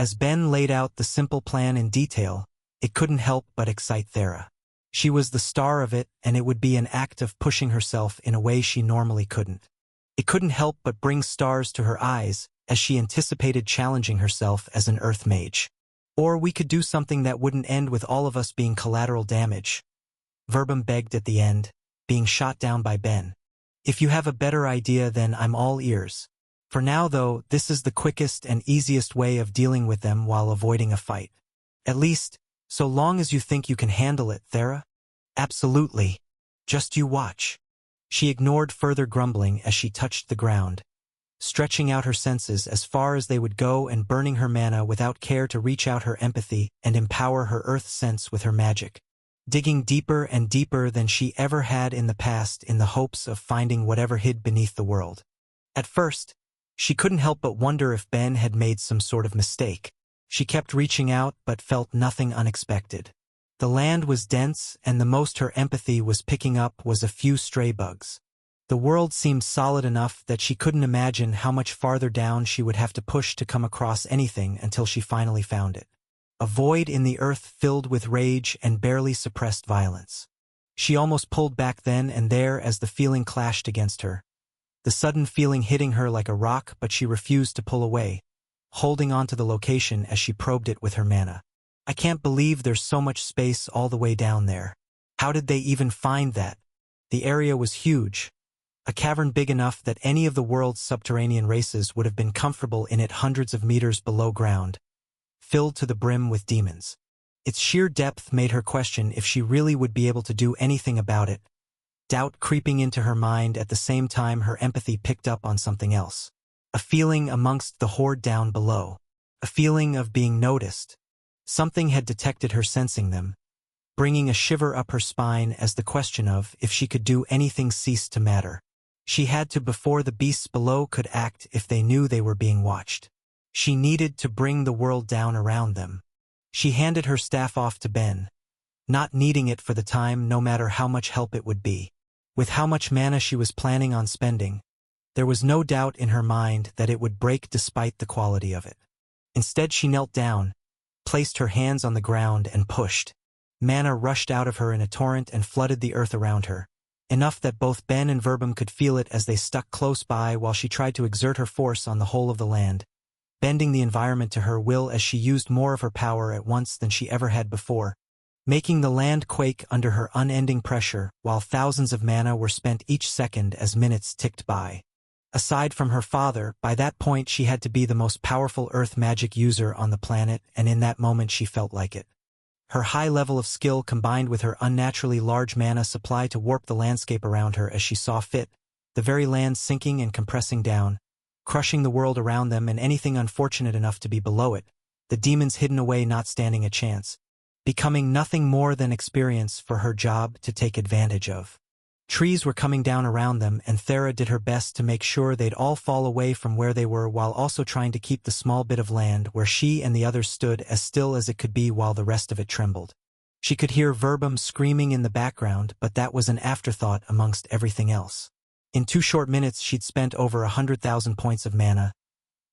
As Ben laid out the simple plan in detail, it couldn't help but excite Thera. She was the star of it, and it would be an act of pushing herself in a way she normally couldn't. It couldn't help but bring stars to her eyes as she anticipated challenging herself as an Earth mage. Or we could do something that wouldn't end with all of us being collateral damage, Verbum begged at the end, being shot down by Ben. If you have a better idea, then I'm all ears. For now, though, this is the quickest and easiest way of dealing with them while avoiding a fight. At least, so long as you think you can handle it, Thera? Absolutely. Just you watch. She ignored further grumbling as she touched the ground, stretching out her senses as far as they would go and burning her mana without care to reach out her empathy and empower her earth sense with her magic, digging deeper and deeper than she ever had in the past in the hopes of finding whatever hid beneath the world. At first, she couldn't help but wonder if Ben had made some sort of mistake. She kept reaching out but felt nothing unexpected. The land was dense, and the most her empathy was picking up was a few stray bugs. The world seemed solid enough that she couldn't imagine how much farther down she would have to push to come across anything until she finally found it. A void in the earth filled with rage and barely suppressed violence. She almost pulled back then and there as the feeling clashed against her, the sudden feeling hitting her like a rock, but she refused to pull away, holding on to the location as she probed it with her mana. I can't believe there's so much space all the way down there. How did they even find that? The area was huge, a cavern big enough that any of the world's subterranean races would have been comfortable in it hundreds of meters below ground, filled to the brim with demons. Its sheer depth made her question if she really would be able to do anything about it, doubt creeping into her mind at the same time her empathy picked up on something else. A feeling amongst the horde down below. A feeling of being noticed. Something had detected her sensing them, bringing a shiver up her spine as the question of if she could do anything ceased to matter. She had to before the beasts below could act if they knew they were being watched. She needed to bring the world down around them. She handed her staff off to Ben, not needing it for the time no matter how much help it would be. With how much mana she was planning on spending, there was no doubt in her mind that it would break despite the quality of it. Instead, she knelt down, placed her hands on the ground and pushed. Mana rushed out of her in a torrent and flooded the earth around her, enough that both Ben and Verbum could feel it as they stuck close by while she tried to exert her force on the whole of the land, bending the environment to her will as she used more of her power at once than she ever had before, making the land quake under her unending pressure while thousands of mana were spent each second as minutes ticked by. Aside from her father, by that point she had to be the most powerful earth magic user on the planet, and in that moment she felt like it. Her high level of skill combined with her unnaturally large mana supply to warp the landscape around her as she saw fit, the very land sinking and compressing down, crushing the world around them and anything unfortunate enough to be below it, the demons hidden away not standing a chance, becoming nothing more than experience for her job to take advantage of. Trees were coming down around them, and Thera did her best to make sure they'd all fall away from where they were while also trying to keep the small bit of land where she and the others stood as still as it could be while the rest of it trembled. She could hear Verbum screaming in the background, but that was an afterthought amongst everything else. In 2 short minutes she'd spent over 100,000 points of mana.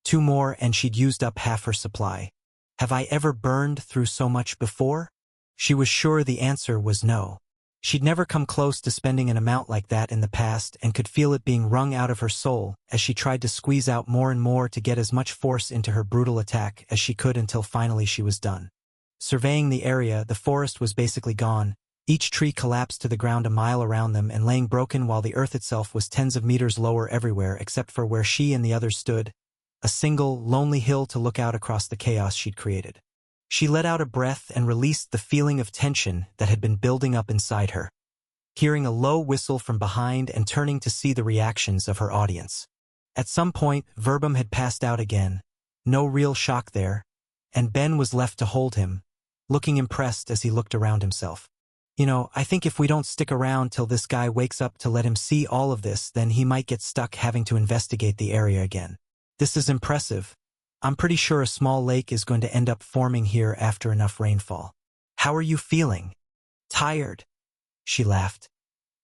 2 more and she'd used up half her supply. Have I ever burned through so much before? She was sure the answer was no. She'd never come close to spending an amount like that in the past and could feel it being wrung out of her soul as she tried to squeeze out more and more to get as much force into her brutal attack as she could until finally she was done. Surveying the area, the forest was basically gone. Each tree collapsed to the ground a mile around them and laying broken while the earth itself was tens of meters lower everywhere except for where she and the others stood, a single, lonely hill to look out across the chaos she'd created. She let out a breath and released the feeling of tension that had been building up inside her, hearing a low whistle from behind and turning to see the reactions of her audience. At some point, Verbum had passed out again, no real shock there, and Ben was left to hold him, looking impressed as he looked around himself. I think if we don't stick around till this guy wakes up to let him see all of this, then he might get stuck having to investigate the area again. This is impressive. I'm pretty sure a small lake is going to end up forming here after enough rainfall. How are you feeling? Tired? She laughed,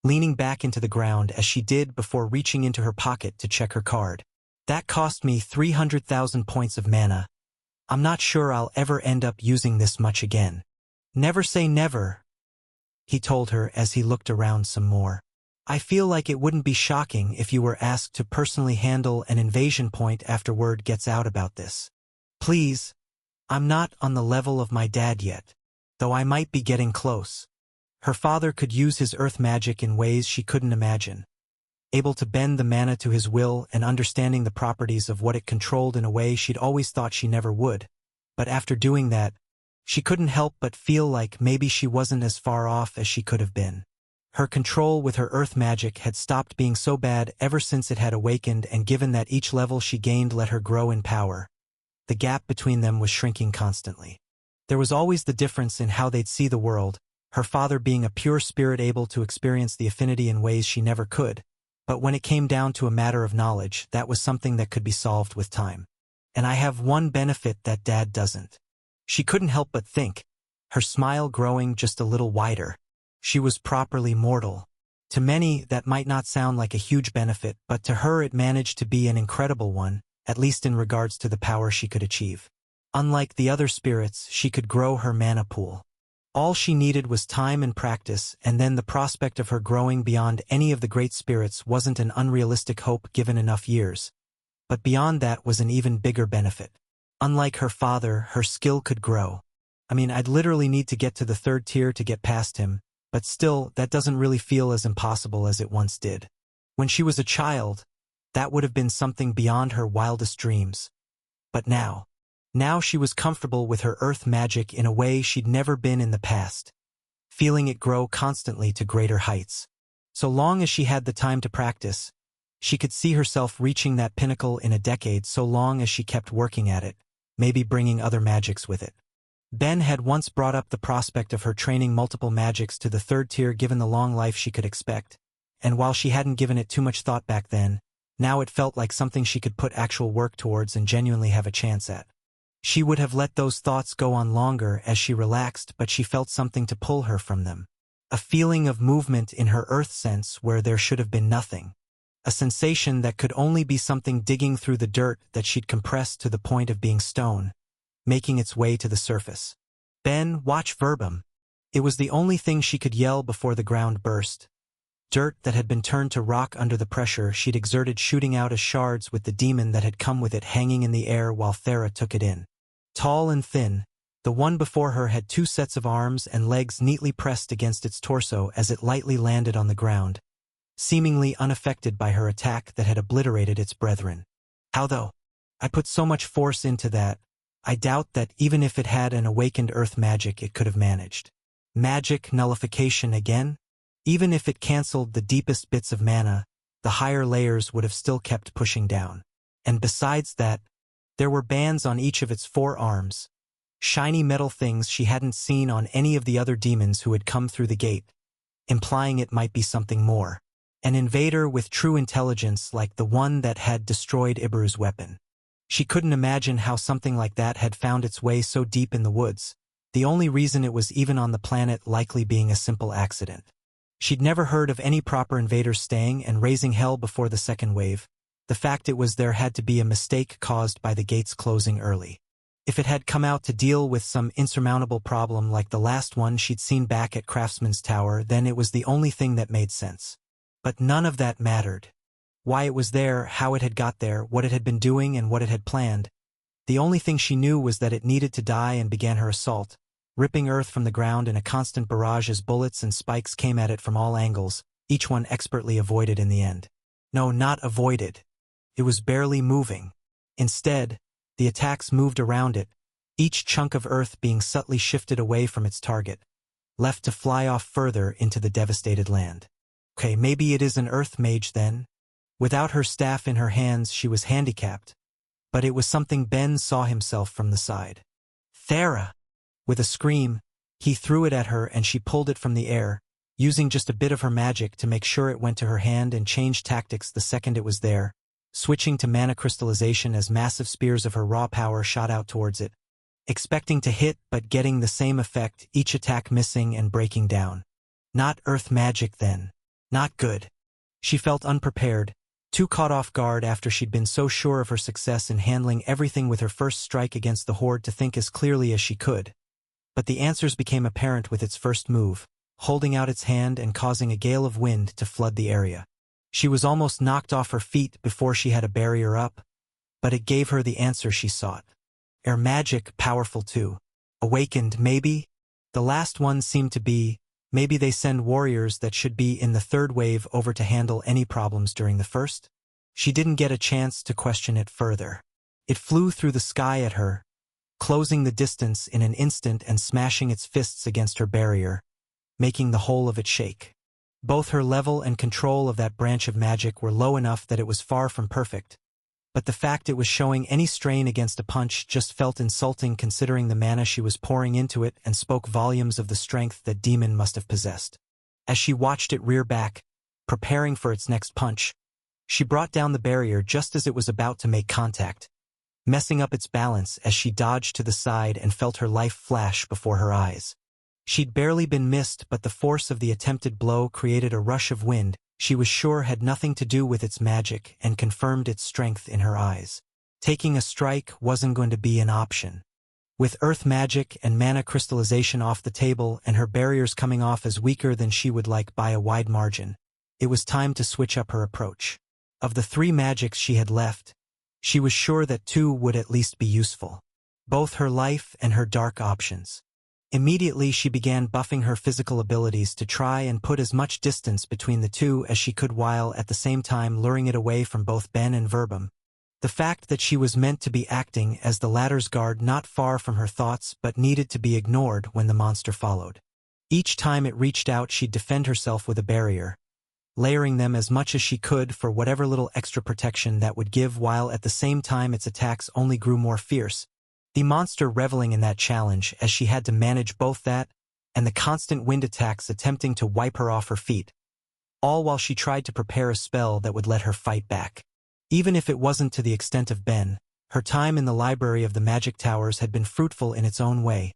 leaning back into the ground as she did before reaching into her pocket to check her card. That cost me 300,000 points of mana. I'm not sure I'll ever end up using this much again. Never say never, he told her as he looked around some more. I feel like it wouldn't be shocking if you were asked to personally handle an invasion point after word gets out about this. Please, I'm not on the level of my dad yet, though I might be getting close. Her father could use his earth magic in ways she couldn't imagine, able to bend the mana to his will and understanding the properties of what it controlled in a way she'd always thought she never would. But after doing that, she couldn't help but feel like maybe she wasn't as far off as she could have been. Her control with her earth magic had stopped being so bad ever since it had awakened, and given that each level she gained let her grow in power, the gap between them was shrinking constantly. There was always the difference in how they'd see the world, her father being a pure spirit able to experience the affinity in ways she never could, but when it came down to a matter of knowledge, that was something that could be solved with time. And I have one benefit that Dad doesn't. She couldn't help but think, her smile growing just a little wider. She was properly mortal. To many, that might not sound like a huge benefit, but to her it managed to be an incredible one, at least in regards to the power she could achieve. Unlike the other spirits, she could grow her mana pool. All she needed was time and practice, and then the prospect of her growing beyond any of the great spirits wasn't an unrealistic hope given enough years. But beyond that was an even bigger benefit. Unlike her father, her skill could grow. I'd literally need to get to the 3rd tier to get past him, but still, that doesn't really feel as impossible as it once did. When she was a child, that would have been something beyond her wildest dreams. But now she was comfortable with her earth magic in a way she'd never been in the past, feeling it grow constantly to greater heights. So long as she had the time to practice, she could see herself reaching that pinnacle in a decade, so long as she kept working at it, maybe bringing other magics with it. Ben had once brought up the prospect of her training multiple magics to the 3rd tier given the long life she could expect, and while she hadn't given it too much thought back then, now it felt like something she could put actual work towards and genuinely have a chance at. She would have let those thoughts go on longer as she relaxed, but she felt something to pull her from them. A feeling of movement in her earth sense where there should have been nothing. A sensation that could only be something digging through the dirt that she'd compressed to the point of being stone, making its way to the surface. Ben, watch verbum. It was the only thing she could yell before the ground burst. Dirt that had been turned to rock under the pressure she'd exerted, shooting out as shards with the demon that had come with it hanging in the air while Thera took it in. Tall and thin, the one before her had 2 sets of arms and legs neatly pressed against its torso as it lightly landed on the ground, seemingly unaffected by her attack that had obliterated its brethren. How though? I put so much force into that, I doubt that even if it had an awakened earth magic it could have managed. Magic nullification again? Even if it cancelled the deepest bits of mana, the higher layers would have still kept pushing down. And besides that, there were bands on each of its 4 arms. Shiny metal things she hadn't seen on any of the other demons who had come through the gate, implying it might be something more. An invader with true intelligence like the one that had destroyed Ibru's weapon. She couldn't imagine how something like that had found its way so deep in the woods, the only reason it was even on the planet likely being a simple accident. She'd never heard of any proper invaders staying and raising hell before the 2nd wave. The fact it was there had to be a mistake caused by the gates closing early. If it had come out to deal with some insurmountable problem like the last one she'd seen back at Craftsman's Tower, then it was the only thing that made sense. But none of that mattered. Why it was there, how it had got there, what it had been doing, and what it had planned. The only thing she knew was that it needed to die and began her assault, ripping earth from the ground in a constant barrage as bullets and spikes came at it from all angles, each one expertly avoided in the end. No, not avoided. It was barely moving. Instead, the attacks moved around it, each chunk of earth being subtly shifted away from its target, left to fly off further into the devastated land. Okay, maybe it is an earth mage then? Without her staff in her hands, she was handicapped, but it was something Ben saw himself from the side. Thera! With a scream, he threw it at her and she pulled it from the air, using just a bit of her magic to make sure it went to her hand and changed tactics the second it was there, switching to mana crystallization as massive spears of her raw power shot out towards it, expecting to hit but getting the same effect, each attack missing and breaking down. Not earth magic then. Not good. She felt unprepared, Too caught off guard after she'd been so sure of her success in handling everything with her first strike against the horde to think as clearly as she could. But the answers became apparent with its first move, holding out its hand and causing a gale of wind to flood the area. She was almost knocked off her feet before she had a barrier up, but it gave her the answer she sought. Air magic, powerful too. Awakened, maybe? The last one seemed to be, maybe they send warriors that should be in the third wave over to handle any problems during the first? She didn't get a chance to question it further. It flew through the sky at her, closing the distance in an instant and smashing its fists against her barrier, making the whole of it shake. Both her level and control of that branch of magic were low enough that it was far from perfect, but the fact it was showing any strain against a punch just felt insulting considering the mana she was pouring into it and spoke volumes of the strength that demon must have possessed. As she watched it rear back, preparing for its next punch, she brought down the barrier just as it was about to make contact, messing up its balance as she dodged to the side and felt her life flash before her eyes. She'd barely been missed, but the force of the attempted blow created a rush of wind she was sure had nothing to do with its magic and confirmed its strength in her eyes. Taking a strike wasn't going to be an option. With earth magic and mana crystallization off the table and her barriers coming off as weaker than she would like by a wide margin, it was time to switch up her approach. Of the 3 magics she had left, she was sure that 2 would at least be useful. Both her life and her dark options. Immediately she began buffing her physical abilities to try and put as much distance between the 2 as she could while at the same time luring it away from both Ben and Verbum. The fact that she was meant to be acting as the latter's guard not far from her thoughts but needed to be ignored when the monster followed. Each time it reached out she'd defend herself with a barrier, layering them as much as she could for whatever little extra protection that would give while at the same time its attacks only grew more fierce. The monster reveling in that challenge as she had to manage both that and the constant wind attacks attempting to wipe her off her feet, all while she tried to prepare a spell that would let her fight back. Even if it wasn't to the extent of Ben, her time in the library of the magic towers had been fruitful in its own way,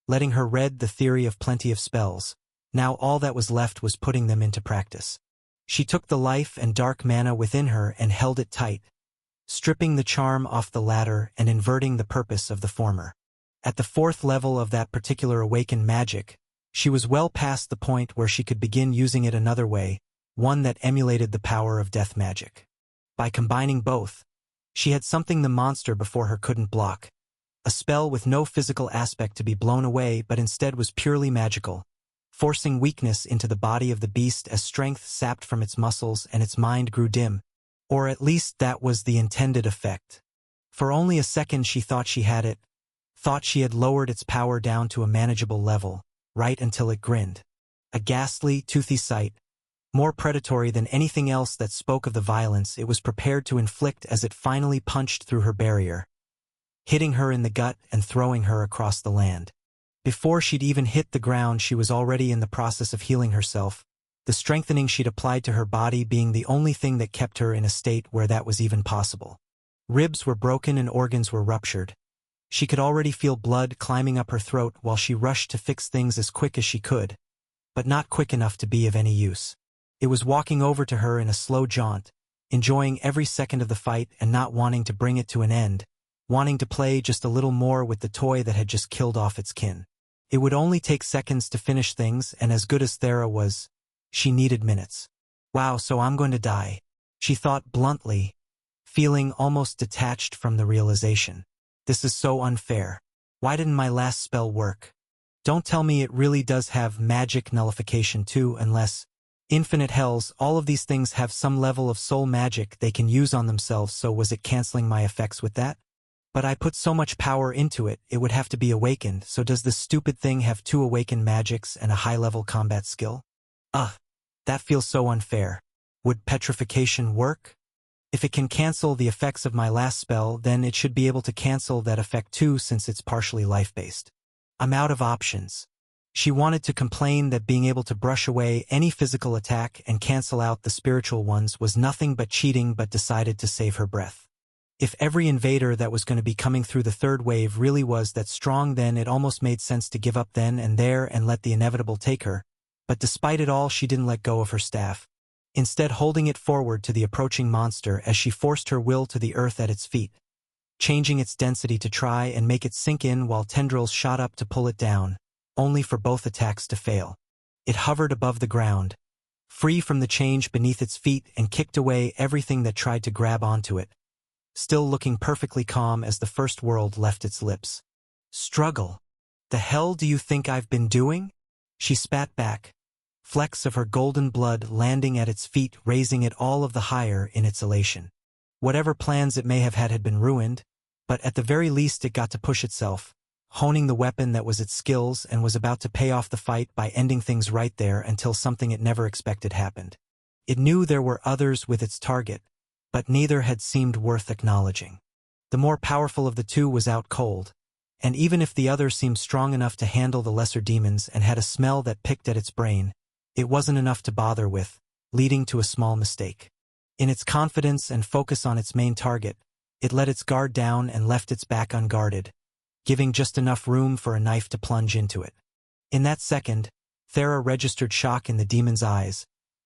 letting her read the theory of plenty of spells. Now all that was left was putting them into practice. She took the life and dark mana within her and held it tight, stripping the charm off the latter and inverting the purpose of the former. At the 4th level of that particular awakened magic, she was well past the point where she could begin using it another way, one that emulated the power of death magic. By combining both, she had something the monster before her couldn't block, a spell with no physical aspect to be blown away but instead was purely magical, forcing weakness into the body of the beast as strength sapped from its muscles and its mind grew dim. Or at least that was the intended effect. For only a second she thought she had it, thought she had lowered its power down to a manageable level, right until it grinned. A ghastly, toothy sight, more predatory than anything else that spoke of the violence it was prepared to inflict as it finally punched through her barrier, hitting her in the gut and throwing her across the land. Before she'd even hit the ground she was already in the process of healing herself, the strengthening she'd applied to her body being the only thing that kept her in a state where that was even possible. Ribs were broken and organs were ruptured. She could already feel blood climbing up her throat while she rushed to fix things as quick as she could, but not quick enough to be of any use. It was walking over to her in a slow jaunt, enjoying every second of the fight and not wanting to bring it to an end, wanting to play just a little more with the toy that had just killed off its kin. It would only take seconds to finish things, and as good as Thera was, she needed minutes. Wow, so I'm going to die, she thought bluntly, feeling almost detached from the realization. This is so unfair. Why didn't my last spell work? Don't tell me it really does have magic nullification too, unless, infinite hells, all of these things have some level of soul magic they can use on themselves, so was it canceling my effects with that? But I put so much power into it, it would have to be awakened, so does this stupid thing have 2 awakened magics and a high-level combat skill? Ugh, that feels so unfair. Would petrification work? If it can cancel the effects of my last spell, then it should be able to cancel that effect too since it's partially life-based. I'm out of options. She wanted to complain that being able to brush away any physical attack and cancel out the spiritual ones was nothing but cheating, but decided to save her breath. If every invader that was going to be coming through the 3rd wave really was that strong, then it almost made sense to give up then and there and let the inevitable take her. But despite it all she didn't let go of her staff. instead holding it forward to the approaching monster as she forced her will to the earth at its feet, changing its density to try and make it sink in while tendrils shot up to pull it down, only for both attacks to fail. It hovered above the ground, free from the change beneath its feet, and kicked away everything that tried to grab onto it, still looking perfectly calm as the first world left its lips. Struggle. The hell do you think I've been doing? She spat back, flecks of her golden blood landing at its feet, raising it all of the higher in its elation. Whatever plans it may have had been ruined, but at the very least it got to push itself, honing the weapon that was its skills, and was about to pay off the fight by ending things right there until something it never expected happened. It knew there were others with its target, but neither had seemed worth acknowledging. The more powerful of the two was out cold, and even if the other seemed strong enough to handle the lesser demons and had a smell that picked at its brain, it wasn't enough to bother with, leading to a small mistake. In its confidence and focus on its main target, it let its guard down and left its back unguarded, giving just enough room for a knife to plunge into it. In that second, Thera registered shock in the demon's eyes,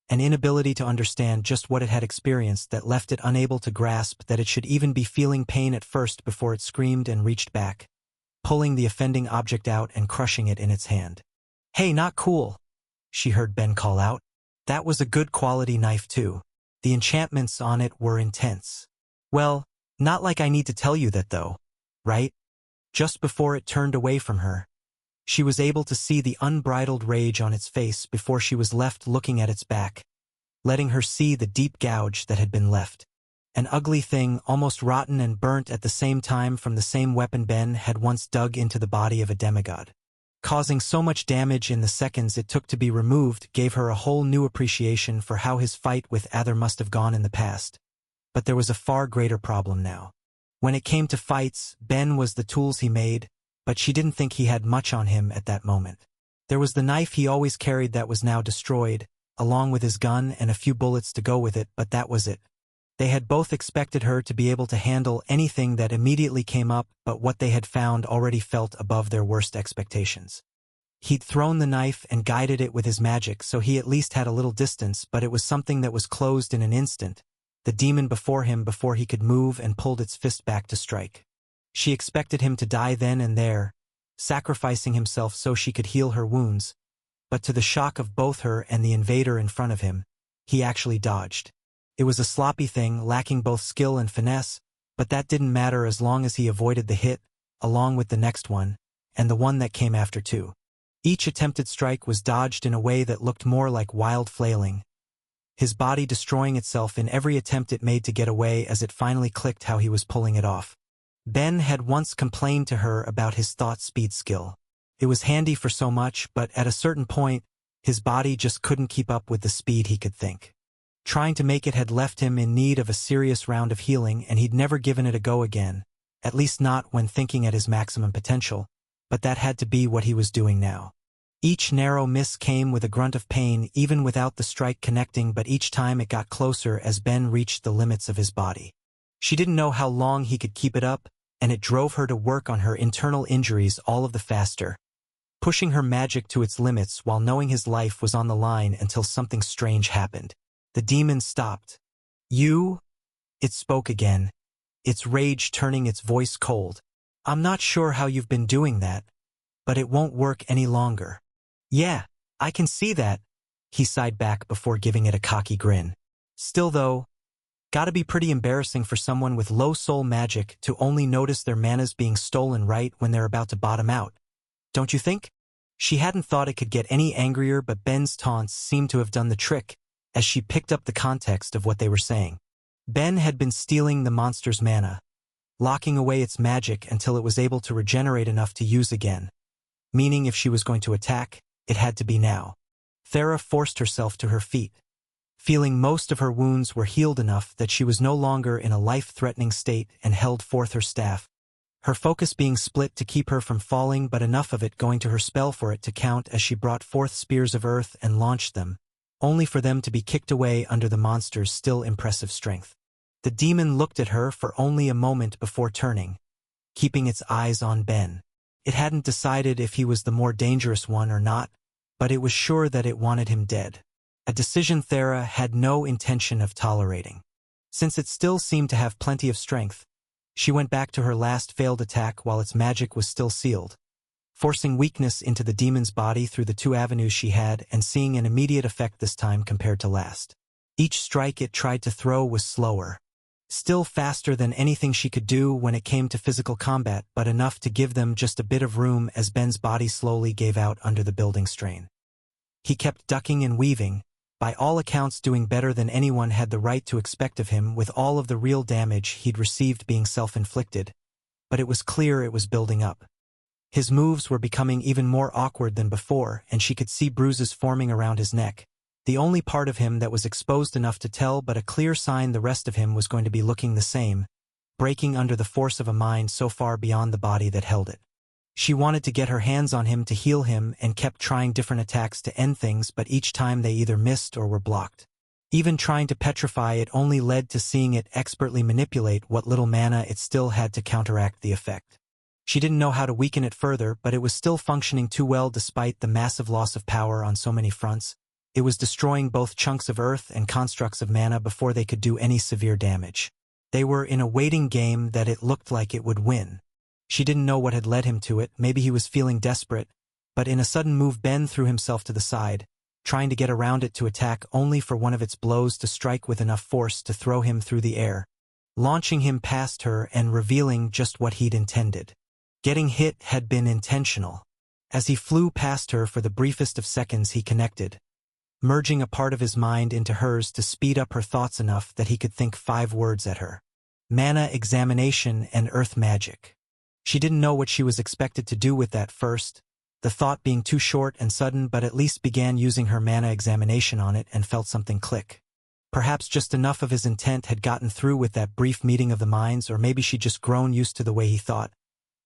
an inability to understand just what it had experienced that left it unable to grasp that it should even be feeling pain at first before it screamed and reached back, pulling the offending object out and crushing it in its hand. "Hey, not cool," she heard Ben call out. That was a good quality knife too. The enchantments on it were intense. Well, not like I need to tell you that though, right? Just before it turned away from her, she was able to see the unbridled rage on its face before she was left looking at its back, letting her see the deep gouge that had been left. An ugly thing, almost rotten and burnt at the same time from the same weapon Ben had once dug into the body of a demigod. Causing so much damage in the seconds it took to be removed gave her a whole new appreciation for how his fight with Ather must have gone in the past. But there was a far greater problem now. When it came to fights, Ben was the tools he made, but she didn't think he had much on him at that moment. There was the knife he always carried that was now destroyed, along with his gun and a few bullets to go with it, but that was it. They had both expected her to be able to handle anything that immediately came up, but what they had found already felt above their worst expectations. He'd thrown the knife and guided it with his magic, so he at least had a little distance, but it was something that was closed in an instant, the demon before him before he could move, and pulled its fist back to strike. She expected him to die then and there, sacrificing himself so she could heal her wounds, but to the shock of both her and the invader in front of him, he actually dodged. It was a sloppy thing, lacking both skill and finesse, but that didn't matter as long as he avoided the hit, along with the next one, and the one that came after too. Each attempted strike was dodged in a way that looked more like wild flailing, his body destroying itself in every attempt it made to get away as it finally clicked how he was pulling it off. Ben had once complained to her about his thought speed skill. It was handy for so much, but at a certain point, his body just couldn't keep up with the speed he could think. Trying to make it had left him in need of a serious round of healing, and he'd never given it a go again, at least not when thinking at his maximum potential, but that had to be what he was doing now. Each narrow miss came with a grunt of pain even without the strike connecting, but each time it got closer as Ben reached the limits of his body. She didn't know how long he could keep it up, and it drove her to work on her internal injuries all of the faster, pushing her magic to its limits while knowing his life was on the line until something strange happened. The demon stopped. "You?" It spoke again, its rage turning its voice cold. "I'm not sure how you've been doing that, but it won't work any longer." "Yeah, I can see that," he sighed back before giving it a cocky grin. "Still though, gotta be pretty embarrassing for someone with low soul magic to only notice their mana's being stolen right when they're about to bottom out. Don't you think?" She hadn't thought it could get any angrier, but Ben's taunts seemed to have done the trick, as she picked up the context of what they were saying. Ben had been stealing the monster's mana, locking away its magic until it was able to regenerate enough to use again, meaning if she was going to attack, it had to be now. Thera forced herself to her feet, feeling most of her wounds were healed enough that she was no longer in a life-threatening state, and held forth her staff, her focus being split to keep her from falling, but enough of it going to her spell for it to count as she brought forth spears of earth and launched them, only for them to be kicked away under the monster's still impressive strength. The demon looked at her for only a moment before turning, keeping its eyes on Ben. It hadn't decided if he was the more dangerous one or not, but it was sure that it wanted him dead. a decision Thera had no intention of tolerating. Since it still seemed to have plenty of strength, she went back to her last failed attack while its magic was still sealed, forcing weakness into the demon's body through the 2 avenues she had and seeing an immediate effect this time compared to last. Each strike it tried to throw was slower, still faster than anything she could do when it came to physical combat, but enough to give them just a bit of room as Ben's body slowly gave out under the building strain. He kept ducking and weaving, by all accounts doing better than anyone had the right to expect of him with all of the real damage he'd received being self-inflicted, but it was clear it was building up. His moves were becoming even more awkward than before, and she could see bruises forming around his neck, the only part of him that was exposed enough to tell but a clear sign the rest of him was going to be looking the same, breaking under the force of a mind so far beyond the body that held it. She wanted to get her hands on him to heal him and kept trying different attacks to end things, but each time they either missed or were blocked. Even trying to petrify it only led to seeing it expertly manipulate what little mana it still had to counteract the effect. She didn't know how to weaken it further, but it was still functioning too well despite the massive loss of power on so many fronts. It was destroying both chunks of earth and constructs of mana before they could do any severe damage. They were in a waiting game that it looked like it would win. She didn't know what had led him to it, maybe he was feeling desperate, but in a sudden move Ben threw himself to the side, trying to get around it to attack only for one of its blows to strike with enough force to throw him through the air, launching him past her and revealing just what he'd intended. Getting hit had been intentional. As he flew past her for the briefest of seconds he connected, merging a part of his mind into hers to speed up her thoughts enough that he could think 5 words at her. Mana examination and earth magic. She didn't know what she was expected to do with that first, the thought being too short and sudden, but at least began using her mana examination on it and felt something click. Perhaps just enough of his intent had gotten through with that brief meeting of the minds, or maybe she'd just grown used to the way he thought.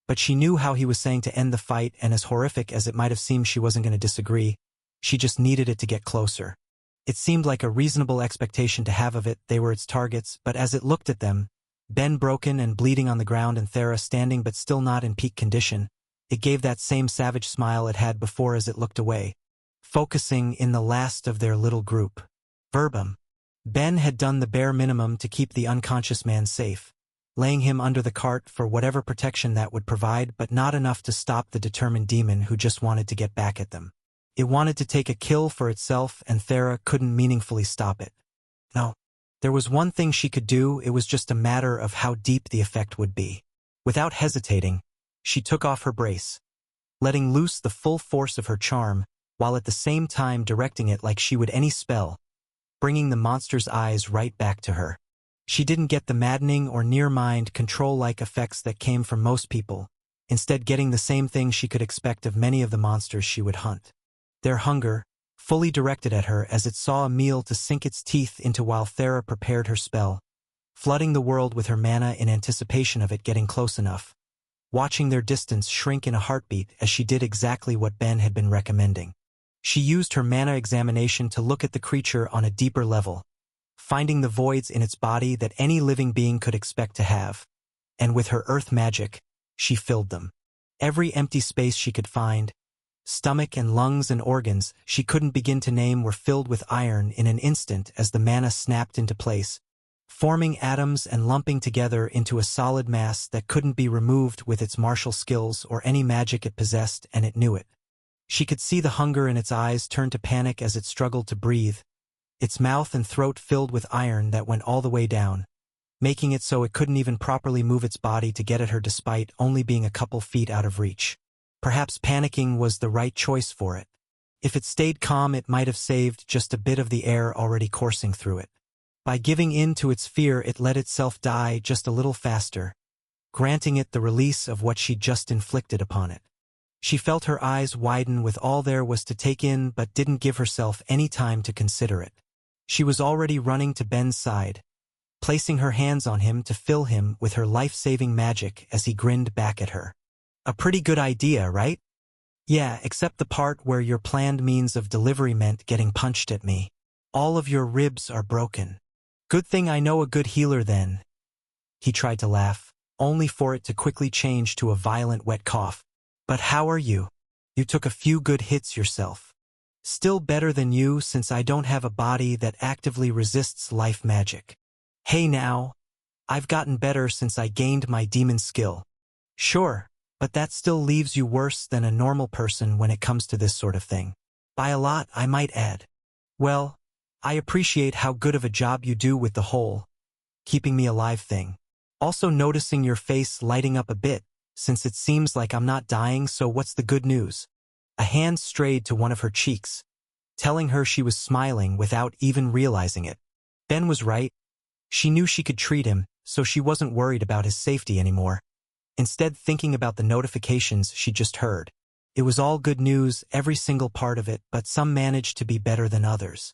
But she knew how he was saying to end the fight, and as horrific as it might have seemed, she wasn't going to disagree. She just needed it to get closer. It seemed like a reasonable expectation to have of it. They were its targets, but as it looked at them, Ben broken and bleeding on the ground and Thera standing but still not in peak condition, it gave that same savage smile it had before as it looked away, focusing in the last of their little group. Verbum. Ben had done the bare minimum to keep the unconscious man safe, laying him under the cart for whatever protection that would provide, but not enough to stop the determined demon who just wanted to get back at them. It wanted to take a kill for itself, and Thera couldn't meaningfully stop it. No. There was one thing she could do, it was just a matter of how deep the effect would be. Without hesitating, she took off her brace, letting loose the full force of her charm, while at the same time directing it like she would any spell, bringing the monster's eyes right back to her. She didn't get the maddening or near-mind control-like effects that came from most people, instead getting the same thing she could expect of many of the monsters she would hunt. Their hunger, fully directed at her as it saw a meal to sink its teeth into while Thera prepared her spell, flooding the world with her mana in anticipation of it getting close enough, watching their distance shrink in a heartbeat as she did exactly what Ben had been recommending. She used her mana examination to look at the creature on a deeper level, finding the voids in its body that any living being could expect to have, and with her earth magic, she filled them. Every empty space she could find, stomach and lungs and organs she couldn't begin to name, were filled with iron in an instant as the mana snapped into place, forming atoms and lumping together into a solid mass that couldn't be removed with its martial skills or any magic it possessed, and it knew it. She could see the hunger in its eyes turn to panic as it struggled to breathe, its mouth and throat filled with iron that went all the way down, making it so it couldn't even properly move its body to get at her despite only being a couple feet out of reach. Perhaps panicking was the right choice for it. If it stayed calm, it might have saved just a bit of the air already coursing through it. By giving in to its fear, it let itself die just a little faster, granting it the release of what she'd just inflicted upon it. She felt her eyes widen with all there was to take in, but didn't give herself any time to consider it. She was already running to Ben's side, placing her hands on him to fill him with her life-saving magic as he grinned back at her. A pretty good idea, right? Yeah, except the part where your planned means of delivery meant getting punched at me. All of your ribs are broken. Good thing I know a good healer then. He tried to laugh, only for it to quickly change to a violent wet cough. But how are you? You took a few good hits yourself. Still better than you since I don't have a body that actively resists life magic. Hey now, I've gotten better since I gained my demon skill. Sure, but that still leaves you worse than a normal person when it comes to this sort of thing. By a lot, I might add. Well, I appreciate how good of a job you do with the whole keeping me alive thing. Also noticing your face lighting up a bit, since it seems like I'm not dying, so what's the good news? A hand strayed to one of her cheeks, telling her she was smiling without even realizing it. Ben was right. She knew she could treat him, so she wasn't worried about his safety anymore. Instead, thinking about the notifications she just heard. It was all good news, every single part of it, but some managed to be better than others.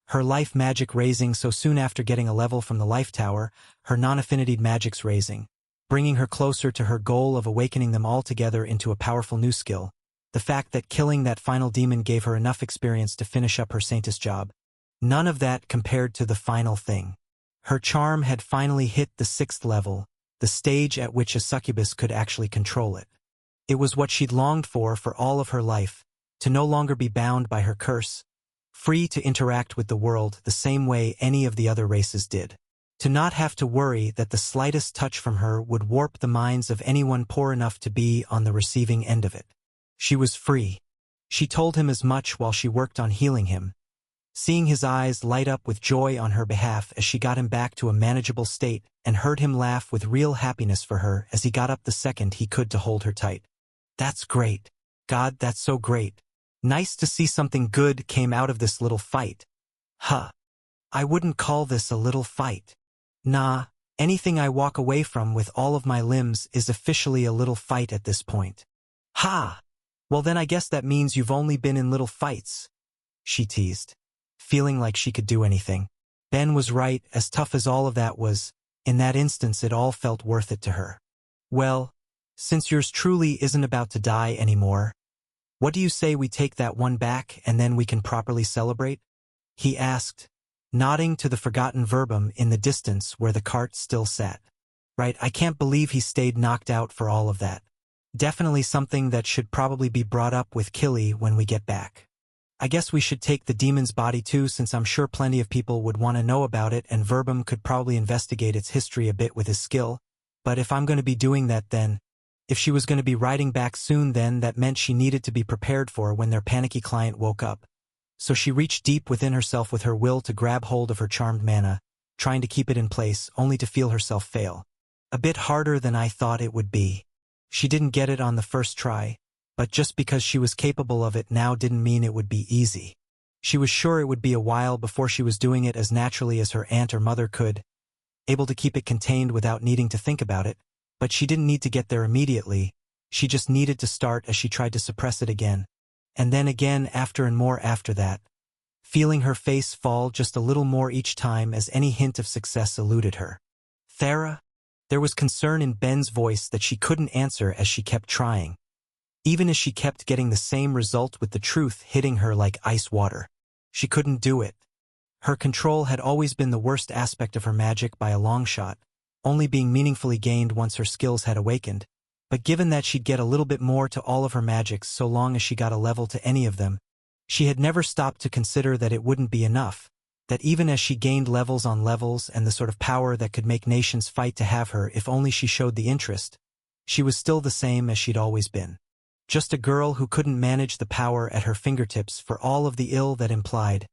Her life magic raising so soon after getting a level from the life tower, her non-affinity magics raising, bringing her closer to her goal of awakening them all together into a powerful new skill. The fact that killing that final demon gave her enough experience to finish up her saintess job. None of that compared to the final thing. Her charm had finally hit the 6th level, the stage at which a succubus could actually control it. It was what she'd longed for all of her life, to no longer be bound by her curse, free to interact with the world the same way any of the other races did. To not have to worry that the slightest touch from her would warp the minds of anyone poor enough to be on the receiving end of it. She was free. She told him as much while she worked on healing him, seeing his eyes light up with joy on her behalf as she got him back to a manageable state, and heard him laugh with real happiness for her as he got up the second he could to hold her tight. That's great. God, that's so great. Nice to see something good came out of this little fight. Huh. I wouldn't call this a little fight. Nah, anything I walk away from with all of my limbs is officially a little fight at this point. Ha! Well then I guess that means you've only been in little fights, she teased, feeling like she could do anything. Ben was right, as tough as all of that was, in that instance it all felt worth it to her. Well, since yours truly isn't about to die anymore, what do you say we take that one back and then we can properly celebrate? He asked, nodding to the forgotten verbum in the distance where the cart still sat. Right, I can't believe he stayed knocked out for all of that. Definitely something that should probably be brought up with Killy when we get back. I guess we should take the demon's body too, since I'm sure plenty of people would want to know about it, and Verbum could probably investigate its history a bit with his skill. But if I'm going to be doing that then, if she was going to be riding back soon, then that meant she needed to be prepared for when their panicky client woke up. So she reached deep within herself with her will to grab hold of her charmed mana, trying to keep it in place, only to feel herself fail. A bit harder than I thought it would be. She didn't get it on the first try, but just because she was capable of it now didn't mean it would be easy. She was sure it would be a while before she was doing it as naturally as her aunt or mother could, able to keep it contained without needing to think about it, but she didn't need to get there immediately. She just needed to start as she tried to suppress it again, and then again after and more after that, feeling her face fall just a little more each time as any hint of success eluded her. Thera? There was concern in Ben's voice that she couldn't answer as she kept trying, even as she kept getting the same result with the truth hitting her like ice water. She couldn't do it. Her control had always been the worst aspect of her magic by a long shot, only being meaningfully gained once her skills had awakened. But given that she'd get a little bit more to all of her magics so long as she got a level to any of them, she had never stopped to consider that it wouldn't be enough, that even as she gained levels on levels and the sort of power that could make nations fight to have her if only she showed the interest, she was still the same as she'd always been. Just a girl who couldn't manage the power at her fingertips for all of the ill that implied,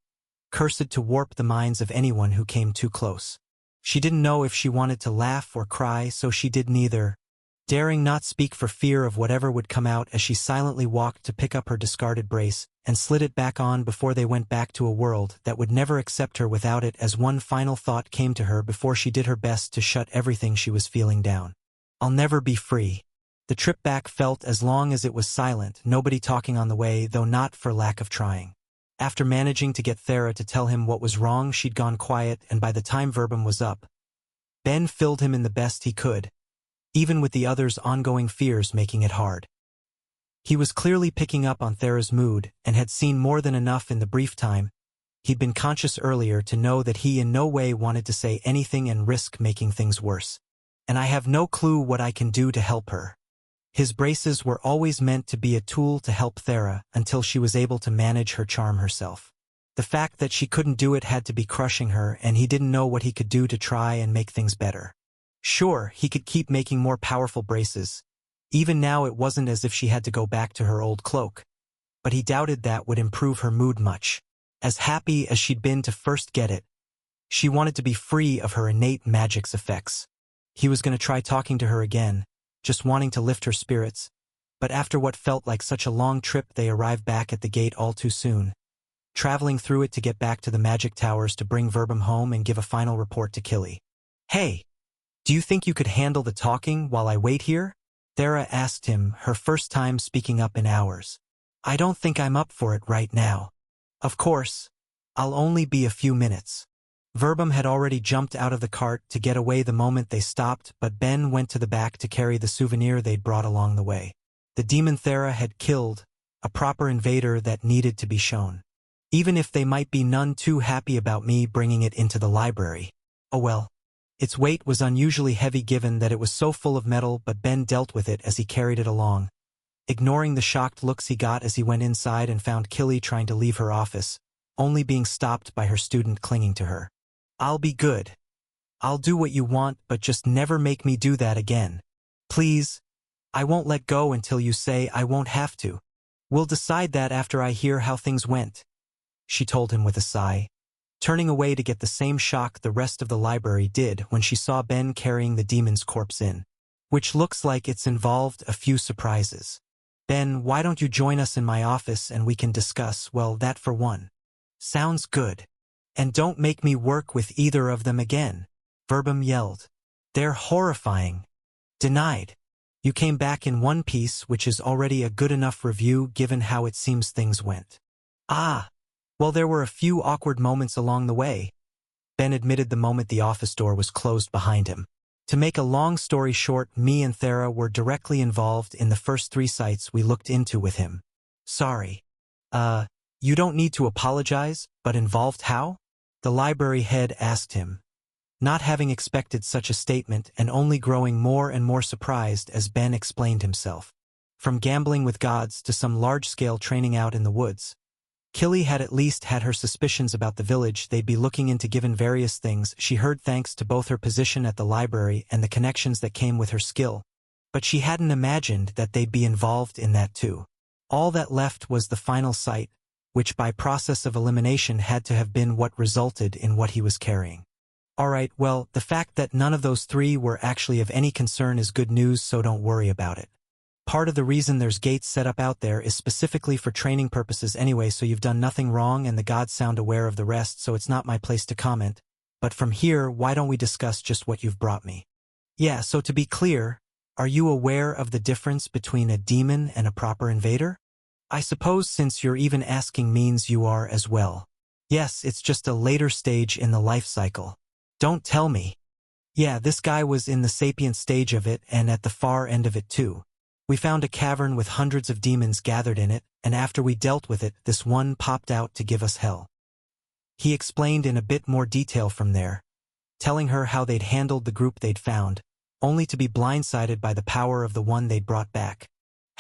cursed to warp the minds of anyone who came too close. She didn't know if she wanted to laugh or cry, so she did neither, daring not speak for fear of whatever would come out as she silently walked to pick up her discarded brace and slid it back on before they went back to a world that would never accept her without it, as one final thought came to her before she did her best to shut everything she was feeling down. I'll never be free. The trip back felt as long as it was silent, nobody talking on the way, though not for lack of trying. After managing to get Thera to tell him what was wrong, she'd gone quiet, and by the time Verbum was up, Ben filled him in the best he could, even with the others' ongoing fears making it hard. He was clearly picking up on Thera's mood and had seen more than enough in the brief time he'd been conscious earlier to know that he in no way wanted to say anything and risk making things worse. And I have no clue what I can do to help her. His braces were always meant to be a tool to help Thera until she was able to manage her charm herself. The fact that she couldn't do it had to be crushing her, and he didn't know what he could do to try and make things better. Sure, he could keep making more powerful braces. Even now it wasn't as if she had to go back to her old cloak. But he doubted that would improve her mood much. As happy as she'd been to first get it, she wanted to be free of her innate magic's effects. He was going to try talking to her again, just wanting to lift her spirits, but after what felt like such a long trip they arrived back at the gate all too soon, traveling through it to get back to the magic towers to bring Verbum home and give a final report to Killy. "Hey, do you think you could handle the talking while I wait here?" Thera asked him, her first time speaking up in hours. "I don't think I'm up for it right now." "Of course. I'll only be a few minutes." Verbum had already jumped out of the cart to get away the moment they stopped, but Ben went to the back to carry the souvenir they'd brought along the way. The demon Thera had killed, a proper invader that needed to be shown. Even if they might be none too happy about me bringing it into the library. Oh well. Its weight was unusually heavy given that it was so full of metal, but Ben dealt with it as he carried it along, ignoring the shocked looks he got as he went inside and found Killy trying to leave her office, only being stopped by her student clinging to her. "I'll be good. I'll do what you want, but just never make me do that again. Please. I won't let go until you say I won't have to. We'll decide that after I hear how things went," she told him with a sigh, turning away to get the same shock the rest of the library did when she saw Ben carrying the demon's corpse in. "Which looks like it's involved a few surprises. Ben, why don't you join us in my office and we can discuss, well, that for one." "Sounds good. And don't make me work with either of them again," Verbum yelled. "They're horrifying." "Denied. You came back in one piece, which is already a good enough review given how it seems things went." "Ah. Well, there were a few awkward moments along the way," Ben admitted the moment the office door was closed behind him. "To make a long story short, me and Thera were directly involved in the first 3 sites we looked into with him." "Sorry. You don't need to apologize, but involved how?" the library head asked him, not having expected such a statement and only growing more and more surprised as Ben explained himself. From gambling with gods to some large-scale training out in the woods, Killy had at least had her suspicions about the village they'd be looking into given various things she heard thanks to both her position at the library and the connections that came with her skill, but she hadn't imagined that they'd be involved in that too. All that left was the final site, which by process of elimination had to have been what resulted in what he was carrying. Alright, well, the fact that none of those 3 were actually of any concern is good news, so don't worry about it. Part of the reason there's gates set up out there is specifically for training purposes anyway, so you've done nothing wrong and the gods sound aware of the rest, so it's not my place to comment. But from here, why don't we discuss just what you've brought me? Yeah, so to be clear, are you aware of the difference between a demon and a proper invader? I suppose since you're even asking means you are as well. Yes, it's just a later stage in the life cycle. Don't tell me. Yeah, this guy was in the sapient stage of it and at the far end of it too. We found a cavern with hundreds of demons gathered in it, and after we dealt with it, this one popped out to give us hell. He explained in a bit more detail from there, telling her how they'd handled the group they'd found, only to be blindsided by the power of the one they'd brought back.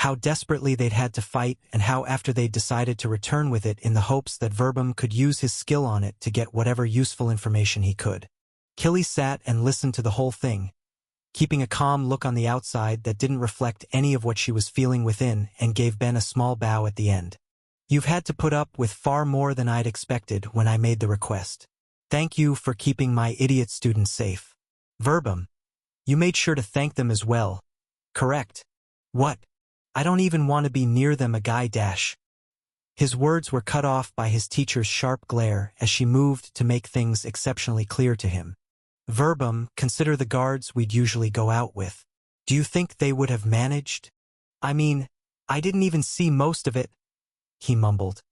How desperately they'd had to fight, and how after they'd decided to return with it in the hopes that Verbum could use his skill on it to get whatever useful information he could. Killy sat and listened to the whole thing, keeping a calm look on the outside that didn't reflect any of what she was feeling within, and gave Ben a small bow at the end. "You've had to put up with far more than I'd expected when I made the request. Thank you for keeping my idiot students safe. Verbum, you made sure to thank them as well, correct?" "What? I don't even want to be near them, a guy dash." His words were cut off by his teacher's sharp glare as she moved to make things exceptionally clear to him. "Verbum, consider the guards we'd usually go out with. Do you think they would have managed? I mean, I didn't even see most of it," he mumbled,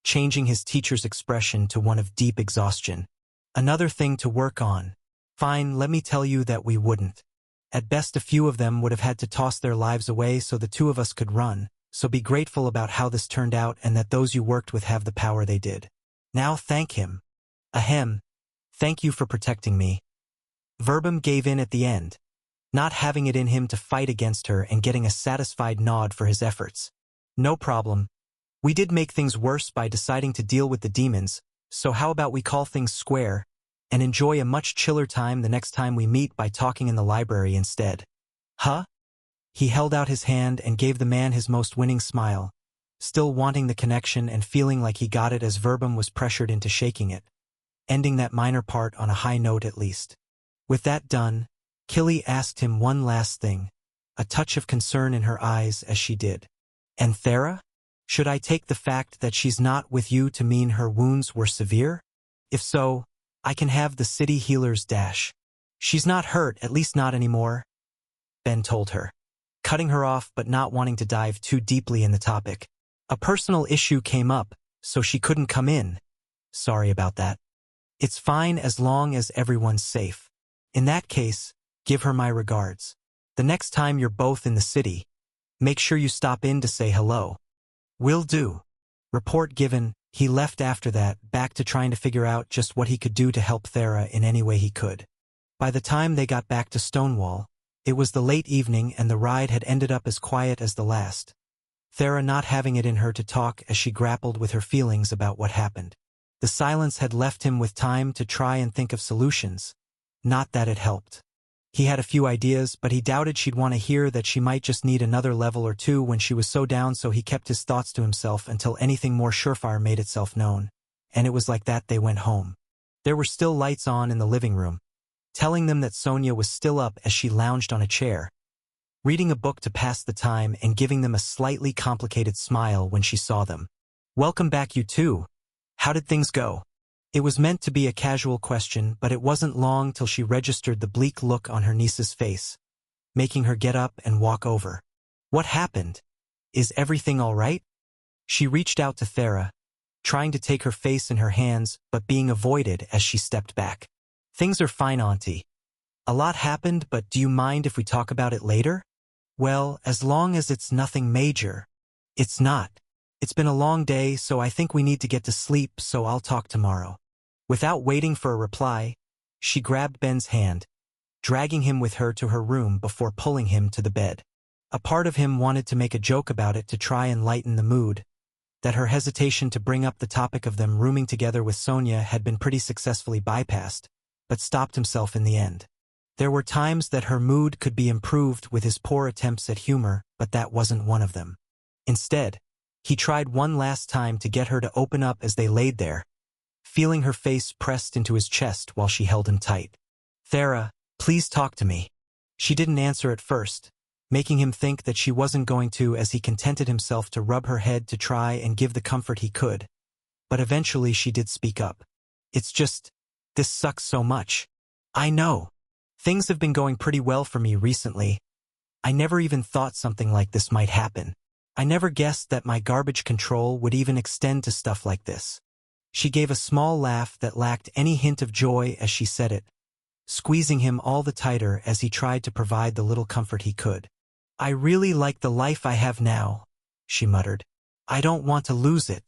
changing his teacher's expression to one of deep exhaustion. "Another thing to work on. Fine, let me tell you that we wouldn't. At best a few of them would have had to toss their lives away so the 2 of us could run, so be grateful about how this turned out and that those you worked with have the power they did. Now thank him. Ahem. Thank you for protecting me." Verbum gave in at the end, not having it in him to fight against her and getting a satisfied nod for his efforts. No problem. We did make things worse by deciding to deal with the demons, so how about we call things square and enjoy a much chiller time the next time we meet by talking in the library instead? Huh? He held out his hand and gave the man his most winning smile, still wanting the connection and feeling like he got it as Verbum was pressured into shaking it, ending that minor part on a high note at least. With that done, Killy asked him one last thing, a touch of concern in her eyes as she did. And Thera? Should I take the fact that she's not with you to mean her wounds were severe? If so, I can have the city healer's dash. She's not hurt, at least not anymore, Ben told her, cutting her off but not wanting to dive too deeply in the topic. A personal issue came up, so she couldn't come in. Sorry about that. It's fine as long as everyone's safe. In that case, give her my regards. The next time you're both in the city, make sure you stop in to say hello. Will do. Report given, he left after that, back to trying to figure out just what he could do to help Thera in any way he could. By the time they got back to Stonewall, it was the late evening and the ride had ended up as quiet as the last. Thera not having it in her to talk as she grappled with her feelings about what happened. The silence had left him with time to try and think of solutions. Not that it helped. He had a few ideas, but he doubted she'd want to hear that she might just need another level or two when she was so down, so he kept his thoughts to himself until anything more surefire made itself known. And it was like that they went home. There were still lights on in the living room, telling them that Sonia was still up as she lounged on a chair, reading a book to pass the time and giving them a slightly complicated smile when she saw them. Welcome back, you two. How did things go? It was meant to be a casual question, but it wasn't long till she registered the bleak look on her niece's face, making her get up and walk over. What happened? Is everything all right? She reached out to Thera, trying to take her face in her hands, but being avoided as she stepped back. Things are fine, Auntie. A lot happened, but do you mind if we talk about it later? Well, as long as it's nothing major. It's not. It's been a long day, so I think we need to get to sleep, so I'll talk tomorrow. Without waiting for a reply, she grabbed Ben's hand, dragging him with her to her room before pulling him to the bed. A part of him wanted to make a joke about it to try and lighten the mood, that her hesitation to bring up the topic of them rooming together with Sonia had been pretty successfully bypassed, but stopped himself in the end. There were times that her mood could be improved with his poor attempts at humor, but that wasn't one of them. Instead, he tried one last time to get her to open up as they laid there, feeling her face pressed into his chest while she held him tight. Thera, please talk to me. She didn't answer at first, making him think that she wasn't going to, as he contented himself to rub her head to try and give the comfort he could. But eventually she did speak up. It's just, this sucks so much. I know. Things have been going pretty well for me recently. I never even thought something like this might happen. I never guessed that my garbage control would even extend to stuff like this. She gave a small laugh that lacked any hint of joy as she said it, squeezing him all the tighter as he tried to provide the little comfort he could. I really like the life I have now, she muttered. I don't want to lose it.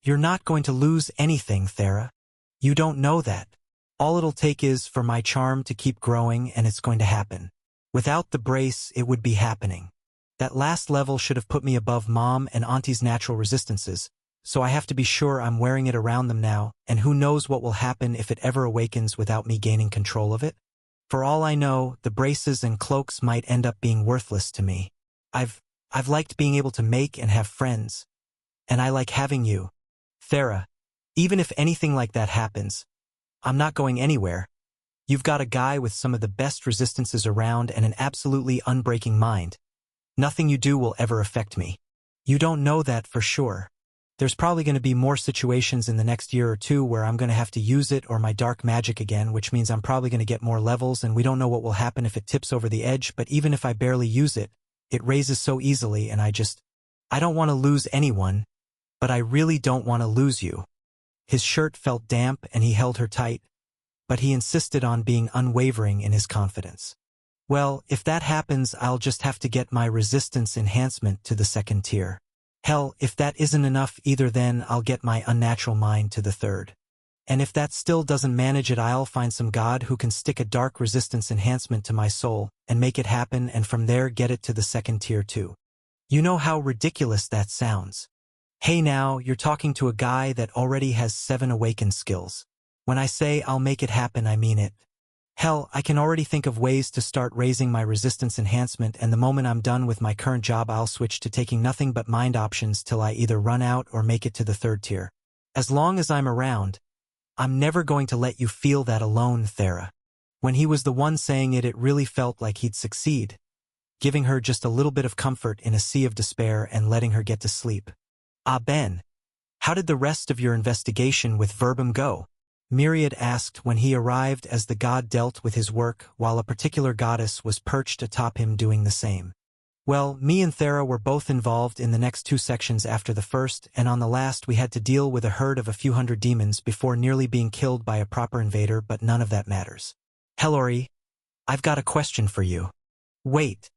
You're not going to lose anything, Thera. You don't know that. All it'll take is for my charm to keep growing, and it's going to happen. Without the brace, it would be happening. That last level should have put me above Mom and Auntie's natural resistances, so I have to be sure I'm wearing it around them now, and who knows what will happen if it ever awakens without me gaining control of it? For all I know, the braces and cloaks might end up being worthless to me. I've liked being able to make and have friends. And I like having you. Thera, even if anything like that happens, I'm not going anywhere. You've got a guy with some of the best resistances around and an absolutely unbreaking mind. Nothing you do will ever affect me. You don't know that for sure. There's probably going to be more situations in the next year or two where I'm going to have to use it or my dark magic again, which means I'm probably going to get more levels, and we don't know what will happen if it tips over the edge, but even if I barely use it, it raises so easily, and I don't want to lose anyone, but I really don't want to lose you. His shirt felt damp and he held her tight, but he insisted on being unwavering in his confidence. Well, if that happens, I'll just have to get my resistance enhancement to the 2nd tier. Hell, if that isn't enough either, then I'll get my unnatural mind to the 3rd. And if that still doesn't manage it, I'll find some god who can stick a dark resistance enhancement to my soul and make it happen, and from there get it to the second tier too. You know how ridiculous that sounds. Hey now, you're talking to a guy that already has 7 awakened skills. When I say I'll make it happen, I mean it. Hell, I can already think of ways to start raising my resistance enhancement, and the moment I'm done with my current job I'll switch to taking nothing but mind options till I either run out or make it to the 3rd tier. As long as I'm around, I'm never going to let you feel that alone, Thera. When he was the one saying it, it really felt like he'd succeed, giving her just a little bit of comfort in a sea of despair and letting her get to sleep. Ah, Ben, how did the rest of your investigation with Verbum go? Myriad asked when he arrived, as the god dealt with his work while a particular goddess was perched atop him doing the same. Well, me and Thera were both involved in the next 2 sections after the first, and on the last we had to deal with a herd of a few hundred demons before nearly being killed by a proper invader, but none of that matters. Hellori, I've got a question for you. Wait,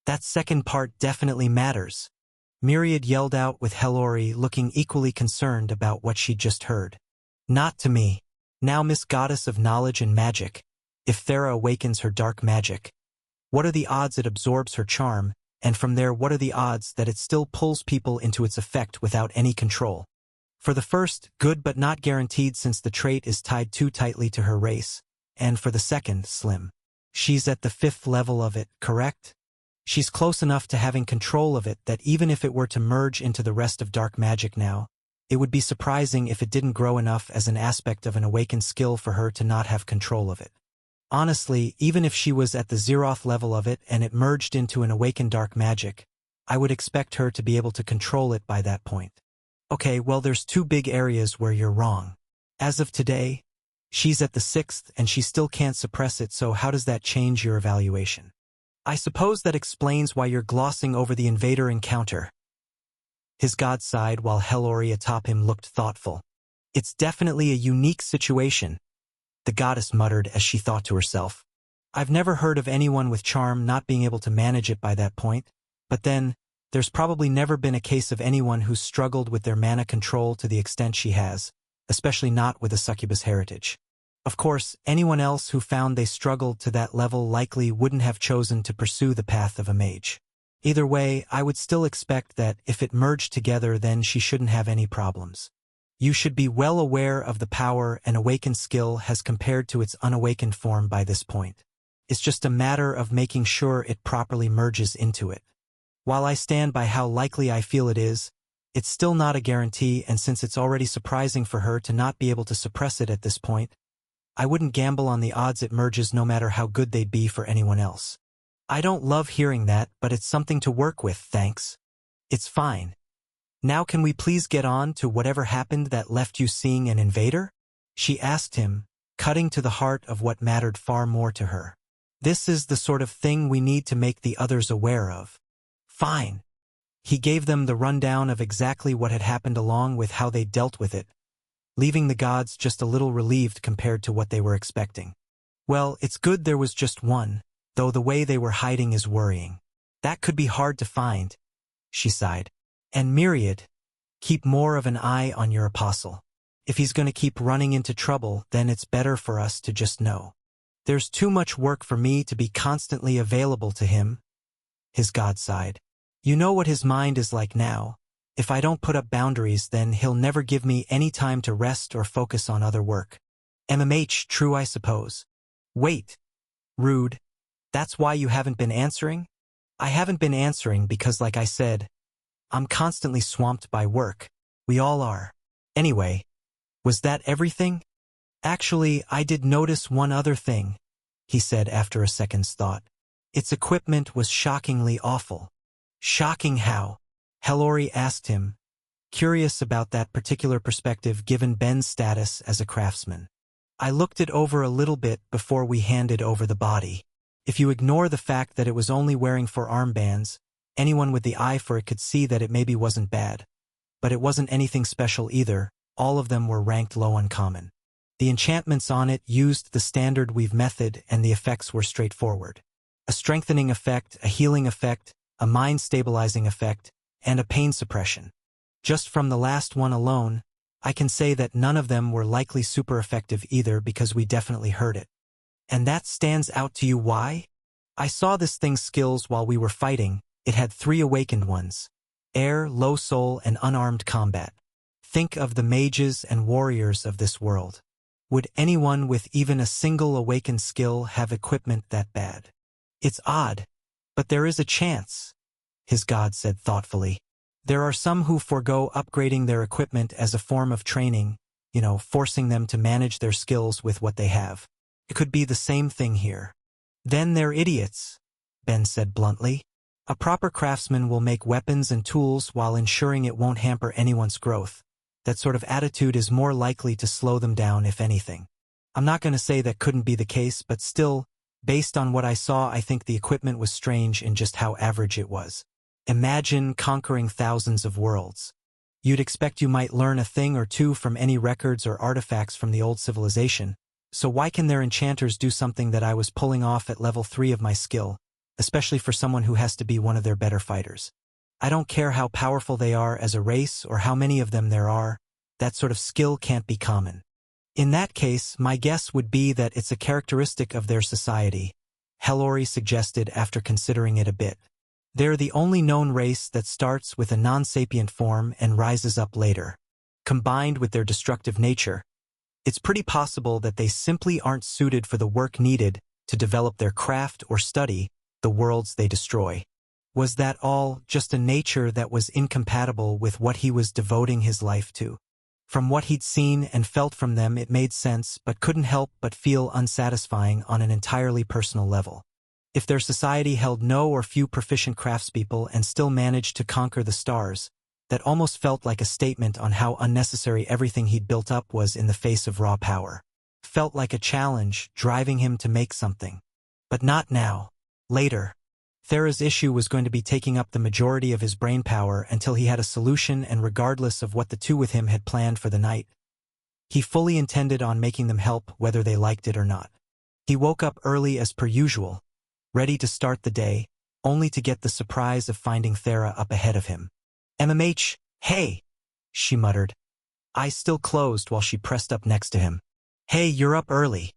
that second part definitely matters. Myriad yelled out, with Hellori looking equally concerned about what she'd just heard. Not to me. Now, Miss Goddess of Knowledge and Magic, if Thera awakens her dark magic, what are the odds it absorbs her charm, and from there what are the odds that it still pulls people into its effect without any control? For the first, good but not guaranteed, since the trait is tied too tightly to her race, and for the second, slim. She's at the 5th level of it, correct? She's close enough to having control of it that even if it were to merge into the rest of dark magic now, it would be surprising if it didn't grow enough as an aspect of an awakened skill for her to not have control of it. Honestly, even if she was at the Zeroth level of it and it merged into an awakened dark magic, I would expect her to be able to control it by that point. Okay, well, there's 2 big areas where you're wrong. As of today, she's at the 6th and she still can't suppress it, so how does that change your evaluation? I suppose that explains why you're glossing over the invader encounter. His god sighed while Hellori atop him looked thoughtful. It's definitely a unique situation, the goddess muttered as she thought to herself. I've never heard of anyone with charm not being able to manage it by that point, but then, there's probably never been a case of anyone who's struggled with their mana control to the extent she has, especially not with a succubus heritage. Of course, anyone else who found they struggled to that level likely wouldn't have chosen to pursue the path of a mage. Either way, I would still expect that if it merged together, then she shouldn't have any problems. You should be well aware of the power an awakened skill has compared to its unawakened form by this point. It's just a matter of making sure it properly merges into it. While I stand by how likely I feel it is, it's still not a guarantee, and since it's already surprising for her to not be able to suppress it at this point, I wouldn't gamble on the odds it merges, no matter how good they'd be for anyone else. I don't love hearing that, but it's something to work with, thanks. It's fine. Now can we please get on to whatever happened that left you seeing an invader? She asked him, cutting to the heart of what mattered far more to her. This is the sort of thing we need to make the others aware of. Fine. He gave them the rundown of exactly what had happened along with how they dealt with it, leaving the gods just a little relieved compared to what they were expecting. Well, it's good there was just one, though the way they were hiding is worrying. That could be hard to find, she sighed. And Myriad, keep more of an eye on your apostle. If he's going to keep running into trouble, then it's better for us to just know. There's too much work for me to be constantly available to him. His god sighed. You know what his mind is like now. If I don't put up boundaries, then he'll never give me any time to rest or focus on other work. MMH, true, I suppose. Wait. Rude. That's why you haven't been answering? I haven't been answering because, like I said, I'm constantly swamped by work. We all are. Anyway, was that everything? Actually, I did notice one other thing, he said after a second's thought. Its equipment was shockingly awful. Shocking how? Hellori asked him, curious about that particular perspective given Ben's status as a craftsman. I looked it over a little bit before we handed over the body. If you ignore the fact that it was only wearing 4 armbands, anyone with the eye for it could see that it maybe wasn't bad. But it wasn't anything special either, all of them were ranked low uncommon. The enchantments on it used the standard weave method and the effects were straightforward. A strengthening effect, a healing effect, a mind stabilizing effect, and a pain suppression. Just from the last one alone, I can say that none of them were likely super effective either because we definitely heard it. And that stands out to you why? I saw this thing's skills while we were fighting. It had 3 awakened ones. Air, low soul, and unarmed combat. Think of the mages and warriors of this world. Would anyone with even a single awakened skill have equipment that bad? It's odd, but there is a chance, his god said thoughtfully. There are some who forego upgrading their equipment as a form of training, forcing them to manage their skills with what they have. It could be the same thing here. Then they're idiots, Ben said bluntly. A proper craftsman will make weapons and tools while ensuring it won't hamper anyone's growth. That sort of attitude is more likely to slow them down if anything. I'm not going to say that couldn't be the case, but still, based on what I saw, I think the equipment was strange in just how average it was. Imagine conquering thousands of worlds. You'd expect you might learn a thing or two from any records or artifacts from the old civilization, so why can their enchanters do something that I was pulling off at level 3 of my skill, especially for someone who has to be one of their better fighters? I don't care how powerful they are as a race or how many of them there are, that sort of skill can't be common. In that case, my guess would be that it's a characteristic of their society, Hellori suggested after considering it a bit. They're the only known race that starts with a non-sapient form and rises up later. Combined with their destructive nature, it's pretty possible that they simply aren't suited for the work needed to develop their craft or study the worlds they destroy. Was that all just a nature that was incompatible with what he was devoting his life to? From what he'd seen and felt from them, it made sense, but couldn't help but feel unsatisfying on an entirely personal level. If their society held no or few proficient craftspeople and still managed to conquer the stars, that almost felt like a statement on how unnecessary everything he'd built up was in the face of raw power. Felt like a challenge, driving him to make something. But not now. Later. Thera's issue was going to be taking up the majority of his brainpower until he had a solution, and regardless of what the two with him had planned for the night, he fully intended on making them help whether they liked it or not. He woke up early as per usual, ready to start the day, only to get the surprise of finding Thera up ahead of him. "MMH, hey," she muttered, eyes still closed while she pressed up next to him. "Hey, you're up early.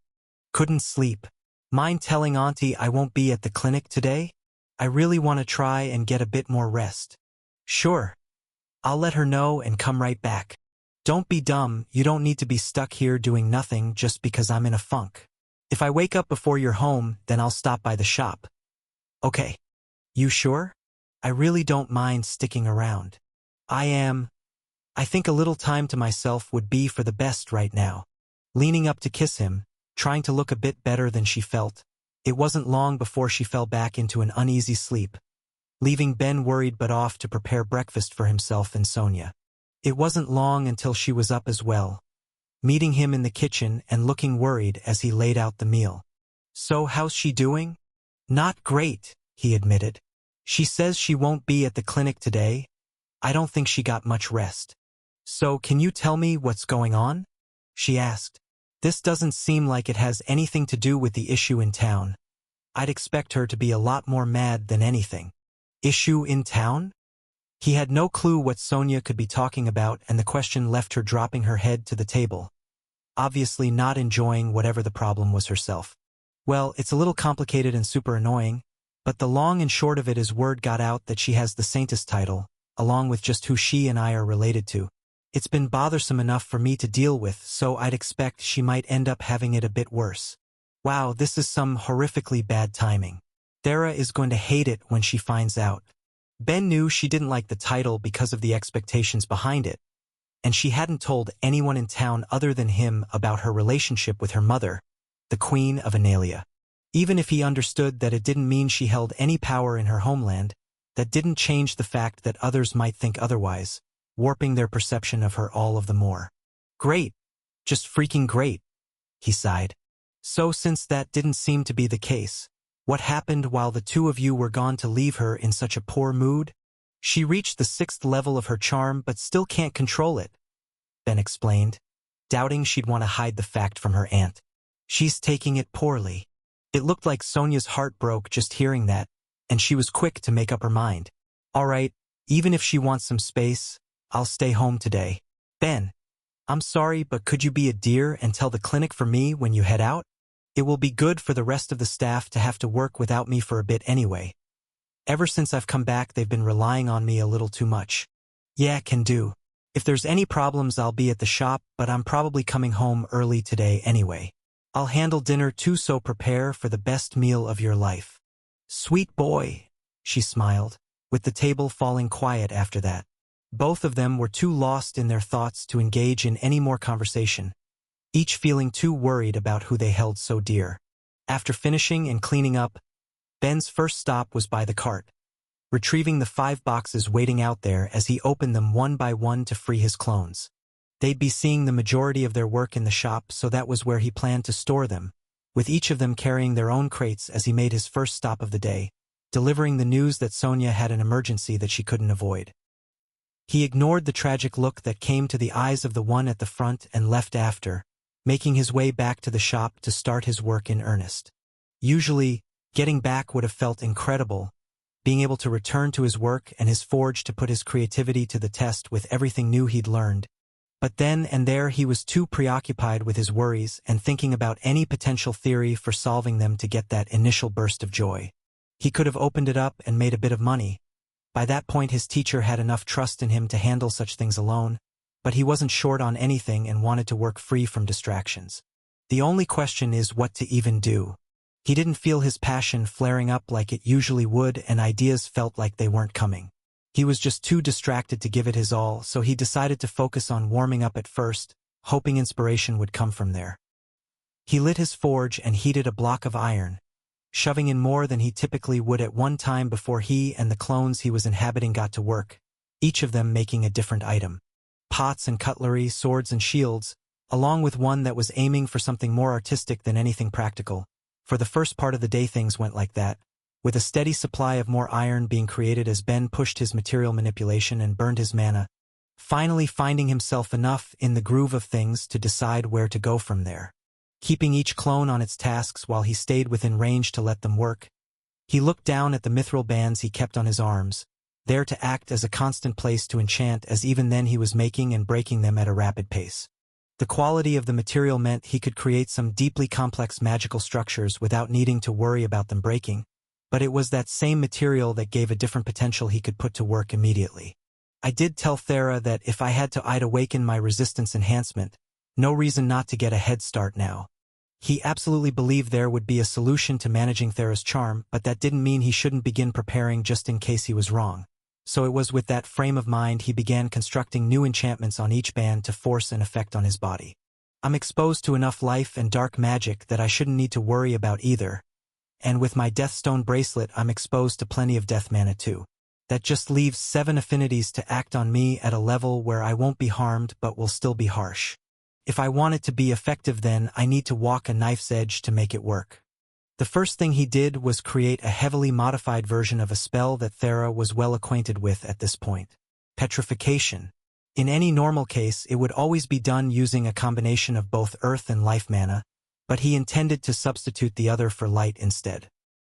Couldn't sleep. Mind telling Auntie I won't be at the clinic today? I really want to try and get a bit more rest." "Sure. I'll let her know and come right back. Don't be dumb, you don't need to be stuck here doing nothing just because I'm in a funk. If I wake up before you're home, then I'll stop by the shop." "Okay. You sure? I really don't mind sticking around. I think a little time to myself would be for the best right now." Leaning up to kiss him, trying to look a bit better than she felt, it wasn't long before she fell back into an uneasy sleep, leaving Ben worried but off to prepare breakfast for himself and Sonia. It wasn't long until she was up as well, meeting him in the kitchen and looking worried as he laid out the meal. "So how's she doing?" "Not great," he admitted. "She says she won't be at the clinic today. I don't think she got much rest." "So can you tell me what's going on?" she asked. "This doesn't seem like it has anything to do with the issue in town. I'd expect her to be a lot more mad than anything." "Issue in town?" He had no clue what Sonia could be talking about, and the question left her dropping her head to the table, obviously not enjoying whatever the problem was herself. "Well, it's a little complicated and super annoying, but the long and short of it is word got out that she has the Saintess title, along with just who she and I are related to. It's been bothersome enough for me to deal with, so I'd expect she might end up having it a bit worse. Wow, this is some horrifically bad timing. Thera is going to hate it when she finds out." Ben knew she didn't like the title because of the expectations behind it, and she hadn't told anyone in town other than him about her relationship with her mother, the Queen of Anelia. Even if he understood that it didn't mean she held any power in her homeland, that didn't change the fact that others might think otherwise, warping their perception of her all of the more. "Great. Just freaking great," he sighed. "So since that didn't seem to be the case, what happened while the two of you were gone to leave her in such a poor mood?" "She reached the 6th level of her charm but still can't control it," Ben explained, doubting she'd want to hide the fact from her aunt. "She's taking it poorly." It looked like Sonia's heart broke just hearing that, and she was quick to make up her mind. "All right, even if she wants some space, I'll stay home today." "Ben, I'm sorry, but could you be a dear and tell the clinic for me when you head out? It will be good for the rest of the staff to have to work without me for a bit anyway. Ever since I've come back, they've been relying on me a little too much. Yeah, can do. If there's any problems, I'll be at the shop, but I'm probably coming home early today anyway. I'll handle dinner too, so prepare for the best meal of your life. Sweet boy, she smiled, with the table falling quiet after that. Both of them were too lost in their thoughts to engage in any more conversation, each feeling too worried about who they held so dear. After finishing and cleaning up, Ben's first stop was by the cart, retrieving the 5 boxes waiting out there as he opened them one by one to free his clones. They'd be seeing the majority of their work in the shop, so that was where he planned to store them, with each of them carrying their own crates as he made his first stop of the day, delivering the news that Sonia had an emergency that she couldn't avoid. He ignored the tragic look that came to the eyes of the one at the front and left after, making his way back to the shop to start his work in earnest. Usually, getting back would have felt incredible, being able to return to his work and his forge to put his creativity to the test with everything new he'd learned. But then and there he was too preoccupied with his worries and thinking about any potential theory for solving them to get that initial burst of joy. He could have opened it up and made a bit of money. By that point his teacher had enough trust in him to handle such things alone, but he wasn't short on anything and wanted to work free from distractions. The only question is what to even do. He didn't feel his passion flaring up like it usually would, and ideas felt like they weren't coming. He was just too distracted to give it his all, so he decided to focus on warming up at first, hoping inspiration would come from there. He lit his forge and heated a block of iron, shoving in more than he typically would at one time before he and the clones he was inhabiting got to work, each of them making a different item. Pots and cutlery, swords and shields, along with one that was aiming for something more artistic than anything practical. For the first part of the day things went like that, with a steady supply of more iron being created as Ben pushed his material manipulation and burned his mana, finally finding himself enough in the groove of things to decide where to go from there. Keeping each clone on its tasks while he stayed within range to let them work, he looked down at the mithril bands he kept on his arms, there to act as a constant place to enchant, as even then he was making and breaking them at a rapid pace. The quality of the material meant he could create some deeply complex magical structures without needing to worry about them breaking, but it was that same material that gave a different potential he could put to work immediately. I did tell Thera that if I had to, I'd awaken my resistance enhancement. No reason not to get a head start now. He absolutely believed there would be a solution to managing Thera's charm, but that didn't mean he shouldn't begin preparing just in case he was wrong. So it was with that frame of mind he began constructing new enchantments on each band to force an effect on his body. I'm exposed to enough life and dark magic that I shouldn't need to worry about either. And with my Deathstone bracelet I'm exposed to plenty of death mana too. That just leaves 7 affinities to act on me at a level where I won't be harmed but will still be harsh. If I want it to be effective, then I need to walk a knife's edge to make it work. The first thing he did was create a heavily modified version of a spell that Thera was well acquainted with at this point. Petrification. In any normal case, it would always be done using a combination of both earth and life mana, but he intended to substitute the other for light instead.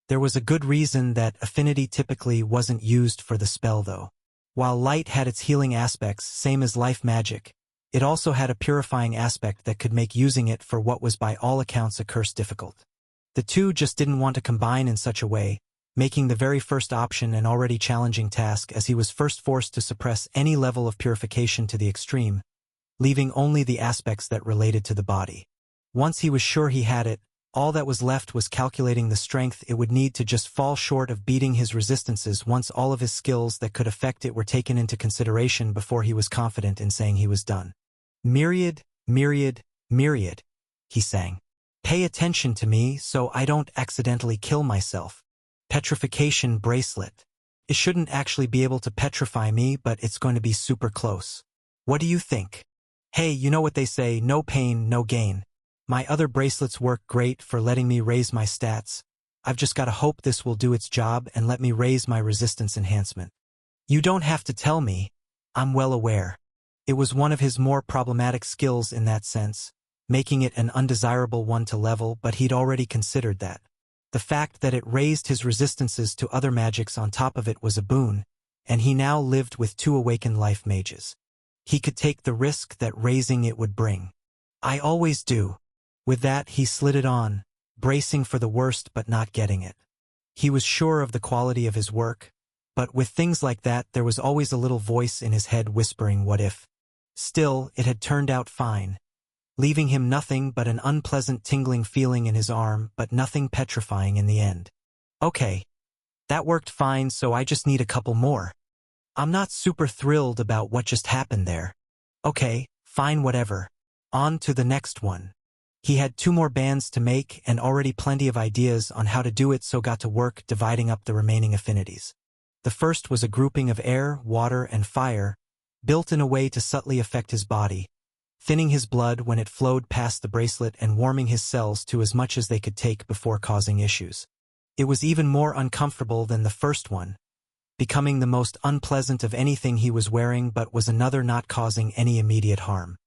There was a good reason that affinity typically wasn't used for the spell though. While light had its healing aspects, same as life magic, it also had a purifying aspect that could make using it for what was by all accounts a curse difficult. The two just didn't want to combine in such a way, making the very first option an already challenging task, as he was first forced to suppress any level of purification to the extreme, leaving only the aspects that related to the body. Once he was sure he had it, all that was left was calculating the strength it would need to just fall short of beating his resistances once all of his skills that could affect it were taken into consideration before he was confident in saying he was done. Myriad, myriad, myriad, he sang. Pay attention to me so I don't accidentally kill myself. Petrification bracelet. It shouldn't actually be able to petrify me, but it's going to be super close. What do you think? Hey, you know what they say, no pain, no gain. My other bracelets work great for letting me raise my stats. I've just got to hope this will do its job and let me raise my resistance enhancement. You don't have to tell me. I'm well aware. It was one of his more problematic skills in that sense, making it an undesirable one to level, but he'd already considered that. The fact that it raised his resistances to other magics on top of it was a boon, and he now lived with 2 awakened life mages. He could take the risk that raising it would bring. I always do. With that, he slid it on, bracing for the worst but not getting it. He was sure of the quality of his work, but with things like that there was always a little voice in his head whispering what if. Still, it had turned out fine, leaving him nothing but an unpleasant tingling feeling in his arm, but nothing petrifying in the end. Okay. That worked fine, so I just need a couple more. I'm not super thrilled about what just happened there. Okay, fine, whatever. On to the next one. He had 2 more bands to make and already plenty of ideas on how to do it, so got to work dividing up the remaining affinities. The first was a grouping of air, water, and fire, built in a way to subtly affect his body, thinning his blood when it flowed past the bracelet and warming his cells to as much as they could take before causing issues. It was even more uncomfortable than the first one, becoming the most unpleasant of anything he was wearing, but was another not causing any immediate harm.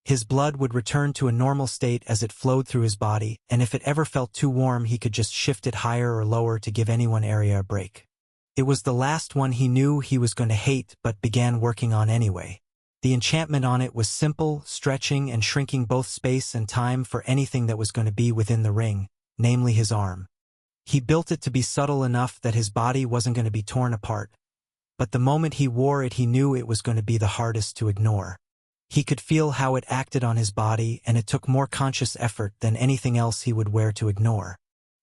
His blood would return to a normal state as it flowed through his body, and if it ever felt too warm he could just shift it higher or lower to give any one area a break. It was the last one he knew he was going to hate but began working on anyway. The enchantment on it was simple, stretching and shrinking both space and time for anything that was going to be within the ring, namely his arm. He built it to be subtle enough that his body wasn't going to be torn apart, but the moment he wore it he knew it was going to be the hardest to ignore. He could feel how it acted on his body, and it took more conscious effort than anything else he would wear to ignore.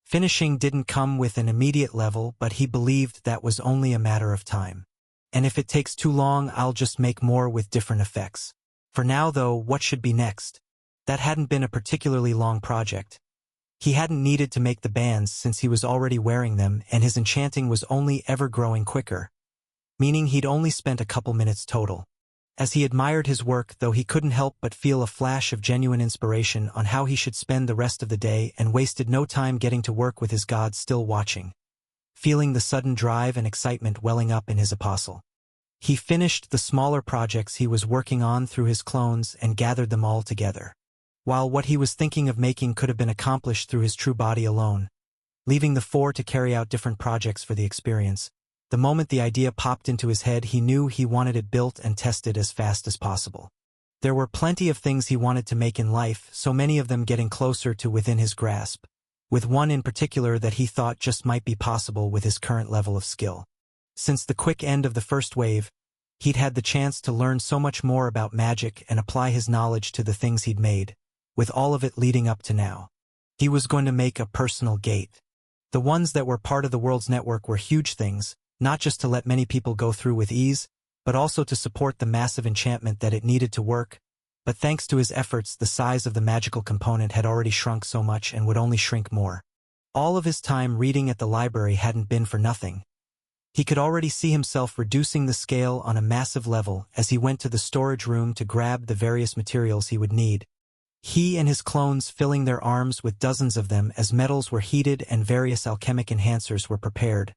Finishing didn't come with an immediate level, but he believed that was only a matter of time. And if it takes too long, I'll just make more with different effects. For now though, what should be next? That hadn't been a particularly long project. He hadn't needed to make the bands since he was already wearing them, and his enchanting was only ever growing quicker, meaning he'd only spent a couple minutes total. As he admired his work, though, he couldn't help but feel a flash of genuine inspiration on how he should spend the rest of the day, and wasted no time getting to work with his god still watching, feeling the sudden drive and excitement welling up in his apostle. He finished the smaller projects he was working on through his clones and gathered them all together, while what he was thinking of making could have been accomplished through his true body alone, leaving the 4 to carry out different projects for the experience. The moment the idea popped into his head, he knew he wanted it built and tested as fast as possible. There were plenty of things he wanted to make in life, so many of them getting closer to within his grasp, with one in particular that he thought just might be possible with his current level of skill. Since the quick end of the first wave, he'd had the chance to learn so much more about magic and apply his knowledge to the things he'd made, with all of it leading up to now. He was going to make a personal gate. The ones that were part of the world's network were huge things, not just to let many people go through with ease, but also to support the massive enchantment that it needed to work. But thanks to his efforts, the size of the magical component had already shrunk so much and would only shrink more. All of his time reading at the library hadn't been for nothing. He could already see himself reducing the scale on a massive level as he went to the storage room to grab the various materials he would need. He and his clones filling their arms with dozens of them as metals were heated and various alchemic enhancers were prepared,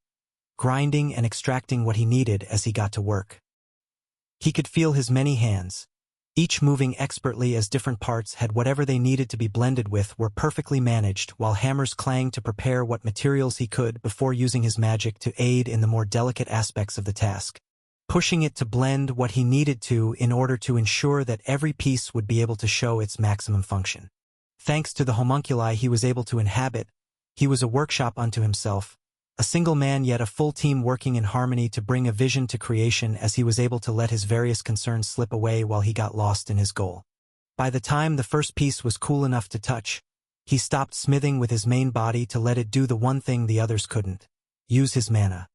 grinding and extracting what he needed as he got to work. He could feel his many hands, each moving expertly as different parts had whatever they needed to be blended with were perfectly managed, while hammers clanged to prepare what materials he could before using his magic to aid in the more delicate aspects of the task, pushing it to blend what he needed to in order to ensure that every piece would be able to show its maximum function. Thanks to the homunculi he was able to inhabit, he was a workshop unto himself, a single man yet a full team working in harmony to bring a vision to creation as he was able to let his various concerns slip away while he got lost in his goal. By the time the first piece was cool enough to touch, he stopped smithing with his main body to let it do the one thing the others couldn't: use his mana.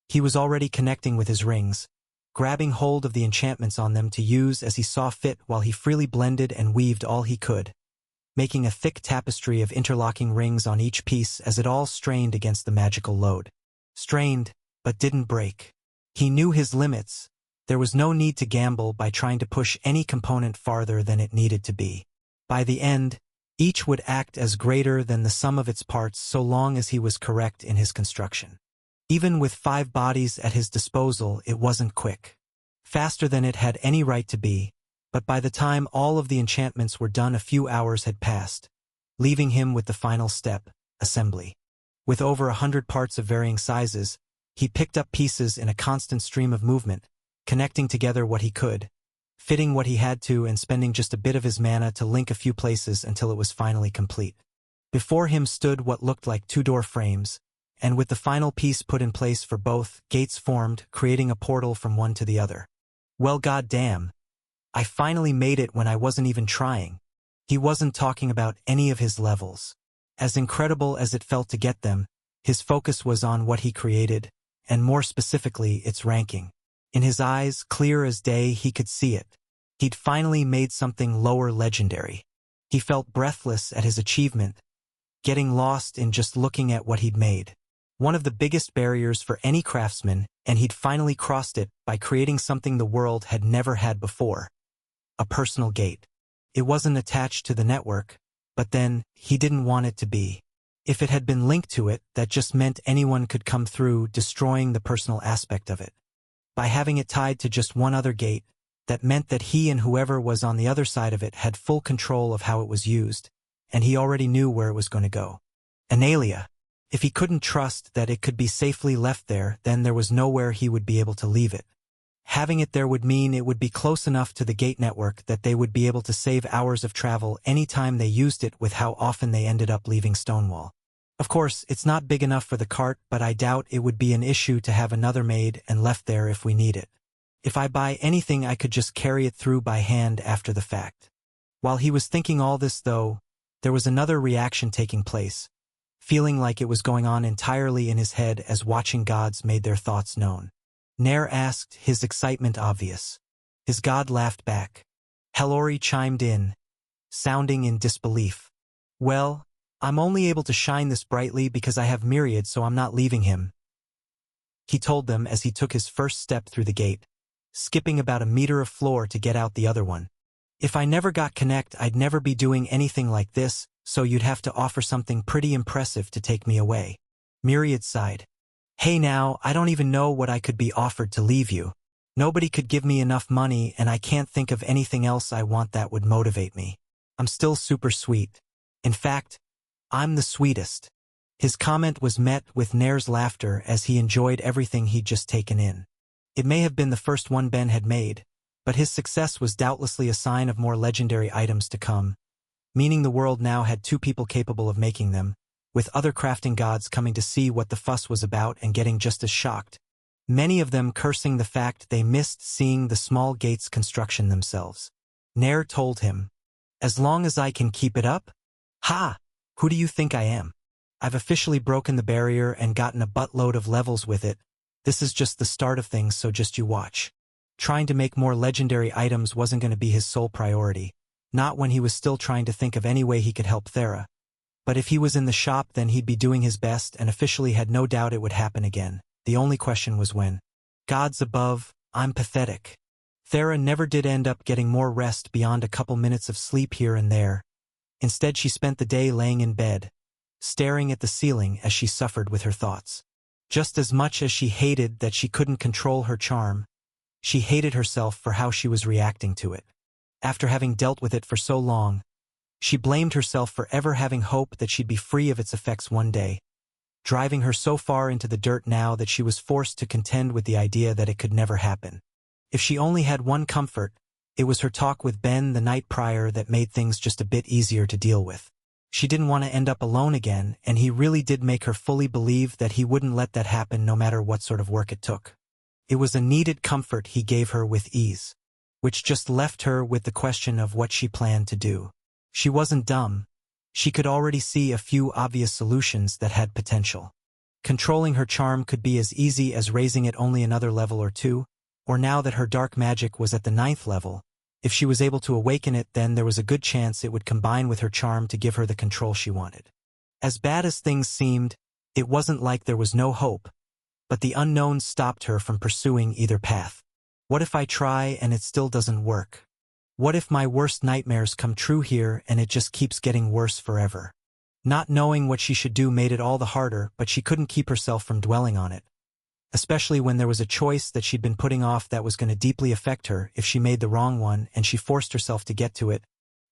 He was already connecting with his rings, grabbing hold of the enchantments on them to use as he saw fit while he freely blended and weaved all he could, making a thick tapestry of interlocking rings on each piece as it all strained against the magical load. Strained, but didn't break. He knew his limits. There was no need to gamble by trying to push any component farther than it needed to be. By the end, each would act as greater than the sum of its parts so long as he was correct in his construction. Even with 5 bodies at his disposal, it wasn't quick. Faster than it had any right to be. But by the time all of the enchantments were done, a few hours had passed, leaving him with the final step, assembly. With over 100 parts of varying sizes, he picked up pieces in a constant stream of movement, connecting together what he could, fitting what he had to and spending just a bit of his mana to link a few places until it was finally complete. Before him stood what looked like two door frames, and with the final piece put in place for both, gates formed, creating a portal from one to the other. Well, goddamn. I finally made it when I wasn't even trying. He wasn't talking about any of his levels. As incredible as it felt to get them, his focus was on what he created, and more specifically, its ranking. In his eyes, clear as day, he could see it. He'd finally made something lower legendary. He felt breathless at his achievement, getting lost in just looking at what he'd made. One of the biggest barriers for any craftsman, and he'd finally crossed it by creating something the world had never had before. A personal gate. It wasn't attached to the network, but then, he didn't want it to be. If it had been linked to it, that just meant anyone could come through, destroying the personal aspect of it. By having it tied to just one other gate, that meant that he and whoever was on the other side of it had full control of how it was used, and he already knew where it was going to go. Anelia. If he couldn't trust that it could be safely left there, then there was nowhere he would be able to leave it. Having it there would mean it would be close enough to the gate network that they would be able to save hours of travel any time they used it, with how often they ended up leaving Stonewall. Of course, it's not big enough for the cart, but I doubt it would be an issue to have another made and left there if we need it. If I buy anything, I could just carry it through by hand after the fact. While he was thinking all this, though, there was another reaction taking place, feeling like it was going on entirely in his head as watching gods made their thoughts known. Nair asked, his excitement obvious. His god laughed back. Helori chimed in, sounding in disbelief. Well, I'm only able to shine this brightly because I have Myriad, so I'm not leaving him, he told them as he took his first step through the gate, skipping about a meter of floor to get out the other one. If I never got Connect, I'd never be doing anything like this, so you'd have to offer something pretty impressive to take me away. Myriad sighed. Hey now, I don't even know what I could be offered to leave you. Nobody could give me enough money, and I can't think of anything else I want that would motivate me. I'm still super sweet. In fact, I'm the sweetest. His comment was met with Nair's laughter as he enjoyed everything he'd just taken in. It may have been the first one Ben had made, but his success was doubtlessly a sign of more legendary items to come, meaning the world now had two people capable of making them, with other crafting gods coming to see what the fuss was about and getting just as shocked, many of them cursing the fact they missed seeing the small gate's construction themselves. Nair told him, as long as I can keep it up? Ha! Who do you think I am? I've officially broken the barrier and gotten a buttload of levels with it. This is just the start of things, so just you watch. Trying to make more legendary items wasn't going to be his sole priority, not when he was still trying to think of any way he could help Thera. But if he was in the shop, then he'd be doing his best and officially had no doubt it would happen again. The only question was when. Gods above, I'm pathetic. Thera never did end up getting more rest beyond a couple minutes of sleep here and there. Instead, she spent the day laying in bed, staring at the ceiling as she suffered with her thoughts. Just as much as she hated that she couldn't control her charm, she hated herself for how she was reacting to it. After having dealt with it for so long, she blamed herself for ever having hope that she'd be free of its effects one day, driving her so far into the dirt now that she was forced to contend with the idea that it could never happen. If she only had one comfort, it was her talk with Ben the night prior that made things just a bit easier to deal with. She didn't want to end up alone again, and he really did make her fully believe that he wouldn't let that happen no matter what sort of work it took. It was a needed comfort he gave her with ease, which just left her with the question of what she planned to do. She wasn't dumb. She could already see a few obvious solutions that had potential. Controlling her charm could be as easy as raising it only another level or two, or now that her dark magic was at the 9th level, if she was able to awaken it, then there was a good chance it would combine with her charm to give her the control she wanted. As bad as things seemed, it wasn't like there was no hope, but the unknown stopped her from pursuing either path. What if I try and it still doesn't work? What if my worst nightmares come true here and it just keeps getting worse forever? Not knowing what she should do made it all the harder, but she couldn't keep herself from dwelling on it, especially when there was a choice that she'd been putting off that was going to deeply affect her if she made the wrong one, and she forced herself to get to it,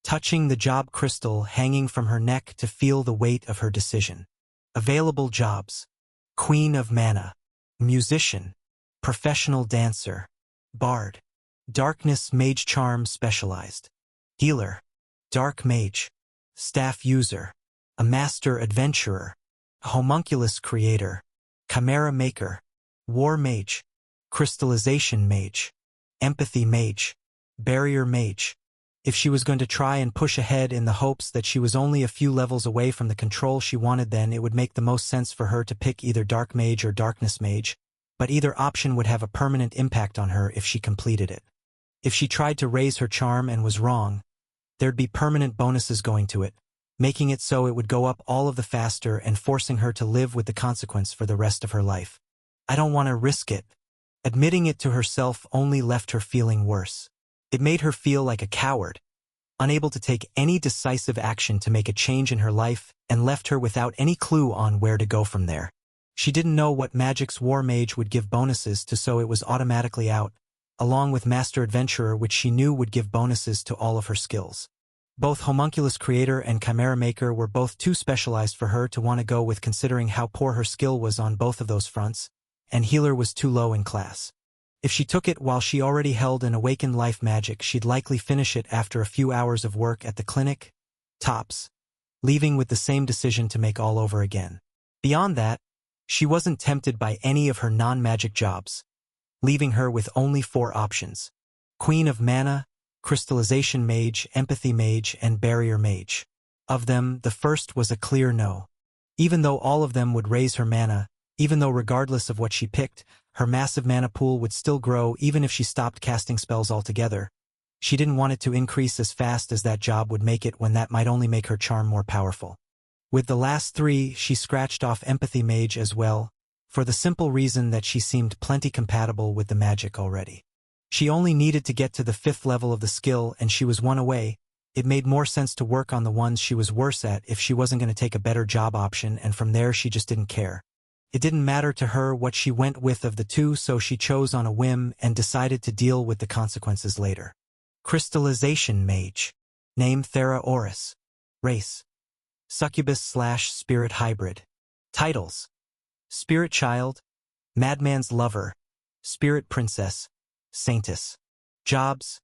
touching the job crystal hanging from her neck to feel the weight of her decision. Available jobs: Queen of Mana, Musician, Professional Dancer, Bard. Darkness Mage Charm Specialized. Healer. Dark Mage. Staff User. A Master Adventurer. A Homunculus Creator. Chimera Maker. War Mage. Crystallization Mage. Empathy Mage. Barrier Mage. If she was going to try and push ahead in the hopes that she was only a few levels away from the control she wanted, then it would make the most sense for her to pick either Dark Mage or Darkness Mage, but either option would have a permanent impact on her if she completed it. If she tried to raise her charm and was wrong, there'd be permanent bonuses going to it, making it so it would go up all of the faster and forcing her to live with the consequence for the rest of her life. I don't want to risk it. Admitting it to herself only left her feeling worse. It made her feel like a coward, unable to take any decisive action to make a change in her life, and left her without any clue on where to go from there. She didn't know what Magic's War Mage would give bonuses to, so it was automatically out, along with Master Adventurer, which she knew would give bonuses to all of her skills. Both Homunculus Creator and Chimera Maker were both too specialized for her to want to go with, considering how poor her skill was on both of those fronts, and Healer was too low in class. If she took it while she already held an Awakened Life Magic, she'd likely finish it after a few hours of work at the clinic, tops, leaving with the same decision to make all over again. Beyond that, she wasn't tempted by any of her non-magic jobs, leaving her with only 4 options: Queen of Mana, Crystallization Mage, Empathy Mage, and Barrier Mage. Of them, the first was a clear no. Even though all of them would raise her mana, even though regardless of what she picked, her massive mana pool would still grow even if she stopped casting spells altogether, she didn't want it to increase as fast as that job would make it, when that might only make her charm more powerful. With the last 3, she scratched off Empathy Mage as well, for the simple reason that she seemed plenty compatible with the magic already. She only needed to get to the 5th level of the skill, and she was 1 away. It made more sense to work on the ones she was worse at if she wasn't going to take a better job option, and from there she just didn't care. It didn't matter to her what she went with of the 2, so she chose on a whim and decided to deal with the consequences later. Crystallization Mage. Name Thera Oris. Race. Succubus/Spirit Hybrid. Titles: Spirit Child, Madman's Lover, Spirit Princess, Saintess. Jobs: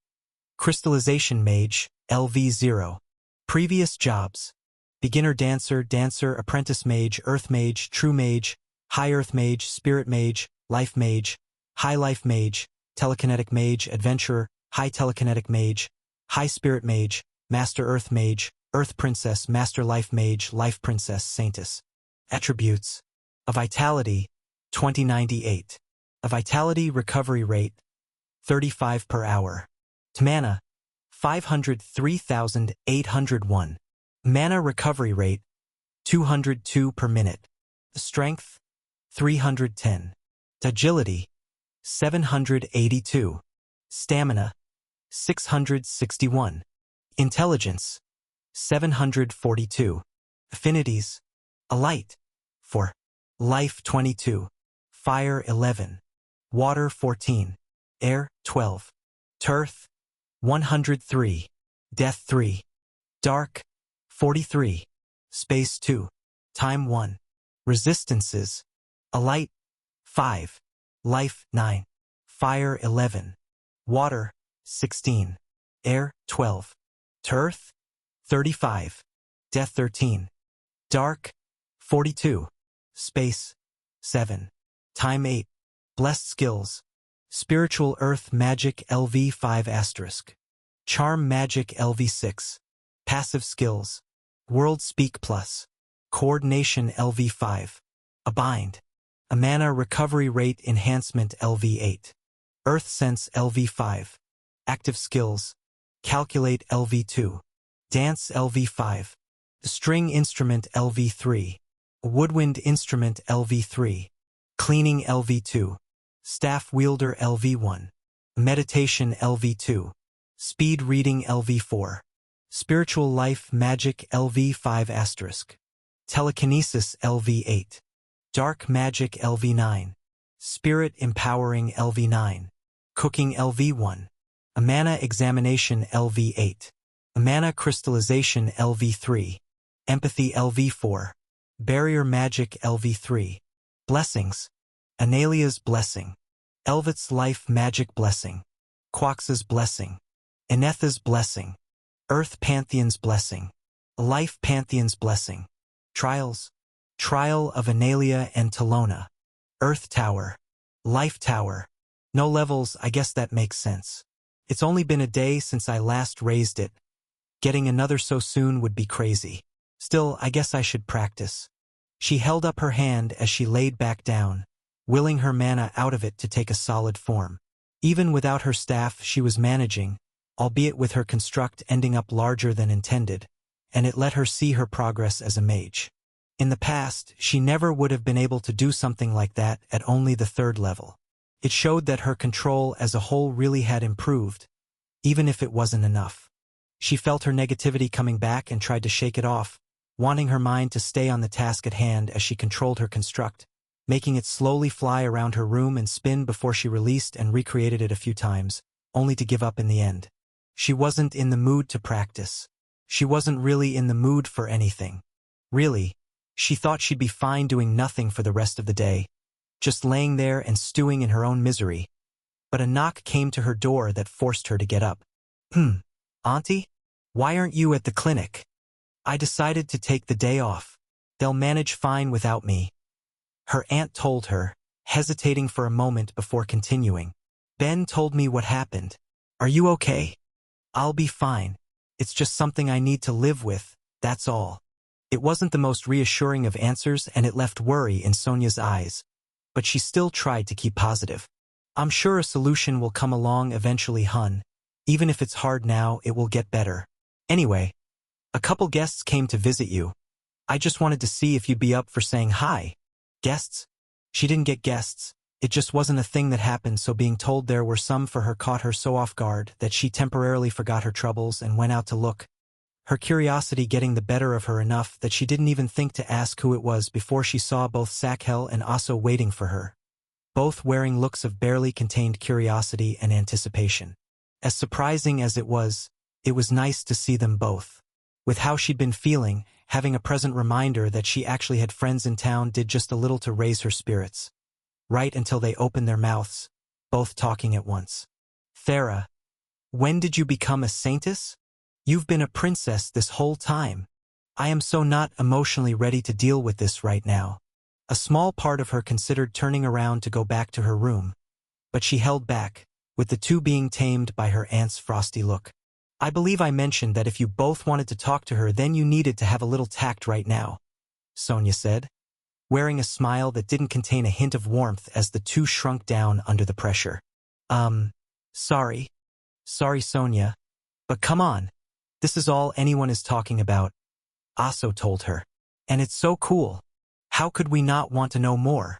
Crystallization Mage, LV0. Previous jobs: Beginner Dancer, Dancer, Apprentice Mage, Earth Mage, True Mage, High Earth Mage, Spirit Mage, Life Mage, High Life Mage, Telekinetic Mage, Adventurer, High Telekinetic Mage, High Spirit Mage, Master Earth Mage, Earth Princess, Master Life Mage, Life Princess, Saintess. Attributes: A Vitality, 2098. A Vitality Recovery Rate, 35 per hour. Mana, 503,801. Mana Recovery Rate, 202 per minute. Strength, 310. Agility, 782. Stamina, 661. Intelligence, 742. Affinities: A Light, 4. Life 22. Fire 11. Water 14. Air 12. Earth 103. Death 3. Dark 43. Space 2. Time 1. Resistances: A Light 5. Life 9. Fire 11. Water 16. Air 12. Earth 35. Death 13. Dark 42. Space 7. Time 8. Blessed Skills: Spiritual Earth Magic LV5*. Charm Magic LV6. Passive Skills: World Speak Plus. Coordination LV5. A Bind. A Mana Recovery Rate Enhancement LV8. Earth Sense LV5. Active Skills: Calculate LV2. Dance LV5. String Instrument LV3. Woodwind Instrument LV3. Cleaning LV2. Staff Wielder LV1. Meditation LV2. Speed Reading LV4. Spiritual Life Magic LV5*. Telekinesis LV8. Dark Magic LV9. Spirit Empowering LV9. Cooking LV1. A Mana Examination LV8. A Mana Crystallization LV3. Empathy LV4. Barrier Magic LV3. Blessings: Anelia's Blessing. Elvet's Life Magic Blessing. Quox's blessing. Enetha's blessing. Earth Pantheon's blessing. Life Pantheon's blessing. Trials. Trial of Anelia and Talona. Earth Tower. Life Tower. No levels, I guess that makes sense. It's only been a day since I last raised it. Getting another so soon would be crazy. Still, I guess I should practice. She held up her hand as she laid back down, willing her mana out of it to take a solid form. Even without her staff she was managing, albeit with her construct ending up larger than intended, and it let her see her progress as a mage. In the past, she never would have been able to do something like that at only the 3rd level. It showed that her control as a whole really had improved, even if it wasn't enough. She felt her negativity coming back and tried to shake it off, wanting her mind to stay on the task at hand as she controlled her construct, making it slowly fly around her room and spin before she released and recreated it a few times, only to give up in the end. She wasn't in the mood to practice. She wasn't really in the mood for anything. Really, she thought she'd be fine doing nothing for the rest of the day, just laying there and stewing in her own misery. But a knock came to her door that forced her to get up. Auntie? Why aren't you at the clinic? I decided to take the day off. They'll manage fine without me. Her aunt told her, hesitating for a moment before continuing. Ben told me what happened. Are you okay? I'll be fine. It's just something I need to live with, that's all. It wasn't the most reassuring of answers and it left worry in Sonia's eyes. But she still tried to keep positive. I'm sure a solution will come along eventually, hun. Even if it's hard now, it will get better. Anyway, a couple guests came to visit you. I just wanted to see if you'd be up for saying hi. Guests? She didn't get guests. It just wasn't a thing that happened, so being told there were some for her caught her so off guard that she temporarily forgot her troubles and went out to look. Her curiosity getting the better of her enough that she didn't even think to ask who it was before she saw both Sakhel and Aso waiting for her, both wearing looks of barely contained curiosity and anticipation. As surprising as it was nice to see them both. With how she'd been feeling, having a present reminder that she actually had friends in town did just a little to raise her spirits. Right until they opened their mouths, both talking at once. Thera, when did you become a saintess? You've been a princess this whole time. I am so not emotionally ready to deal with this right now. A small part of her considered turning around to go back to her room, but she held back, with the two being tamed by her aunt's frosty look. I believe I mentioned that if you both wanted to talk to her, then you needed to have a little tact right now, Sonia said, wearing a smile that didn't contain a hint of warmth as the two shrunk down under the pressure. Sorry, Sonia, but come on. This is all anyone is talking about, Aso told her. And it's so cool. How could we not want to know more?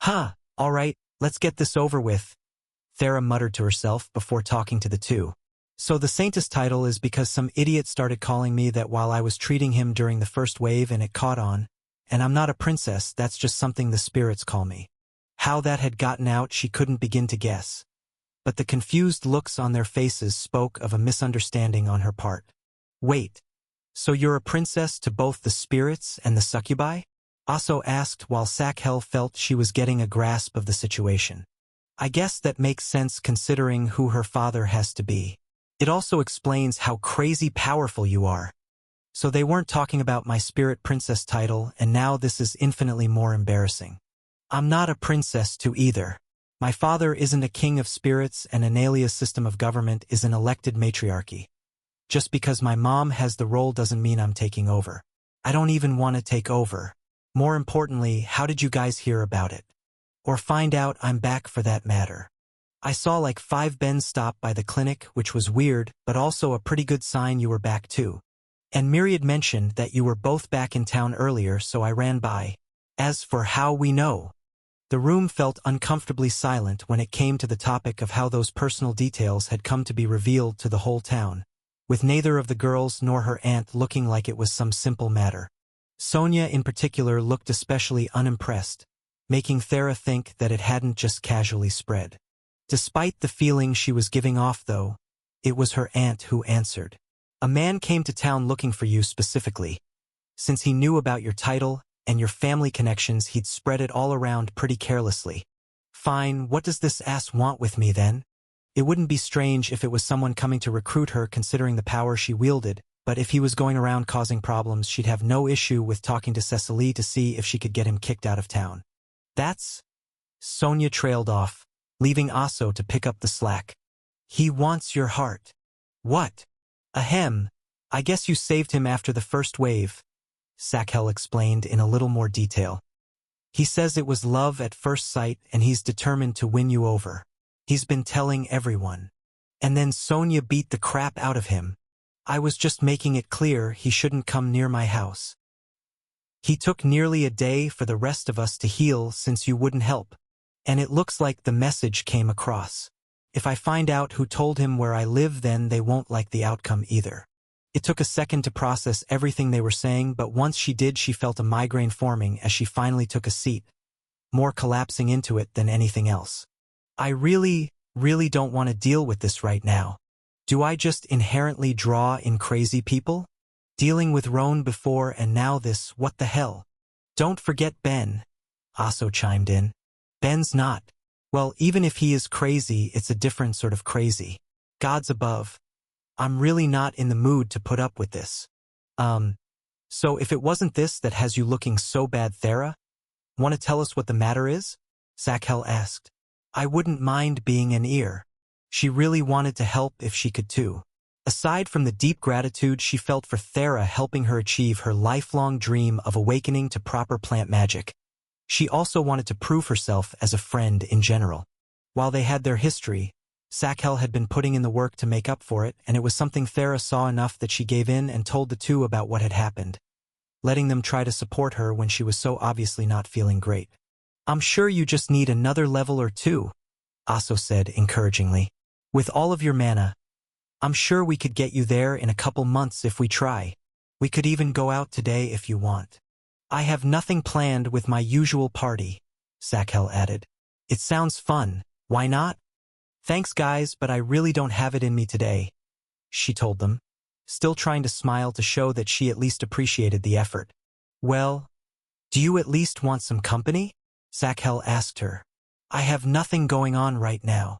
All right, let's get this over with, Thera muttered to herself before talking to the two. So the saintess title is because some idiot started calling me that while I was treating him during the first wave and it caught on, and I'm not a princess, that's just something the spirits call me. How that had gotten out she couldn't begin to guess. But the confused looks on their faces spoke of a misunderstanding on her part. Wait, so you're a princess to both the spirits and the succubi? Aso asked while Sakhel felt she was getting a grasp of the situation. I guess that makes sense considering who her father has to be. It also explains how crazy powerful you are. So they weren't talking about my spirit princess title, and now this is infinitely more embarrassing. I'm not a princess to either. My father isn't a king of spirits and Anelia's system of government is an elected matriarchy. Just because my mom has the role doesn't mean I'm taking over. I don't even want to take over. More importantly, how did you guys hear about it? Or find out I'm back for that matter? I saw like 5 Bens stop by the clinic, which was weird, but also a pretty good sign you were back too. And Myriad mentioned that you were both back in town earlier, so I ran by. As for how we know, the room felt uncomfortably silent when it came to the topic of how those personal details had come to be revealed to the whole town, with neither of the girls nor her aunt looking like it was some simple matter. Sonia in particular looked especially unimpressed, making Thera think that it hadn't just casually spread. Despite the feeling she was giving off though, it was her aunt who answered. A man came to town looking for you specifically. Since he knew about your title and your family connections, he'd spread it all around pretty carelessly. Fine, what does this ass want with me then? It wouldn't be strange if it was someone coming to recruit her considering the power she wielded, but if he was going around causing problems, she'd have no issue with talking to Cecily to see if she could get him kicked out of town. That's... Sonia trailed off, leaving Aso to pick up the slack. He wants your heart. What? Ahem. I guess you saved him after the first wave, Sakhel explained in a little more detail. He says it was love at first sight and he's determined to win you over. He's been telling everyone. And then Sonia beat the crap out of him. I was just making it clear he shouldn't come near my house. He took nearly a day for the rest of us to heal since you wouldn't help. And it looks like the message came across. If I find out who told him where I live, then they won't like the outcome either. It took a second to process everything they were saying, but once she did, she felt a migraine forming as she finally took a seat, more collapsing into it than anything else. I really don't want to deal with this right now. Do I just inherently draw in crazy people? Dealing with Roan before and now this, what the hell? Don't forget Ben, Aso chimed in. Ben's not. Well, even if he is crazy, it's a different sort of crazy. God's above. I'm really not in the mood to put up with this. So if it wasn't this that has you looking so bad, Thera? Want to tell us what the matter is? Sakhel asked. I wouldn't mind being an ear. She really wanted to help if she could too. Aside from the deep gratitude she felt for Thera helping her achieve her lifelong dream of awakening to proper plant magic, she also wanted to prove herself as a friend in general. While they had their history, Sakhel had been putting in the work to make up for it, and it was something Thera saw enough that she gave in and told the two about what had happened, letting them try to support her when she was so obviously not feeling great. I'm sure you just need another level or two, Aso said encouragingly. With all of your mana, I'm sure we could get you there in a couple months if we try. We could even go out today if you want. I have nothing planned with my usual party, Sakhel added. It sounds fun, why not? Thanks guys, but I really don't have it in me today, she told them, still trying to smile to show that she at least appreciated the effort. Well, do you at least want some company? Sakhel asked her. I have nothing going on right now.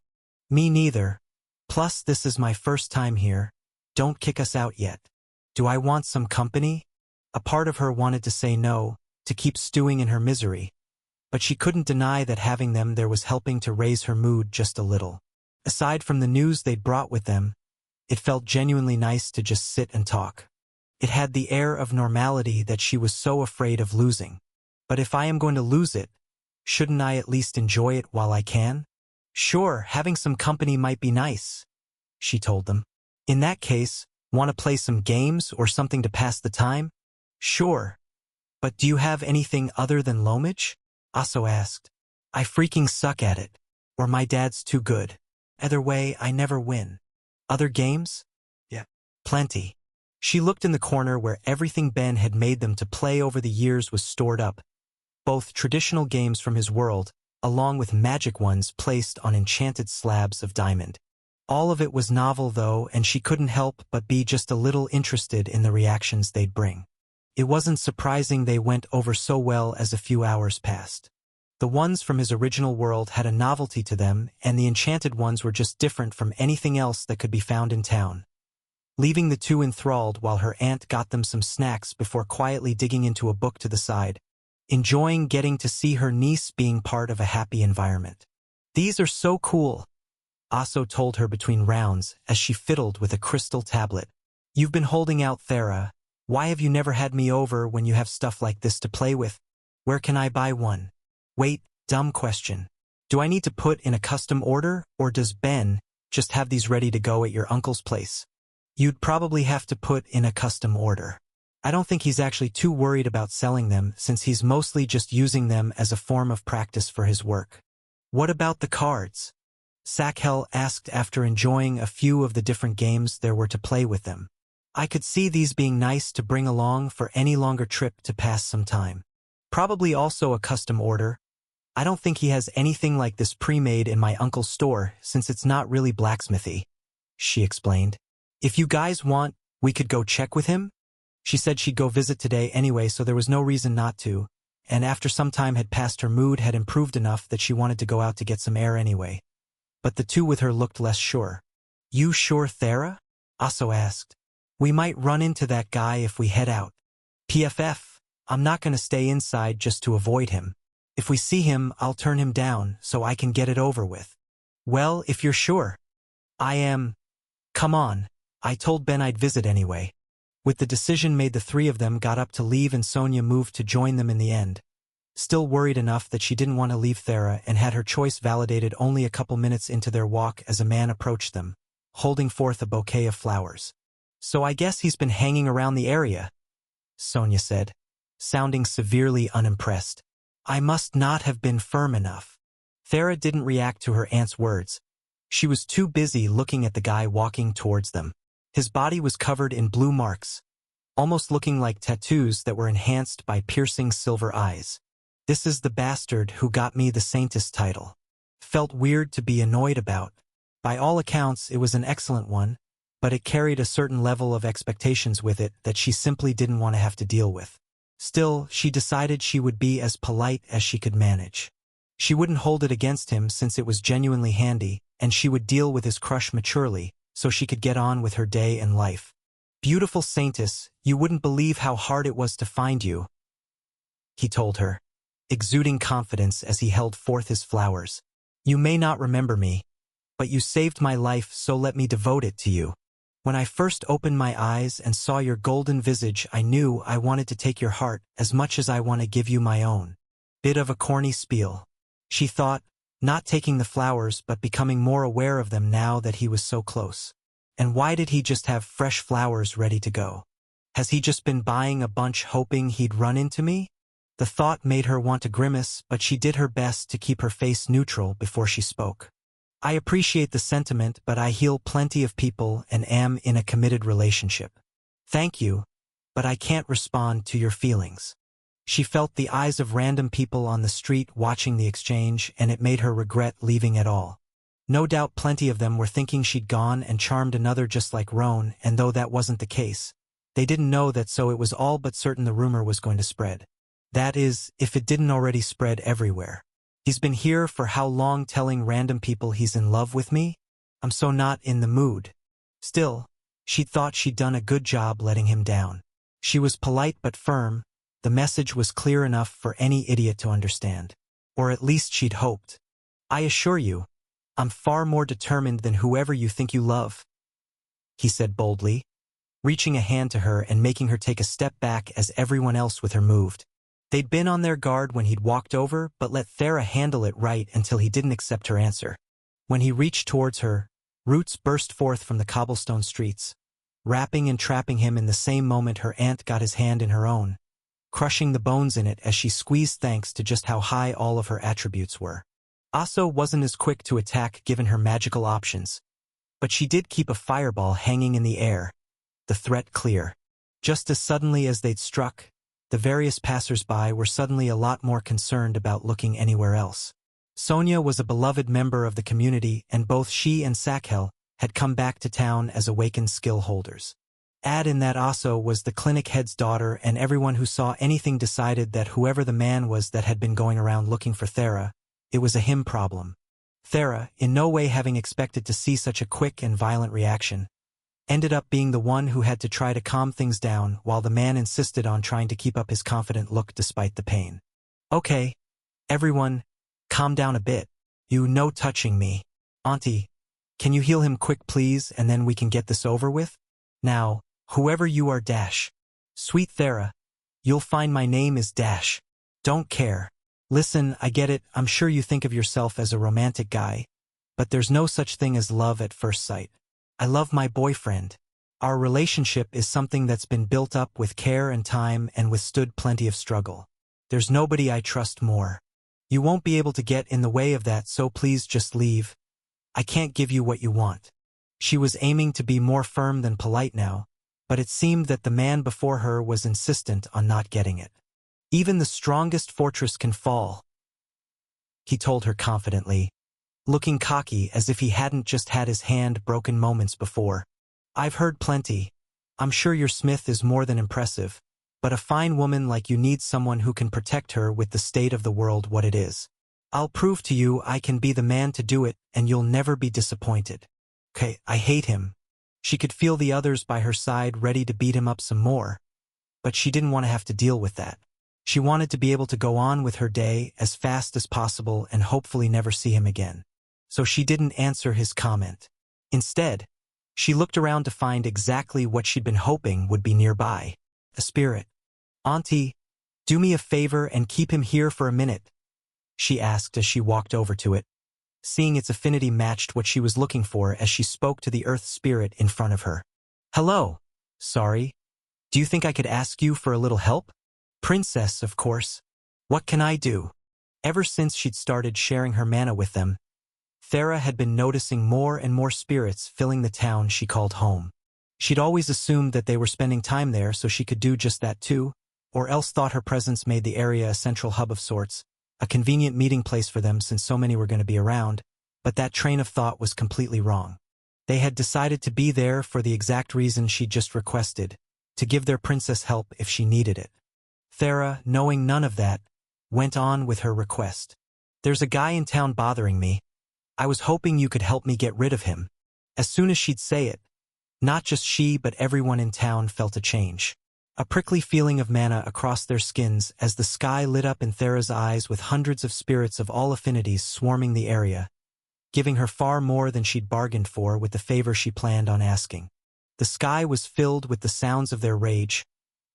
Me neither. Plus, this is my first time here. Don't kick us out yet. Do I want some company? A part of her wanted to say no, to keep stewing in her misery, but she couldn't deny that having them there was helping to raise her mood just a little. Aside from the news they'd brought with them, it felt genuinely nice to just sit and talk. It had the air of normality that she was so afraid of losing. But if I am going to lose it, shouldn't I at least enjoy it while I can? Sure, having some company might be nice, she told them. In that case, want to play some games or something to pass the time? Sure. But do you have anything other than Lomage? Aso asked. I freaking suck at it. Or my dad's too good. Either way, I never win. Other games? Yeah. Plenty. She looked in the corner where everything Ben had made them to play over the years was stored up. Both traditional games from his world, along with magic ones placed on enchanted slabs of diamond. All of it was novel though, and she couldn't help but be just a little interested in the reactions they'd bring. It wasn't surprising they went over so well as a few hours passed. The ones from his original world had a novelty to them, and the enchanted ones were just different from anything else that could be found in town. Leaving the two enthralled while her aunt got them some snacks before quietly digging into a book to the side, enjoying getting to see her niece being part of a happy environment. These are so cool, Aso told her between rounds as she fiddled with a crystal tablet. You've been holding out, Thera. Why have you never had me over when you have stuff like this to play with? Where can I buy one? Wait, dumb question. Do I need to put in a custom order, or does Ben just have these ready to go at your uncle's place? You'd probably have to put in a custom order. I don't think he's actually too worried about selling them since he's mostly just using them as a form of practice for his work. What about the cards? Sakhel asked after enjoying a few of the different games there were to play with them. I could see these being nice to bring along for any longer trip to pass some time. Probably also a custom order. I don't think he has anything like this pre-made in my uncle's store since it's not really blacksmithy, she explained. If you guys want, we could go check with him? She said she'd go visit today anyway, so there was no reason not to, and after some time had passed her mood had improved enough that she wanted to go out to get some air anyway. but the two with her looked less sure. You sure, Thera? Aso asked. We might run into that guy if we head out. PFF, I'm not gonna stay inside just to avoid him. If we see him, I'll turn him down so I can get it over with. Well, if you're sure. I am. Come on. I told Ben I'd visit anyway. With the decision made, the three of them got up to leave and Sonia moved to join them in the end. Still worried enough that she didn't want to leave Thera and had her choice validated only a couple minutes into their walk as a man approached them, holding forth a bouquet of flowers. So I guess he's been hanging around the area, Sonia said, sounding severely unimpressed. I must not have been firm enough. Thera didn't react to her aunt's words. She was too busy looking at the guy walking towards them. His body was covered in blue marks, almost looking like tattoos that were enhanced by piercing silver eyes. This is the bastard who got me the Saintess title. Felt weird to be annoyed about. By all accounts, it was an excellent one, but it carried a certain level of expectations with it that she simply didn't want to have to deal with. Still, she decided she would be as polite as she could manage. She wouldn't hold it against him since it was genuinely handy, and she would deal with his crush maturely, so she could get on with her day and life. Beautiful Saintess, you wouldn't believe how hard it was to find you, he told her, exuding confidence as he held forth his flowers. You may not remember me, but you saved my life, so let me devote it to you. When I first opened my eyes and saw your golden visage, I knew I wanted to take your heart as much as I want to give you my own. Bit of a corny spiel, she thought, not taking the flowers but becoming more aware of them now that he was so close. And why did he just have fresh flowers ready to go? Has he just been buying a bunch hoping he'd run into me? The thought made her want to grimace, but she did her best to keep her face neutral before she spoke. I appreciate the sentiment, but I heal plenty of people and am in a committed relationship. Thank you, but I can't respond to your feelings. She felt the eyes of random people on the street watching the exchange, and it made her regret leaving at all. No doubt plenty of them were thinking she'd gone and charmed another just like Roan, and though that wasn't the case, they didn't know that, so it was all but certain the rumor was going to spread. That is, if it didn't already spread everywhere. He's been here for how long telling random people he's in love with me? I'm so not in the mood. Still, she thought she'd done a good job letting him down. She was polite but firm. The message was clear enough for any idiot to understand. Or at least she'd hoped. I assure you, I'm far more determined than whoever you think you love, he said boldly, reaching a hand to her and making her take a step back as everyone else with her moved. They'd been on their guard when he'd walked over, but let Thera handle it right until he didn't accept her answer. When he reached towards her, roots burst forth from the cobblestone streets, wrapping and trapping him in the same moment her aunt got his hand in her own, crushing the bones in it as she squeezed thanks to just how high all of her attributes were. Aso wasn't as quick to attack given her magical options, but she did keep a fireball hanging in the air, the threat clear. Just as suddenly as they'd struck, the various passers-by were suddenly a lot more concerned about looking anywhere else. Sonia was a beloved member of the community, and both she and Sakhel had come back to town as awakened skill holders. Add in that Aso was the clinic head's daughter, and everyone who saw anything decided that whoever the man was that had been going around looking for Thera, it was a him problem. Thera, in no way having expected to see such a quick and violent reaction, ended up being the one who had to try to calm things down while the man insisted on trying to keep up his confident look despite the pain. Okay, everyone, calm down a bit. You no touching me. Auntie, can you heal him quick please, and then we can get this over with? Now, whoever you are dash. Sweet Thera, you'll find my name is dash. Don't care. Listen, I get it, I'm sure you think of yourself as a romantic guy, but there's no such thing as love at first sight. I love my boyfriend. Our relationship is something that's been built up with care and time and withstood plenty of struggle. There's nobody I trust more. You won't be able to get in the way of that, so please just leave. I can't give you what you want. She was aiming to be more firm than polite now, but it seemed that the man before her was insistent on not getting it. Even the strongest fortress can fall, he told her confidently, looking cocky as if he hadn't just had his hand broken moments before. I've heard plenty. I'm sure your smith is more than impressive, but a fine woman like you needs someone who can protect her with the state of the world what it is. I'll prove to you I can be the man to do it, and you'll never be disappointed. Okay, I hate him. She could feel the others by her side ready to beat him up some more, but she didn't want to have to deal with that. She wanted to be able to go on with her day as fast as possible and hopefully never see him again. So she didn't answer his comment. Instead, she looked around to find exactly what she'd been hoping would be nearby. A spirit. "Auntie, do me a favor and keep him here for a minute," she asked as she walked over to it, seeing its affinity matched what she was looking for as she spoke to the earth spirit in front of her. "Hello. Sorry. Do you think I could ask you for a little help?" "Princess, of course. What can I do?" Ever since she'd started sharing her mana with them, Thera had been noticing more and more spirits filling the town she called home. She'd always assumed that they were spending time there so she could do just that too, or else thought her presence made the area a central hub of sorts, a convenient meeting place for them since so many were going to be around, but that train of thought was completely wrong. They had decided to be there for the exact reason she'd just requested, to give their princess help if she needed it. Thera, knowing none of that, went on with her request. "There's a guy in town bothering me. I was hoping you could help me get rid of him." As soon as she'd say it, not just she but everyone in town felt a change. A prickly feeling of mana across their skins as the sky lit up in Thera's eyes with hundreds of spirits of all affinities swarming the area, giving her far more than she'd bargained for with the favor she planned on asking. The sky was filled with the sounds of their rage,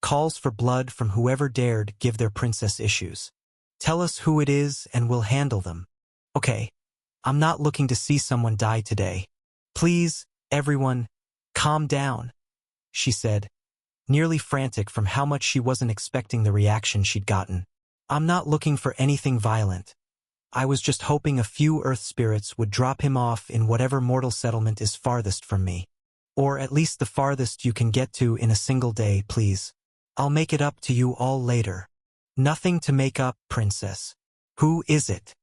calls for blood from whoever dared give their princess issues. "Tell us who it is and we'll handle them." "Okay, I'm not looking to see someone die today. Please, everyone, calm down," she said, nearly frantic from how much she wasn't expecting the reaction she'd gotten. "I'm not looking for anything violent. I was just hoping a few earth spirits would drop him off in whatever mortal settlement is farthest from me. Or at least the farthest you can get to in a single day, please. I'll make it up to you all later." "Nothing to make up, princess. Who is it?"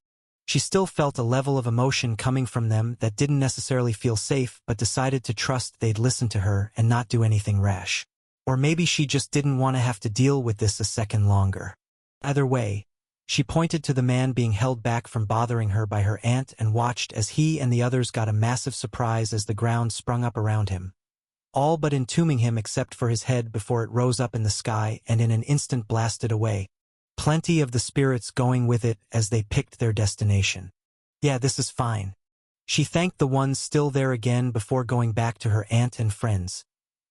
She still felt a level of emotion coming from them that didn't necessarily feel safe but decided to trust they'd listen to her and not do anything rash. Or maybe she just didn't want to have to deal with this a second longer. Either way, she pointed to the man being held back from bothering her by her aunt and watched as he and the others got a massive surprise as the ground sprung up around him, all but entombing him except for his head before it rose up in the sky and in an instant blasted away. Plenty of the spirits going with it as they picked their destination. "Yeah, this is fine." She thanked the ones still there again before going back to her aunt and friends,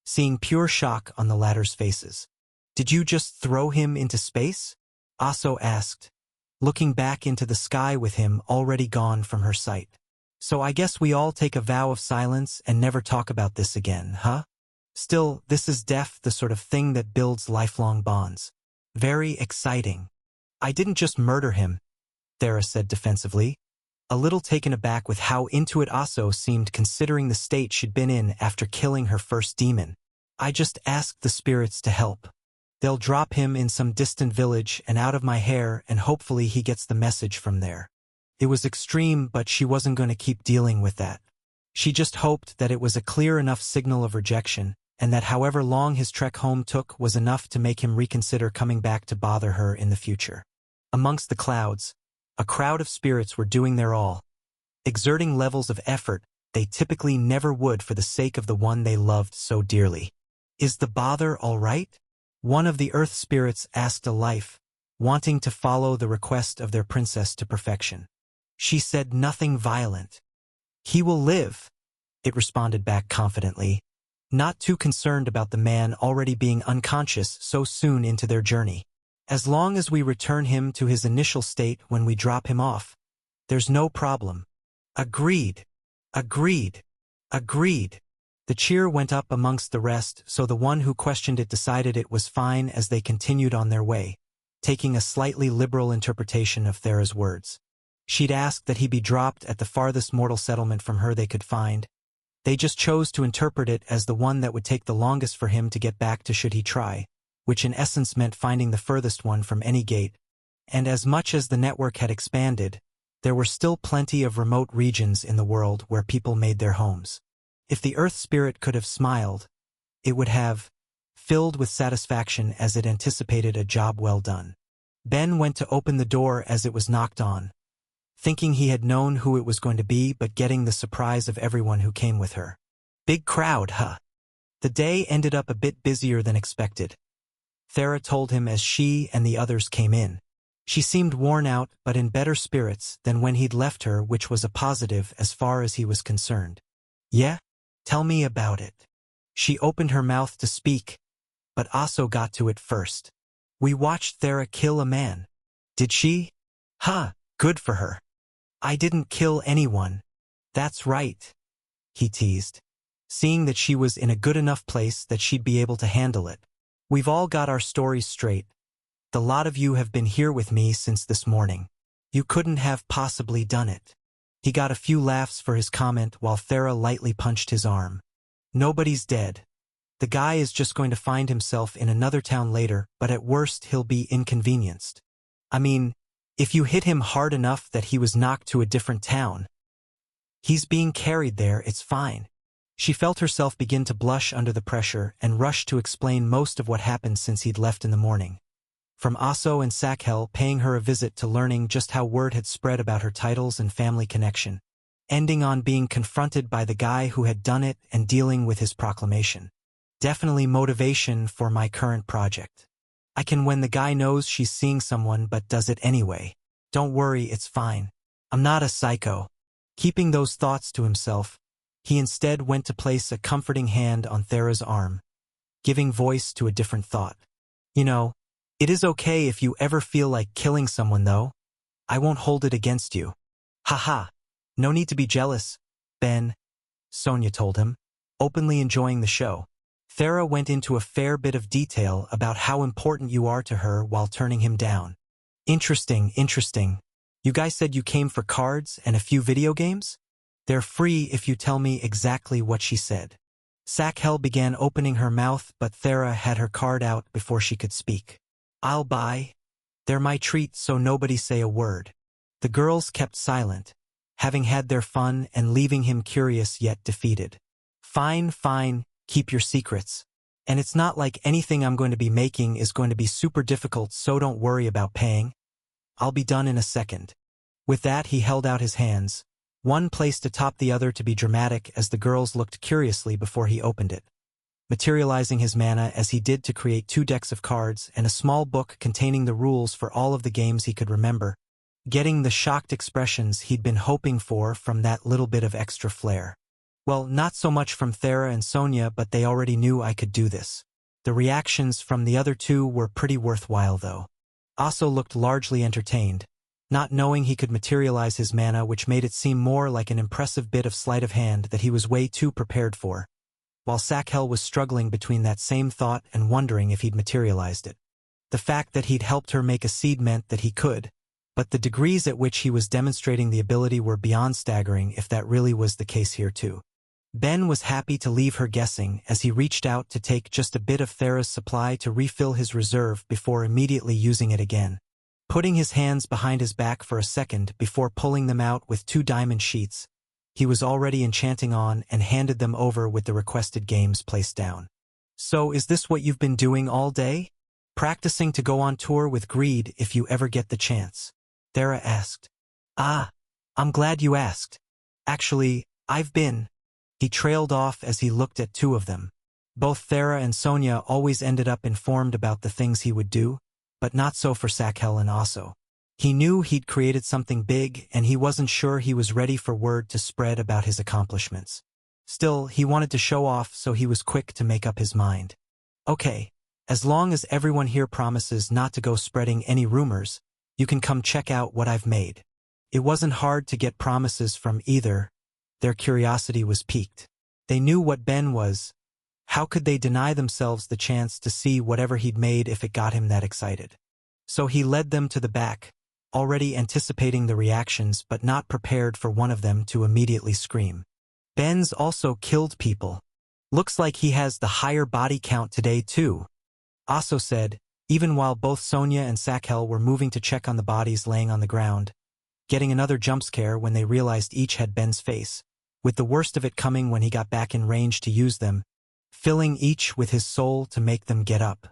seeing pure shock on the latter's faces. "Did you just throw him into space?" Aso asked, looking back into the sky with him already gone from her sight. "So I guess we all take a vow of silence and never talk about this again, huh? Still, this is the sort of thing that builds lifelong bonds. Very exciting." "I didn't just murder him," Thera said defensively, a little taken aback with how into it Aso seemed considering the state she'd been in after killing her first demon. "I just asked the spirits to help. They'll drop him in some distant village and out of my hair and hopefully he gets the message from there." It was extreme, but she wasn't going to keep dealing with that. She just hoped that it was a clear enough signal of rejection, and that however long his trek home took was enough to make him reconsider coming back to bother her in the future. Amongst the clouds, a crowd of spirits were doing their all, exerting levels of effort they typically never would for the sake of the one they loved so dearly. "Is the bother all right?" one of the earth spirits asked a life, wanting to follow the request of their princess to perfection. She said nothing violent. "He will live," it responded back confidently, not too concerned about the man already being unconscious so soon into their journey. "As long as we return him to his initial state when we drop him off, there's no problem." "Agreed. Agreed. Agreed." The cheer went up amongst the rest, so the one who questioned it decided it was fine as they continued on their way, taking a slightly liberal interpretation of Thera's words. She'd asked that he be dropped at the farthest mortal settlement from her they could find. They just chose to interpret it as the one that would take the longest for him to get back to should he try, which in essence meant finding the furthest one from any gate. And as much as the network had expanded, there were still plenty of remote regions in the world where people made their homes. If the earth spirit could have smiled, it would have, filled with satisfaction as it anticipated a job well done. Ben went to open the door as it was knocked on, thinking he had known who it was going to be but getting the surprise of everyone who came with her. Big crowd, huh? The day ended up a bit busier than expected. Thera told him as she and the others came in. She seemed worn out but in better spirits than when he'd left her, which was a positive as far as he was concerned. Yeah? Tell me about it. She opened her mouth to speak, but Aso got to it first. We watched Thera kill a man. Did she? Huh, good for her. I didn't kill anyone. That's right, he teased, seeing that she was in a good enough place that she'd be able to handle it. We've all got our stories straight. The lot of you have been here with me since this morning. You couldn't have possibly done it. He got a few laughs for his comment while Thera lightly punched his arm. Nobody's dead. The guy is just going to find himself in another town later, but at worst he'll be inconvenienced. I mean, if you hit him hard enough that he was knocked to a different town. He's being carried there, it's fine. She felt herself begin to blush under the pressure and rushed to explain most of what happened since he'd left in the morning. From Aso and Sakhel paying her a visit to learning just how word had spread about her titles and family connection, ending on being confronted by the guy who had done it and dealing with his proclamation. Definitely motivation for my current project. I can when the guy knows she's seeing someone but does it anyway. Don't worry, it's fine. I'm not a psycho. Keeping those thoughts to himself, he instead went to place a comforting hand on Thera's arm, giving voice to a different thought. You know, it is okay if you ever feel like killing someone though. I won't hold it against you. Haha. No need to be jealous, Ben, Sonia told him, openly enjoying the show. Thera went into a fair bit of detail about how important you are to her while turning him down. Interesting. You guys said you came for cards and a few video games? They're free if you tell me exactly what she said. Sakhel began opening her mouth, but Thera had her card out before she could speak. I'll buy. They're my treat, so nobody say a word. The girls kept silent, having had their fun and leaving him curious yet defeated. Fine, keep your secrets. And it's not like anything I'm going to be making is going to be super difficult, so don't worry about paying. I'll be done in a second. With that, he held out his hands, one placed atop the other to be dramatic as the girls looked curiously before he opened it, materializing his mana as he did to create 2 decks of cards and a small book containing the rules for all of the games he could remember, getting the shocked expressions he'd been hoping for from that little bit of extra flair. Well, not so much from Thera and Sonia, but they already knew I could do this. The reactions from the other 2 were pretty worthwhile though. Aso looked largely entertained, not knowing he could materialize his mana, which made it seem more like an impressive bit of sleight of hand that he was way too prepared for, while Sakhel was struggling between that same thought and wondering if he'd materialized it. The fact that he'd helped her make a seed meant that he could, but the degrees at which he was demonstrating the ability were beyond staggering if that really was the case here too. Ben was happy to leave her guessing as he reached out to take just a bit of Thera's supply to refill his reserve before immediately using it again, putting his hands behind his back for a second before pulling them out with 2 diamond sheets he was already enchanting on and handed them over with the requested games placed down. So is this what you've been doing all day? Practicing to go on tour with Greed if you ever get the chance? Thera asked. Ah, I'm glad you asked. Actually, I've been. He trailed off as he looked at 2 of them. Both Thera and Sonia always ended up informed about the things he would do, but not so for Sakhel and Aso. He knew he'd created something big and he wasn't sure he was ready for word to spread about his accomplishments. Still, he wanted to show off, so he was quick to make up his mind. Okay, as long as everyone here promises not to go spreading any rumors, you can come check out what I've made. It wasn't hard to get promises from either. Their curiosity was piqued. They knew what Ben was. How could they deny themselves the chance to see whatever he'd made if it got him that excited? So he led them to the back, already anticipating the reactions but not prepared for one of them to immediately scream. Ben's also killed people. Looks like he has the higher body count today too, Aso said, even while both Sonia and Sakhel were moving to check on the bodies laying on the ground, getting another jump scare when they realized each had Ben's face, with the worst of it coming when he got back in range to use them, filling each with his soul to make them get up.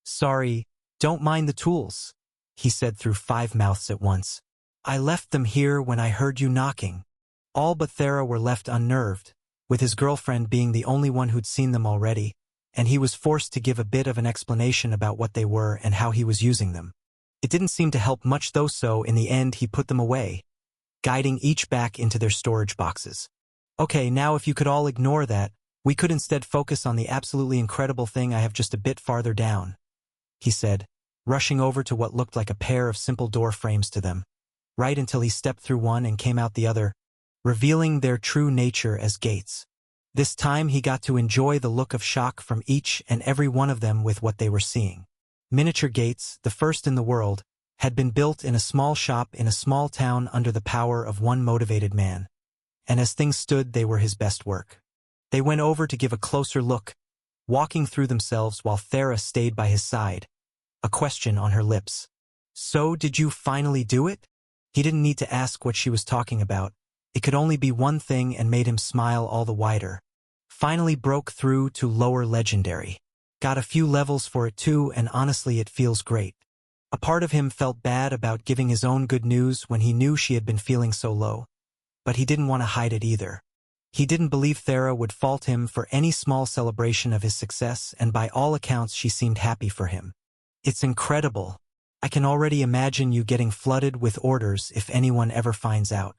Sorry, don't mind the tools, he said through 5 mouths at once. I left them here when I heard you knocking. All but Thera were left unnerved, with his girlfriend being the only one who'd seen them already, and he was forced to give a bit of an explanation about what they were and how he was using them. It didn't seem to help much though, so in the end he put them away, guiding each back into their storage boxes. Okay, now if you could all ignore that, we could instead focus on the absolutely incredible thing I have just a bit farther down, he said, rushing over to what looked like a pair of simple door frames to them, right until he stepped through one and came out the other, revealing their true nature as gates. This time he got to enjoy the look of shock from each and every one of them with what they were seeing. Miniature gates, the first in the world, had been built in a small shop in a small town under the power of one motivated man. And as things stood, they were his best work. They went over to give a closer look, walking through themselves while Thera stayed by his side, a question on her lips. So did you finally do it? He didn't need to ask what she was talking about. It could only be one thing and made him smile all the wider. Finally broke through to lower legendary. Got a few levels for it too, and honestly it feels great. A part of him felt bad about giving his own good news when he knew she had been feeling so low. But he didn't want to hide it either. He didn't believe Thera would fault him for any small celebration of his success, and by all accounts she seemed happy for him. It's incredible. I can already imagine you getting flooded with orders if anyone ever finds out.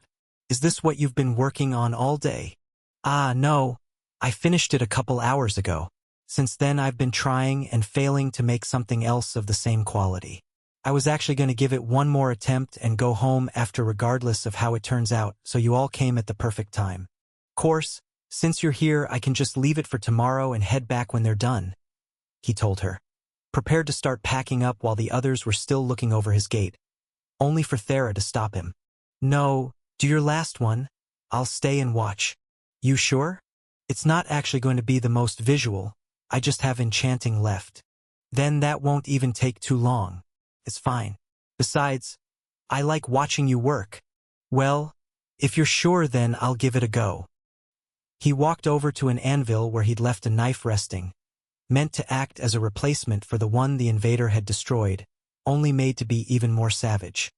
Is this what you've been working on all day? Ah, no. I finished it a couple hours ago. Since then I've been trying and failing to make something else of the same quality. I was actually going to give it one more attempt and go home after regardless of how it turns out, so you all came at the perfect time. Of course, since you're here I can just leave it for tomorrow and head back when they're done, he told her, prepared to start packing up while the others were still looking over his gate, only for Thera to stop him. No, do your last one. I'll stay and watch. You sure? It's not actually going to be the most visual, I just have enchanting left. Then that won't even take too long. It's fine. Besides, I like watching you work. Well, if you're sure then I'll give it a go. He walked over to an anvil where he'd left a knife resting, meant to act as a replacement for the one the invader had destroyed, only made to be even more savage.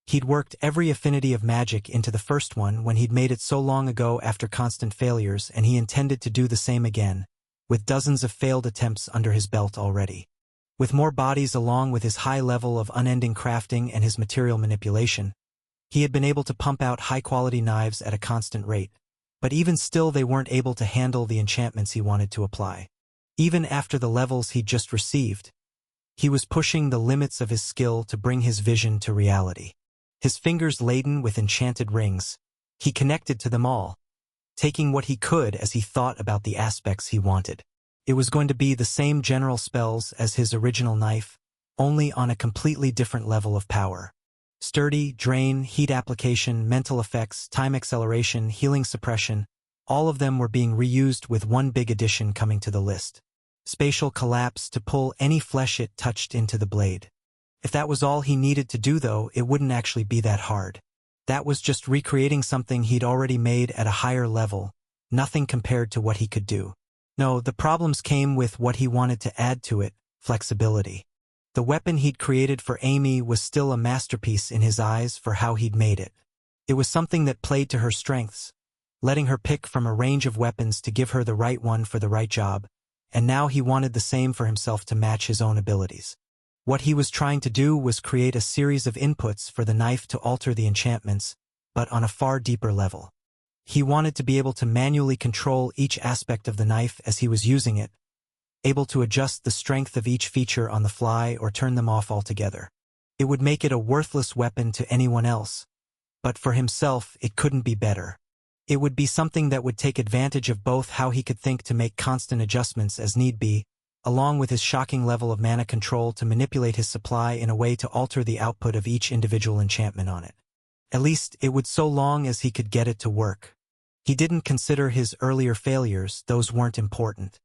He'd worked every affinity of magic into the first one when he'd made it so long ago after constant failures, and he intended to do the same again, with dozens of failed attempts under his belt already. With more bodies along with his high level of unending crafting and his material manipulation, he had been able to pump out high-quality knives at a constant rate, but even still they weren't able to handle the enchantments he wanted to apply. Even after the levels he'd just received, he was pushing the limits of his skill to bring his vision to reality. His fingers laden with enchanted rings, he connected to them all, taking what he could as he thought about the aspects he wanted. It was going to be the same general spells as his original knife, only on a completely different level of power. Sturdy, drain, heat application, mental effects, time acceleration, healing suppression, all of them were being reused with one big addition coming to the list. Spatial collapse to pull any flesh it touched into the blade. If that was all he needed to do though, it wouldn't actually be that hard. That was just recreating something he'd already made at a higher level, nothing compared to what he could do. No, the problems came with what he wanted to add to it, flexibility. The weapon he'd created for Amy was still a masterpiece in his eyes for how he'd made it. It was something that played to her strengths, letting her pick from a range of weapons to give her the right one for the right job, and now he wanted the same for himself to match his own abilities. What he was trying to do was create a series of inputs for the knife to alter the enchantments, but on a far deeper level. He wanted to be able to manually control each aspect of the knife as he was using it, able to adjust the strength of each feature on the fly or turn them off altogether. It would make it a worthless weapon to anyone else, but for himself it couldn't be better. It would be something that would take advantage of both how he could think to make constant adjustments as need be, along with his shocking level of mana control to manipulate his supply in a way to alter the output of each individual enchantment on it. At least it would, so long as he could get it to work. He didn't consider his earlier failures, those weren't important.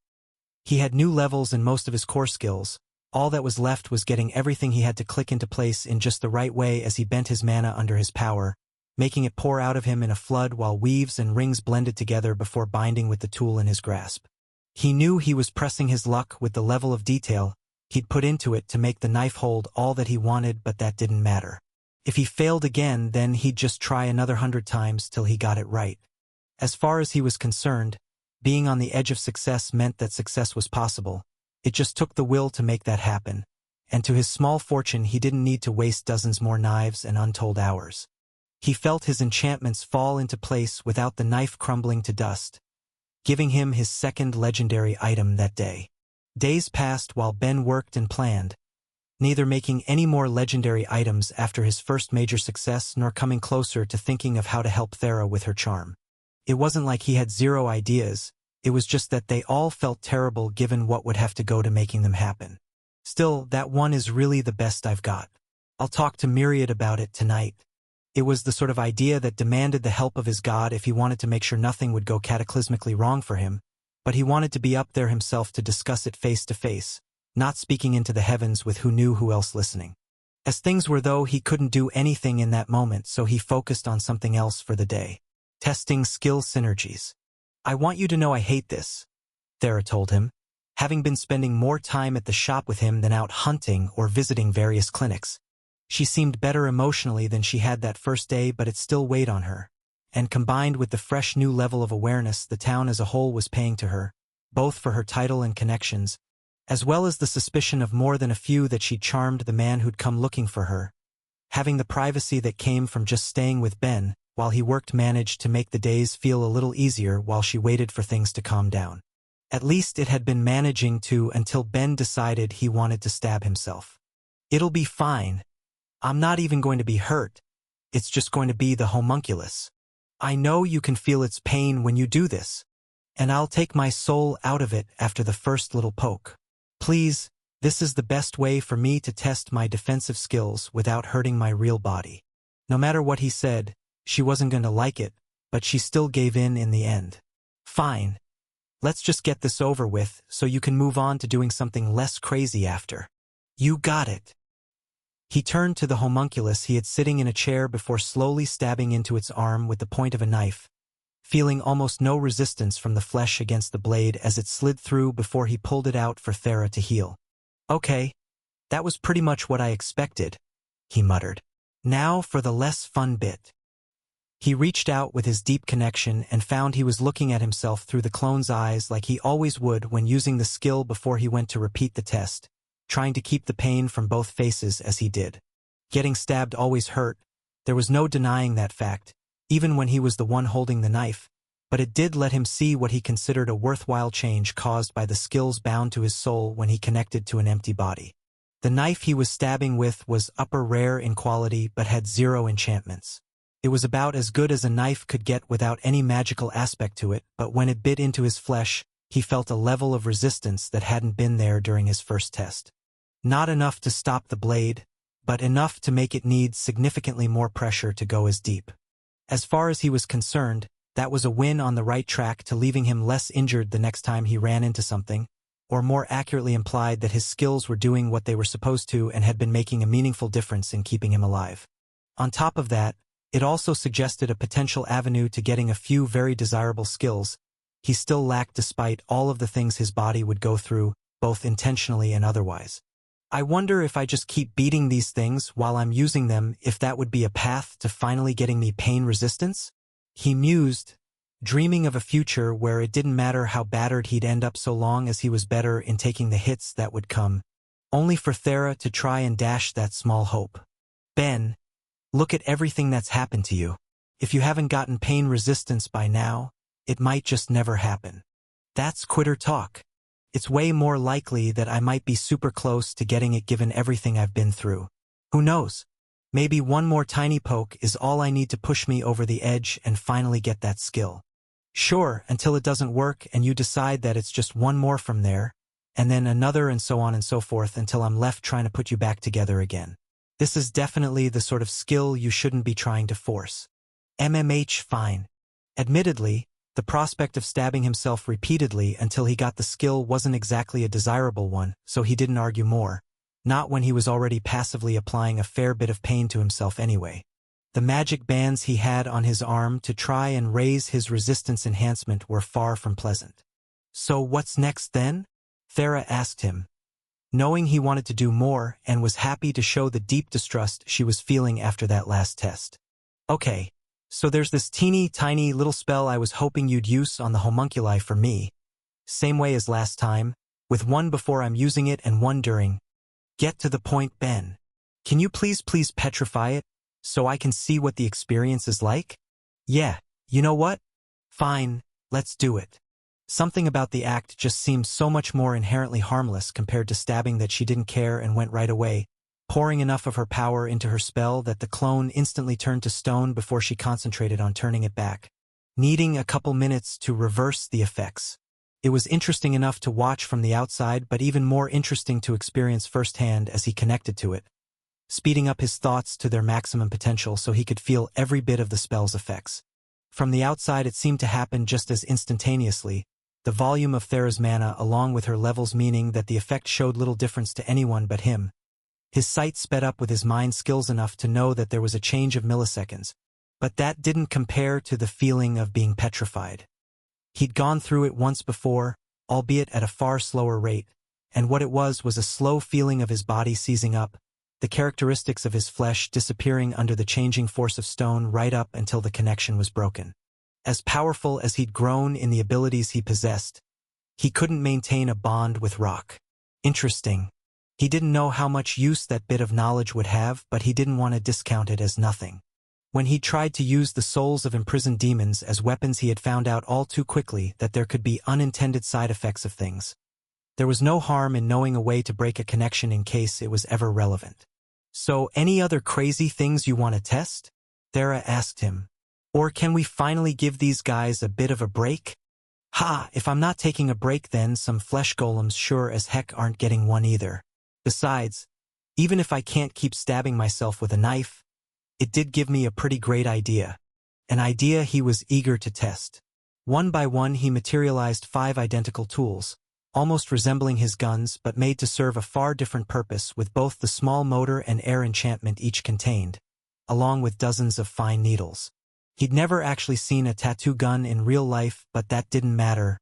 He had new levels in most of his core skills. All that was left was getting everything he had to click into place in just the right way as he bent his mana under his power, making it pour out of him in a flood while weaves and rings blended together before binding with the tool in his grasp. He knew he was pressing his luck with the level of detail he'd put into it to make the knife hold all that he wanted, but that didn't matter. If he failed again, then he'd just try another 100 times till he got it right. As far as he was concerned, being on the edge of success meant that success was possible. It just took the will to make that happen. And to his small fortune, he didn't need to waste dozens more knives and untold hours. He felt his enchantments fall into place without the knife crumbling to dust, giving him his second legendary item that day. Days passed while Ben worked and planned, neither making any more legendary items after his first major success nor coming closer to thinking of how to help Thera with her charm. It wasn't like he had zero ideas, it was just that they all felt terrible given what would have to go to making them happen. Still, that one is really the best I've got. I'll talk to Myriad about it tonight. It was the sort of idea that demanded the help of his god if he wanted to make sure nothing would go cataclysmically wrong for him, but he wanted to be up there himself to discuss it face to face, not speaking into the heavens with who knew who else listening. As things were though, he couldn't do anything in that moment, so he focused on something else for the day. Testing skill synergies. I want you to know I hate this, Thera told him, having been spending more time at the shop with him than out hunting or visiting various clinics. She seemed better emotionally than she had that first day, but it still weighed on her. And combined with the fresh new level of awareness the town as a whole was paying to her, both for her title and connections, as well as the suspicion of more than a few that she'd charmed the man who'd come looking for her. Having the privacy that came from just staying with Ben, while he worked, managed to make the days feel a little easier while she waited for things to calm down. At least it had been managing to until Ben decided he wanted to stab himself. It'll be fine. I'm not even going to be hurt. It's just going to be the homunculus. I know you can feel its pain when you do this, and I'll take my soul out of it after the first little poke. Please, this is the best way for me to test my defensive skills without hurting my real body. No matter what he said, she wasn't going to like it, but she still gave in the end. Fine. Let's just get this over with so you can move on to doing something less crazy after. You got it. He turned to the homunculus he had sitting in a chair before slowly stabbing into its arm with the point of a knife, feeling almost no resistance from the flesh against the blade as it slid through before he pulled it out for Thera to heal. Okay, that was pretty much what I expected, he muttered. Now for the less fun bit. He reached out with his deep connection and found he was looking at himself through the clone's eyes like he always would when using the skill before he went to repeat the test, trying to keep the pain from both faces as he did. Getting stabbed always hurt, there was no denying that fact, even when he was the one holding the knife, but it did let him see what he considered a worthwhile change caused by the skills bound to his soul when he connected to an empty body. The knife he was stabbing with was upper rare in quality but had 0 enchantments. It was about as good as a knife could get without any magical aspect to it, but when it bit into his flesh, he felt a level of resistance that hadn't been there during his first test. Not enough to stop the blade, but enough to make it need significantly more pressure to go as deep. As far as he was concerned, that was a win on the right track to leaving him less injured the next time he ran into something, or more accurately implied that his skills were doing what they were supposed to and had been making a meaningful difference in keeping him alive. On top of that, it also suggested a potential avenue to getting a few very desirable skills he still lacked despite all of the things his body would go through, both intentionally and otherwise. I wonder if I just keep beating these things while I'm using them, if that would be a path to finally getting me pain resistance? He mused, dreaming of a future where it didn't matter how battered he'd end up so long as he was better in taking the hits that would come, only for Thera to try and dash that small hope. Ben, look at everything that's happened to you. If you haven't gotten pain resistance by now, it might just never happen. That's quitter talk. It's way more likely that I might be super close to getting it given everything I've been through. Who knows? Maybe one more tiny poke is all I need to push me over the edge and finally get that skill. Sure, until it doesn't work and you decide that it's just one more from there, and then another and so on and so forth until I'm left trying to put you back together again. This is definitely the sort of skill you shouldn't be trying to force. MMH fine. Admittedly, the prospect of stabbing himself repeatedly until he got the skill wasn't exactly a desirable one, so he didn't argue more, not when he was already passively applying a fair bit of pain to himself anyway. The magic bands he had on his arm to try and raise his resistance enhancement were far from pleasant. So what's next then? Thera asked him. knowing he wanted to do more and was happy to show the deep distrust she was feeling after that last test. Okay, so there's this teeny tiny little spell I was hoping you'd use on the homunculi for me. Same way as last time, with one before I'm using it and one during. Get to the point, Ben. Can you please petrify it, so I can see what the experience is like? Yeah, you know what? Fine, let's do it. Something about the act just seemed so much more inherently harmless compared to stabbing that she didn't care and went right away, pouring enough of her power into her spell that the clone instantly turned to stone before she concentrated on turning it back, needing a couple minutes to reverse the effects. It was interesting enough to watch from the outside, but even more interesting to experience firsthand as he connected to it, speeding up his thoughts to their maximum potential so he could feel every bit of the spell's effects. From the outside it seemed to happen just as instantaneously, the volume of Thera's mana along with her levels, meaning that the effect showed little difference to anyone but him. His sight sped up with his mind skills enough to know that there was a change of milliseconds, but that didn't compare to the feeling of being petrified. He'd gone through it once before, albeit at a far slower rate, and what it was a slow feeling of his body seizing up, the characteristics of his flesh disappearing under the changing force of stone right up until the connection was broken. As powerful as he'd grown in the abilities he possessed, he couldn't maintain a bond with rock. Interesting. He didn't know how much use that bit of knowledge would have, but he didn't want to discount it as nothing. When he tried to use the souls of imprisoned demons as weapons, he had found out all too quickly that there could be unintended side effects of things. There was no harm in knowing a way to break a connection in case it was ever relevant. So, any other crazy things you want to test? Thera asked him. Or can we finally give these guys a bit of a break? Ha, if I'm not taking a break, then some flesh golems sure as heck aren't getting one either. Besides, even if I can't keep stabbing myself with a knife, it did give me a pretty great idea. An idea he was eager to test. One by one he materialized 5 identical tools, almost resembling his guns but made to serve a far different purpose, with both the small motor and air enchantment each contained, along with dozens of fine needles. He'd never actually seen a tattoo gun in real life, but that didn't matter.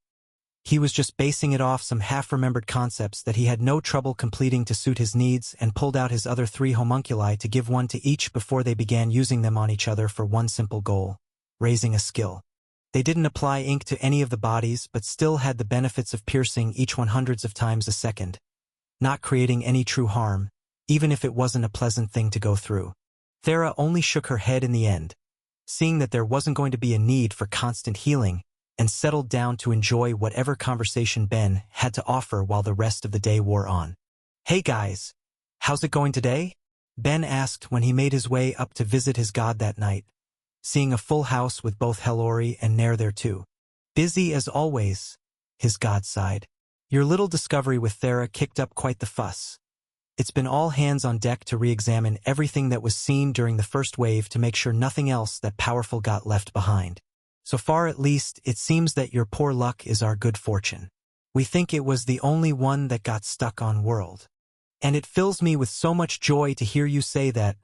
He was just basing it off some half-remembered concepts that he had no trouble completing to suit his needs, and pulled out his other 3 homunculi to give one to each before they began using them on each other for one simple goal: raising a skill. They didn't apply ink to any of the bodies, but still had the benefits of piercing each one hundreds of times a second, not creating any true harm, even if it wasn't a pleasant thing to go through. Thera only shook her head in the end, seeing that there wasn't going to be a need for constant healing, and settled down to enjoy whatever conversation Ben had to offer while the rest of the day wore on. "Hey guys, how's it going today?" Ben asked when he made his way up to visit his god that night, seeing a full house with both Helori and Nair there too. "Busy as always," his god sighed. "Your little discovery with Thera kicked up quite the fuss. It's been all hands on deck to re-examine everything that was seen during the first wave to make sure nothing else that powerful got left behind. So far at least, it seems that your poor luck is our good fortune. We think it was the only one that got stuck on world. And it fills me with so much joy to hear you say that,"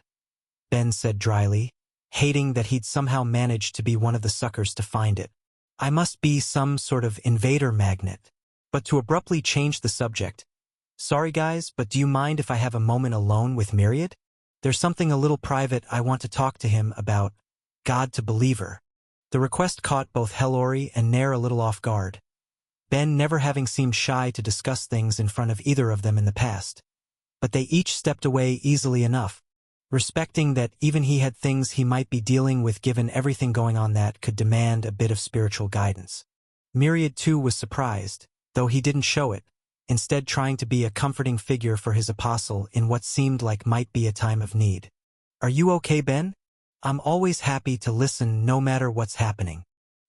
Ben said dryly, hating that he'd somehow managed to be one of the suckers to find it. "I must be some sort of invader magnet." But to abruptly change the subject, "Sorry guys, but do you mind if I have a moment alone with Myriad? There's something a little private I want to talk to him about." God to believer. The request caught both Helori and Nair a little off guard, Ben never having seemed shy to discuss things in front of either of them in the past. But they each stepped away easily enough, respecting that even he had things he might be dealing with given everything going on that could demand a bit of spiritual guidance. Myriad too was surprised, though he didn't show it, instead trying to be a comforting figure for his apostle in what seemed like might be a time of need. "Are you okay, Ben? I'm always happy to listen no matter what's happening."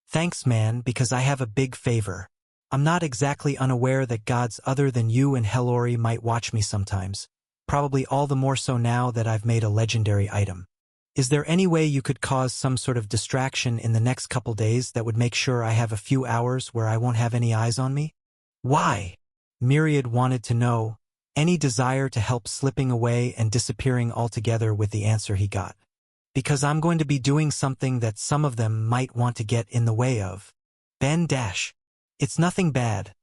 "Thanks, man, because I have a big favor. I'm not exactly unaware that gods other than you and Helori might watch me sometimes, probably all the more so now that I've made a legendary item. Is there any way you could cause some sort of distraction in the next couple days that would make sure I have a few hours where I won't have any eyes on me?" "Why?" Myriad wanted to know, any desire to help slipping away and disappearing altogether with the answer he got. "Because I'm going to be doing something that some of them might want to get in the way of." Ben dash. "It's nothing bad.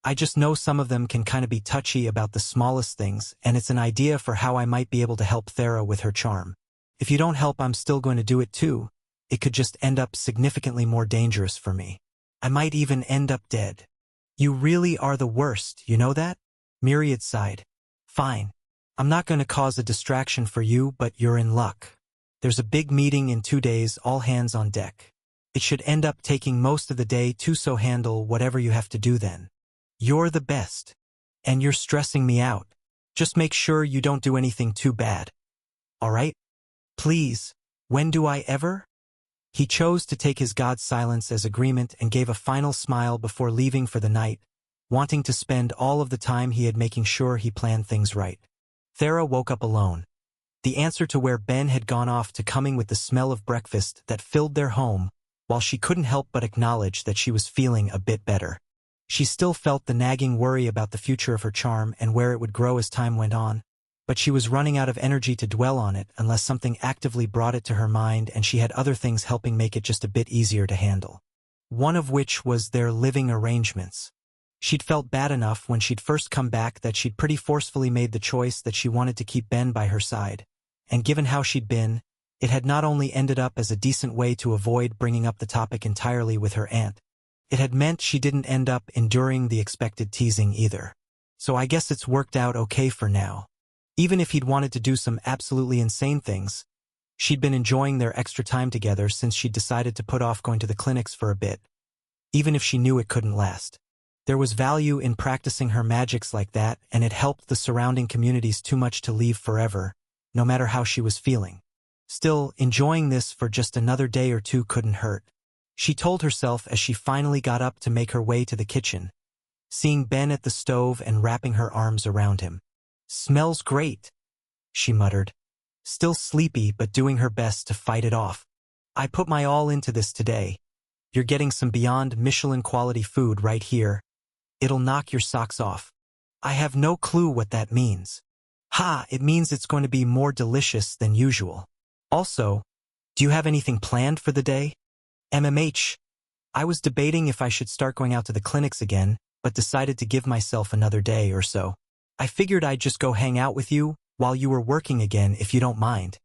I just know some of them can kind of be touchy about the smallest things, and it's an idea for how I might be able to help Thera with her charm. If you don't help, I'm still going to do it too. It could just end up significantly more dangerous for me. I might even end up dead. You really are the worst, you know that? Myriad sighed. Fine. I'm not going to cause a distraction for you, but you're in luck. There's a big meeting in 2 days, all hands on deck. It should end up taking most of the day too, so handle whatever you have to do then. You're the best. And you're stressing me out. Just make sure you don't do anything too bad. All right? Please. When do I ever? He chose to take his god's silence as agreement and gave a final smile before leaving for the night, wanting to spend all of the time he had making sure he planned things right. Thera woke up alone. The answer to where Ben had gone off to coming with the smell of breakfast that filled their home, while she couldn't help but acknowledge that she was feeling a bit better. She still felt the nagging worry about the future of her charm and where it would grow as time went on, but she was running out of energy to dwell on it unless something actively brought it to her mind, and she had other things helping make it just a bit easier to handle. One of which was their living arrangements. She'd felt bad enough when she'd first come back that she'd pretty forcefully made the choice that she wanted to keep Ben by her side, and given how she'd been, it had not only ended up as a decent way to avoid bringing up the topic entirely with her aunt, it had meant she didn't end up enduring the expected teasing either. So I guess it's worked out okay for now. Even if he'd wanted to do some absolutely insane things, she'd been enjoying their extra time together since she'd decided to put off going to the clinics for a bit, even if she knew it couldn't last. There was value in practicing her magics like that, and it helped the surrounding communities too much to leave forever, no matter how she was feeling. Still, enjoying this for just another day or two couldn't hurt. She told herself as she finally got up to make her way to the kitchen, seeing Ben at the stove and wrapping her arms around him. "Smells great," she muttered, still sleepy but doing her best to fight it off. "I put my all into this today. You're getting some beyond Michelin quality food right here. It'll knock your socks off." "I have no clue what that means." "Ha, it means it's going to be more delicious than usual. Also, do you have anything planned for the day?" "MMH. I was debating if I should start going out to the clinics again, but decided to give myself another day or so. I figured I'd just go hang out with you while you were working again, if you don't mind."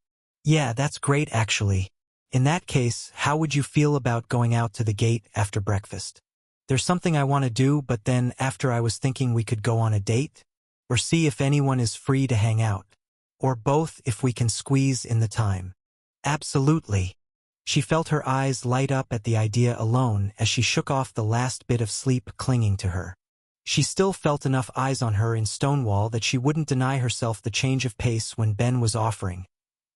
"Yeah, that's great actually. In that case, how would you feel about going out to the gate after breakfast? There's something I want to do, but then after I was thinking we could go on a date, or see if anyone is free to hang out, or both if we can squeeze in the time." "Absolutely." She felt her eyes light up at the idea alone as she shook off the last bit of sleep clinging to her. She still felt enough eyes on her in Stonewall that she wouldn't deny herself the change of pace when Ben was offering,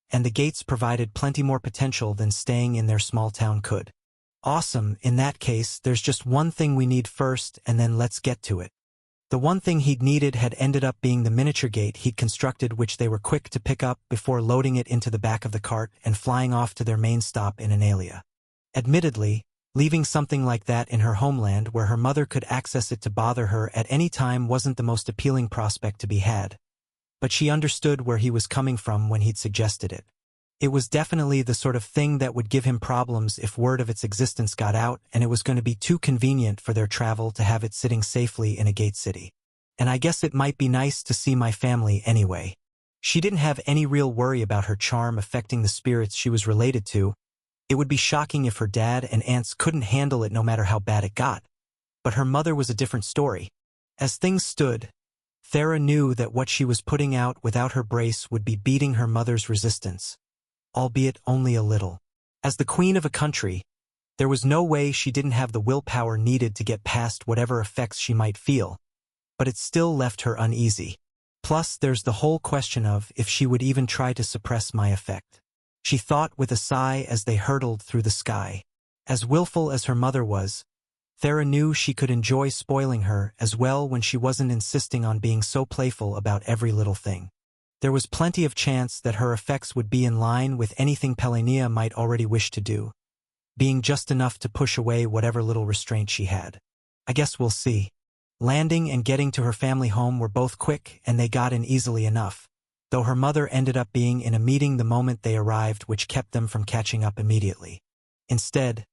and the gates provided plenty more potential than staying in their small town could. "Awesome, in that case, there's just one thing we need first, and then let's get to it." The one thing he'd needed had ended up being the miniature gate he'd constructed, which they were quick to pick up before loading it into the back of the cart and flying off to their main stop in Anelia. Admittedly, leaving something like that in her homeland where her mother could access it to bother her at any time wasn't the most appealing prospect to be had, but she understood where he was coming from when he'd suggested it. It was definitely the sort of thing that would give him problems if word of its existence got out, and it was going to be too convenient for their travel to have it sitting safely in a gate city. "And I guess it might be nice to see my family anyway." She didn't have any real worry about her charm affecting the spirits she was related to. It would be shocking if her dad and aunts couldn't handle it no matter how bad it got. But her mother was a different story. As things stood, Thera knew that what she was putting out without her brace would be beating her mother's resistance, albeit only a little. As the queen of a country, there was no way she didn't have the willpower needed to get past whatever effects she might feel, but it still left her uneasy. Plus, there's the whole question of if she would even try to suppress my effect. She thought with a sigh as they hurtled through the sky. As willful as her mother was, Thera knew she could enjoy spoiling her as well when she wasn't insisting on being so playful about every little thing. There was plenty of chance that her effects would be in line with anything Pelania might already wish to do, being just enough to push away whatever little restraint she had. "I guess we'll see." Landing and getting to her family home were both quick, and they got in easily enough, though her mother ended up being in a meeting the moment they arrived, which kept them from catching up immediately. Instead,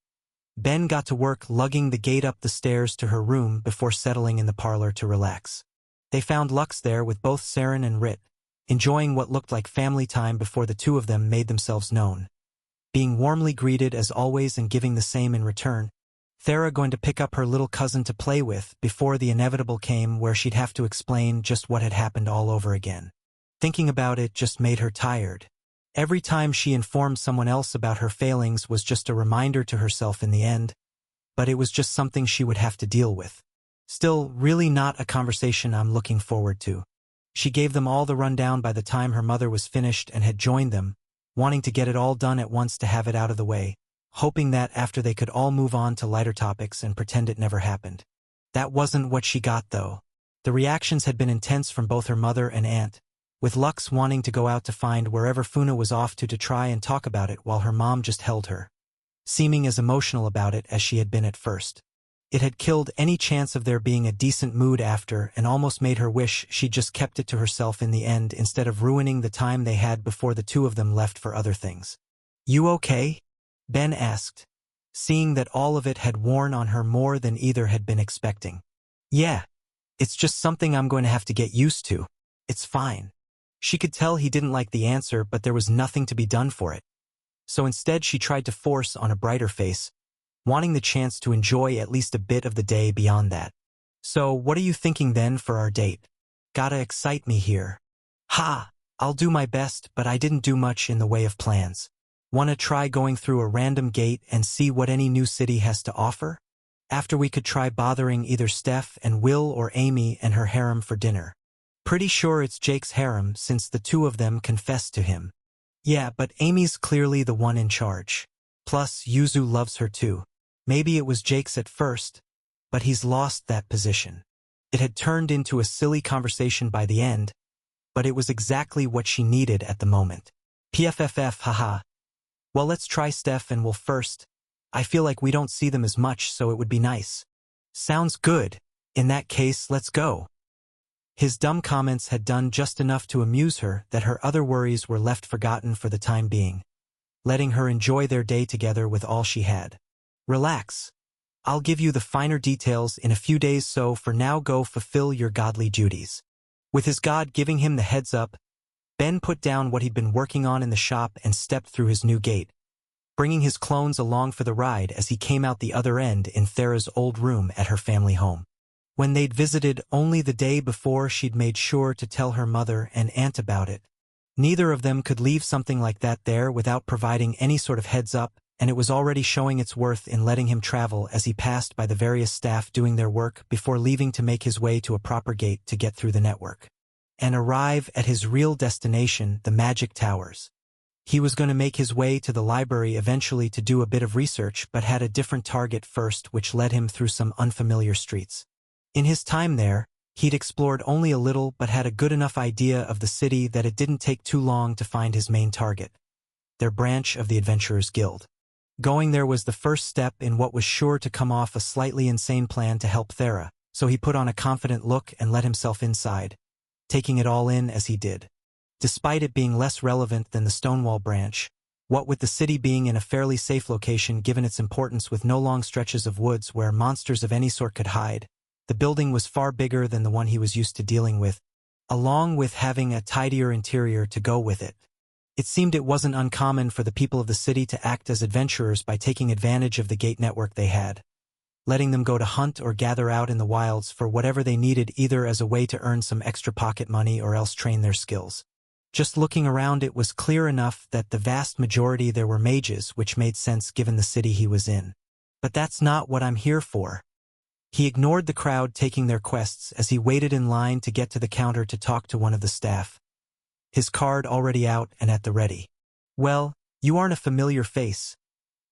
Ben got to work lugging the gate up the stairs to her room before settling in the parlor to relax. They found Lux there with both Saren and Rit, enjoying what looked like family time before the two of them made themselves known. Being warmly greeted as always and giving the same in return, Thera going to pick up her little cousin to play with before the inevitable came where she'd have to explain just what had happened all over again. Thinking about it just made her tired. Every time she informed someone else about her failings was just a reminder to herself in the end, but it was just something she would have to deal with. Still, really not a conversation I'm looking forward to. She gave them all the rundown by the time her mother was finished and had joined them, wanting to get it all done at once to have it out of the way, hoping that after they could all move on to lighter topics and pretend it never happened. That wasn't what she got, though. The reactions had been intense from both her mother and aunt, with Lux wanting to go out to find wherever Funa was off to try and talk about it while her mom just held her, seeming as emotional about it as she had been at first. It had killed any chance of there being a decent mood after and almost made her wish she'd just kept it to herself in the end instead of ruining the time they had before the two of them left for other things. "You okay?" Ben asked, seeing that all of it had worn on her more than either had been expecting. "Yeah. It's just something I'm going to have to get used to. It's fine." She could tell he didn't like the answer, but there was nothing to be done for it. So instead she tried to force on a brighter face, wanting the chance to enjoy at least a bit of the day beyond that. "So what are you thinking then for our date? Gotta excite me here." "Ha! I'll do my best, but I didn't do much in the way of plans. Wanna try going through a random gate and see what any new city has to offer? After we could try bothering either Steph and Will or Amy and her harem for dinner. Pretty sure it's Jake's harem since the two of them confessed to him." "Yeah, but Amy's clearly the one in charge. Plus, Yuzu loves her too. Maybe it was Jake's at first, but he's lost that position." It had turned into a silly conversation by the end, but it was exactly what she needed at the moment. "PFFF, haha. Well, let's try Steph and Will first. I feel like we don't see them as much, so it would be nice." "Sounds good. In that case, let's go." His dumb comments had done just enough to amuse her that her other worries were left forgotten for the time being, letting her enjoy their day together with all she had. "Relax. I'll give you the finer details in a few days, so for now go fulfill your godly duties." With his god giving him the heads up, Ben put down what he'd been working on in the shop and stepped through his new gate, bringing his clones along for the ride as he came out the other end in Thera's old room at her family home. When they'd visited only the day before, she'd made sure to tell her mother and aunt about it. Neither of them could leave something like that there without providing any sort of heads up, and it was already showing its worth in letting him travel as he passed by the various staff doing their work before leaving to make his way to a proper gate to get through the network and arrive at his real destination, the Magic Towers. He was going to make his way to the library eventually to do a bit of research, but had a different target first, which led him through some unfamiliar streets. In his time there, he'd explored only a little but had a good enough idea of the city that it didn't take too long to find his main target, their branch of the Adventurers Guild. Going there was the first step in what was sure to come off a slightly insane plan to help Thera, so he put on a confident look and let himself inside, taking it all in as he did. Despite it being less relevant than the Stonewall branch, what with the city being in a fairly safe location given its importance with no long stretches of woods where monsters of any sort could hide, the building was far bigger than the one he was used to dealing with, along with having a tidier interior to go with it. It seemed it wasn't uncommon for the people of the city to act as adventurers by taking advantage of the gate network they had, letting them go to hunt or gather out in the wilds for whatever they needed, either as a way to earn some extra pocket money or else train their skills. Just looking around, it was clear enough that the vast majority there were mages, which made sense given the city he was in. But that's not what I'm here for. He ignored the crowd taking their quests as he waited in line to get to the counter to talk to one of the staff, his card already out and at the ready. "Well, you aren't a familiar face,"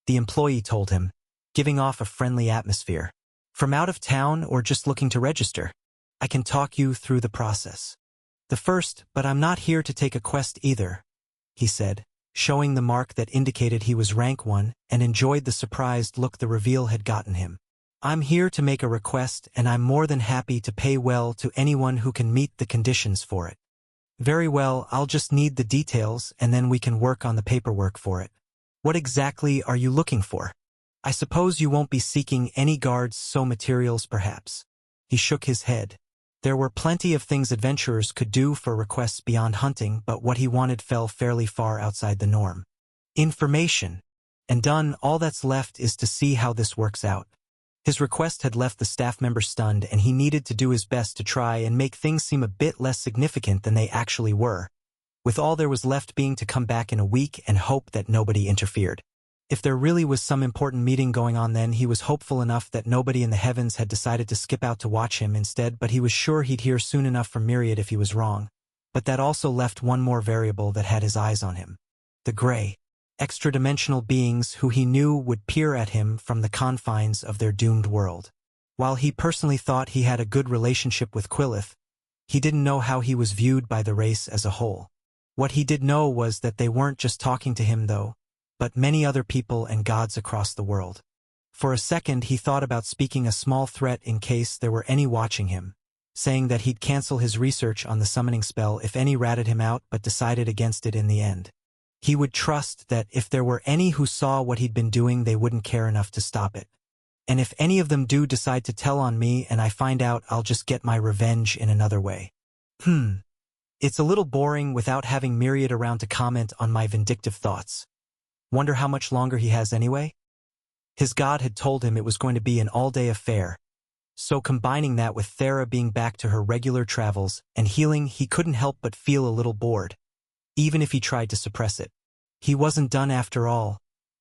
the employee told him, giving off a friendly atmosphere. "From out of town or just looking to register? I can talk you through the process." "The first, but I'm not here to take a quest either," he said, showing the mark that indicated he was rank 1 and enjoyed the surprised look the reveal had gotten him. "I'm here to make a request, and I'm more than happy to pay well to anyone who can meet the conditions for it." "Very well, I'll just need the details and then we can work on the paperwork for it." "What exactly are you looking for?" I suppose you won't be seeking any guards, so materials perhaps. He shook his head. There were plenty of things adventurers could do for requests beyond hunting, but what he wanted fell fairly far outside the norm. Information. And done, all that's left is to see how this works out. His request had left the staff member stunned, and he needed to do his best to try and make things seem a bit less significant than they actually were, with all there was left being to come back in a week and hope that nobody interfered. If there really was some important meeting going on, then he was hopeful enough that nobody in the heavens had decided to skip out to watch him instead, but he was sure he'd hear soon enough from Myriad if he was wrong. But that also left one more variable that had his eyes on him. The gray, extra-dimensional beings who he knew would peer at him from the confines of their doomed world. While he personally thought he had a good relationship with Quillith, he didn't know how he was viewed by the race as a whole. What he did know was that they weren't just talking to him, though, but many other people and gods across the world. For a second he thought about speaking a small threat in case there were any watching him, saying that he'd cancel his research on the summoning spell if any ratted him out, but decided against it in the end. He would trust that if there were any who saw what he'd been doing, they wouldn't care enough to stop it. And if any of them do decide to tell on me and I find out, I'll just get my revenge in another way. It's a little boring without having Myriad around to comment on my vindictive thoughts. Wonder how much longer he has anyway? His god had told him it was going to be an all-day affair, so combining that with Thera being back to her regular travels and healing, he couldn't help but feel a little bored, even if he tried to suppress it. He wasn't done after all.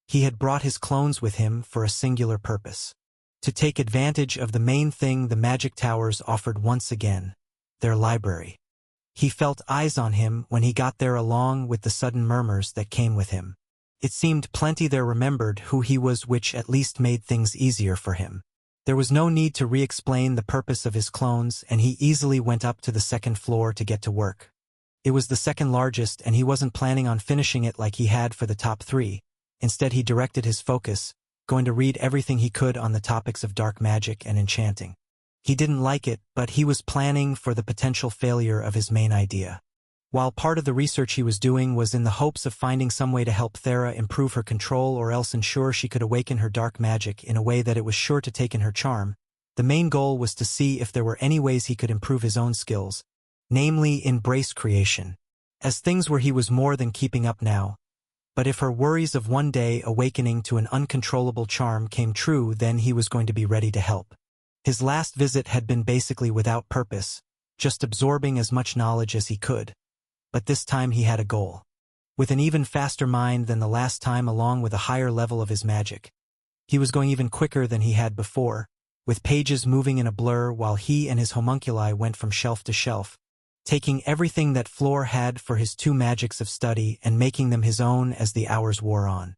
He had brought his clones with him for a singular purpose: to take advantage of the main thing the magic towers offered once again, their library. He felt eyes on him when he got there, along with the sudden murmurs that came with him. It seemed plenty there remembered who he was, which at least made things easier for him. There was no need to re-explain the purpose of his clones, and he easily went up to the second floor to get to work. It was the second largest, and he wasn't planning on finishing it like he had for the top 3. Instead, he directed his focus, going to read everything he could on the topics of dark magic and enchanting. He didn't like it, but he was planning for the potential failure of his main idea. While part of the research he was doing was in the hopes of finding some way to help Thera improve her control, or else ensure she could awaken her dark magic in a way that it was sure to take in her charm, the main goal was to see if there were any ways he could improve his own skills, namely embrace creation. As things were, he was more than keeping up now. But if her worries of one day awakening to an uncontrollable charm came true, then he was going to be ready to help. His last visit had been basically without purpose, just absorbing as much knowledge as he could. But this time he had a goal. With an even faster mind than the last time, along with a higher level of his magic. He was going even quicker than he had before, with pages moving in a blur while he and his homunculi went from shelf to shelf, taking everything that Floor had for his 2 magics of study and making them his own as the hours wore on.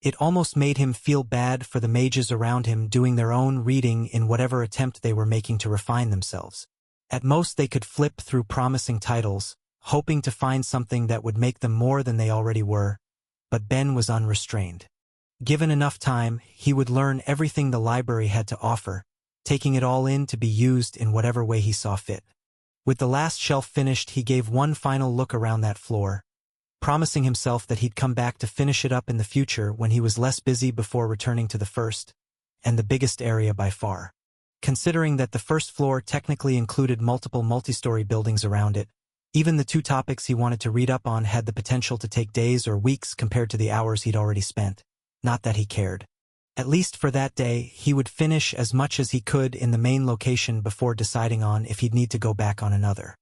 It almost made him feel bad for the mages around him doing their own reading in whatever attempt they were making to refine themselves. At most they could flip through promising titles, hoping to find something that would make them more than they already were, but Ben was unrestrained. Given enough time, he would learn everything the library had to offer, taking it all in to be used in whatever way he saw fit. With the last shelf finished, he gave one final look around that floor, promising himself that he'd come back to finish it up in the future when he was less busy before returning to the first, and the biggest area by far. Considering that the first floor technically included multiple multi-story buildings around it, even the 2 topics he wanted to read up on had the potential to take days or weeks compared to the hours he'd already spent. Not that he cared. At least for that day, he would finish as much as he could in the main location before deciding on if he'd need to go back on another.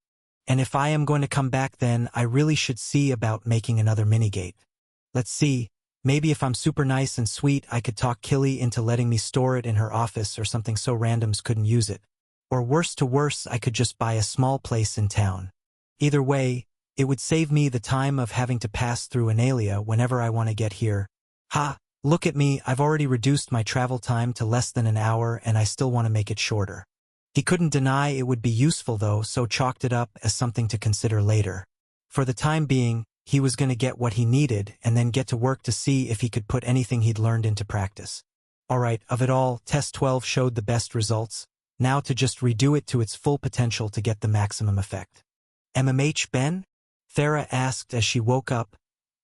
And if I am going to come back, then I really should see about making another minigate. Let's see, maybe if I'm super nice and sweet, I could talk Killy into letting me store it in her office or something so randoms couldn't use it. Or worse to worse, I could just buy a small place in town. Either way, it would save me the time of having to pass through Anelia whenever I want to get here. Ha! Look at me, I've already reduced my travel time to less than an hour and I still want to make it shorter. He couldn't deny it would be useful though, so chalked it up as something to consider later. For the time being, he was going to get what he needed and then get to work to see if he could put anything he'd learned into practice. Alright, of it all, Test 12 showed the best results. Now to just redo it to its full potential to get the maximum effect. MMH, Ben? Thera asked as she woke up,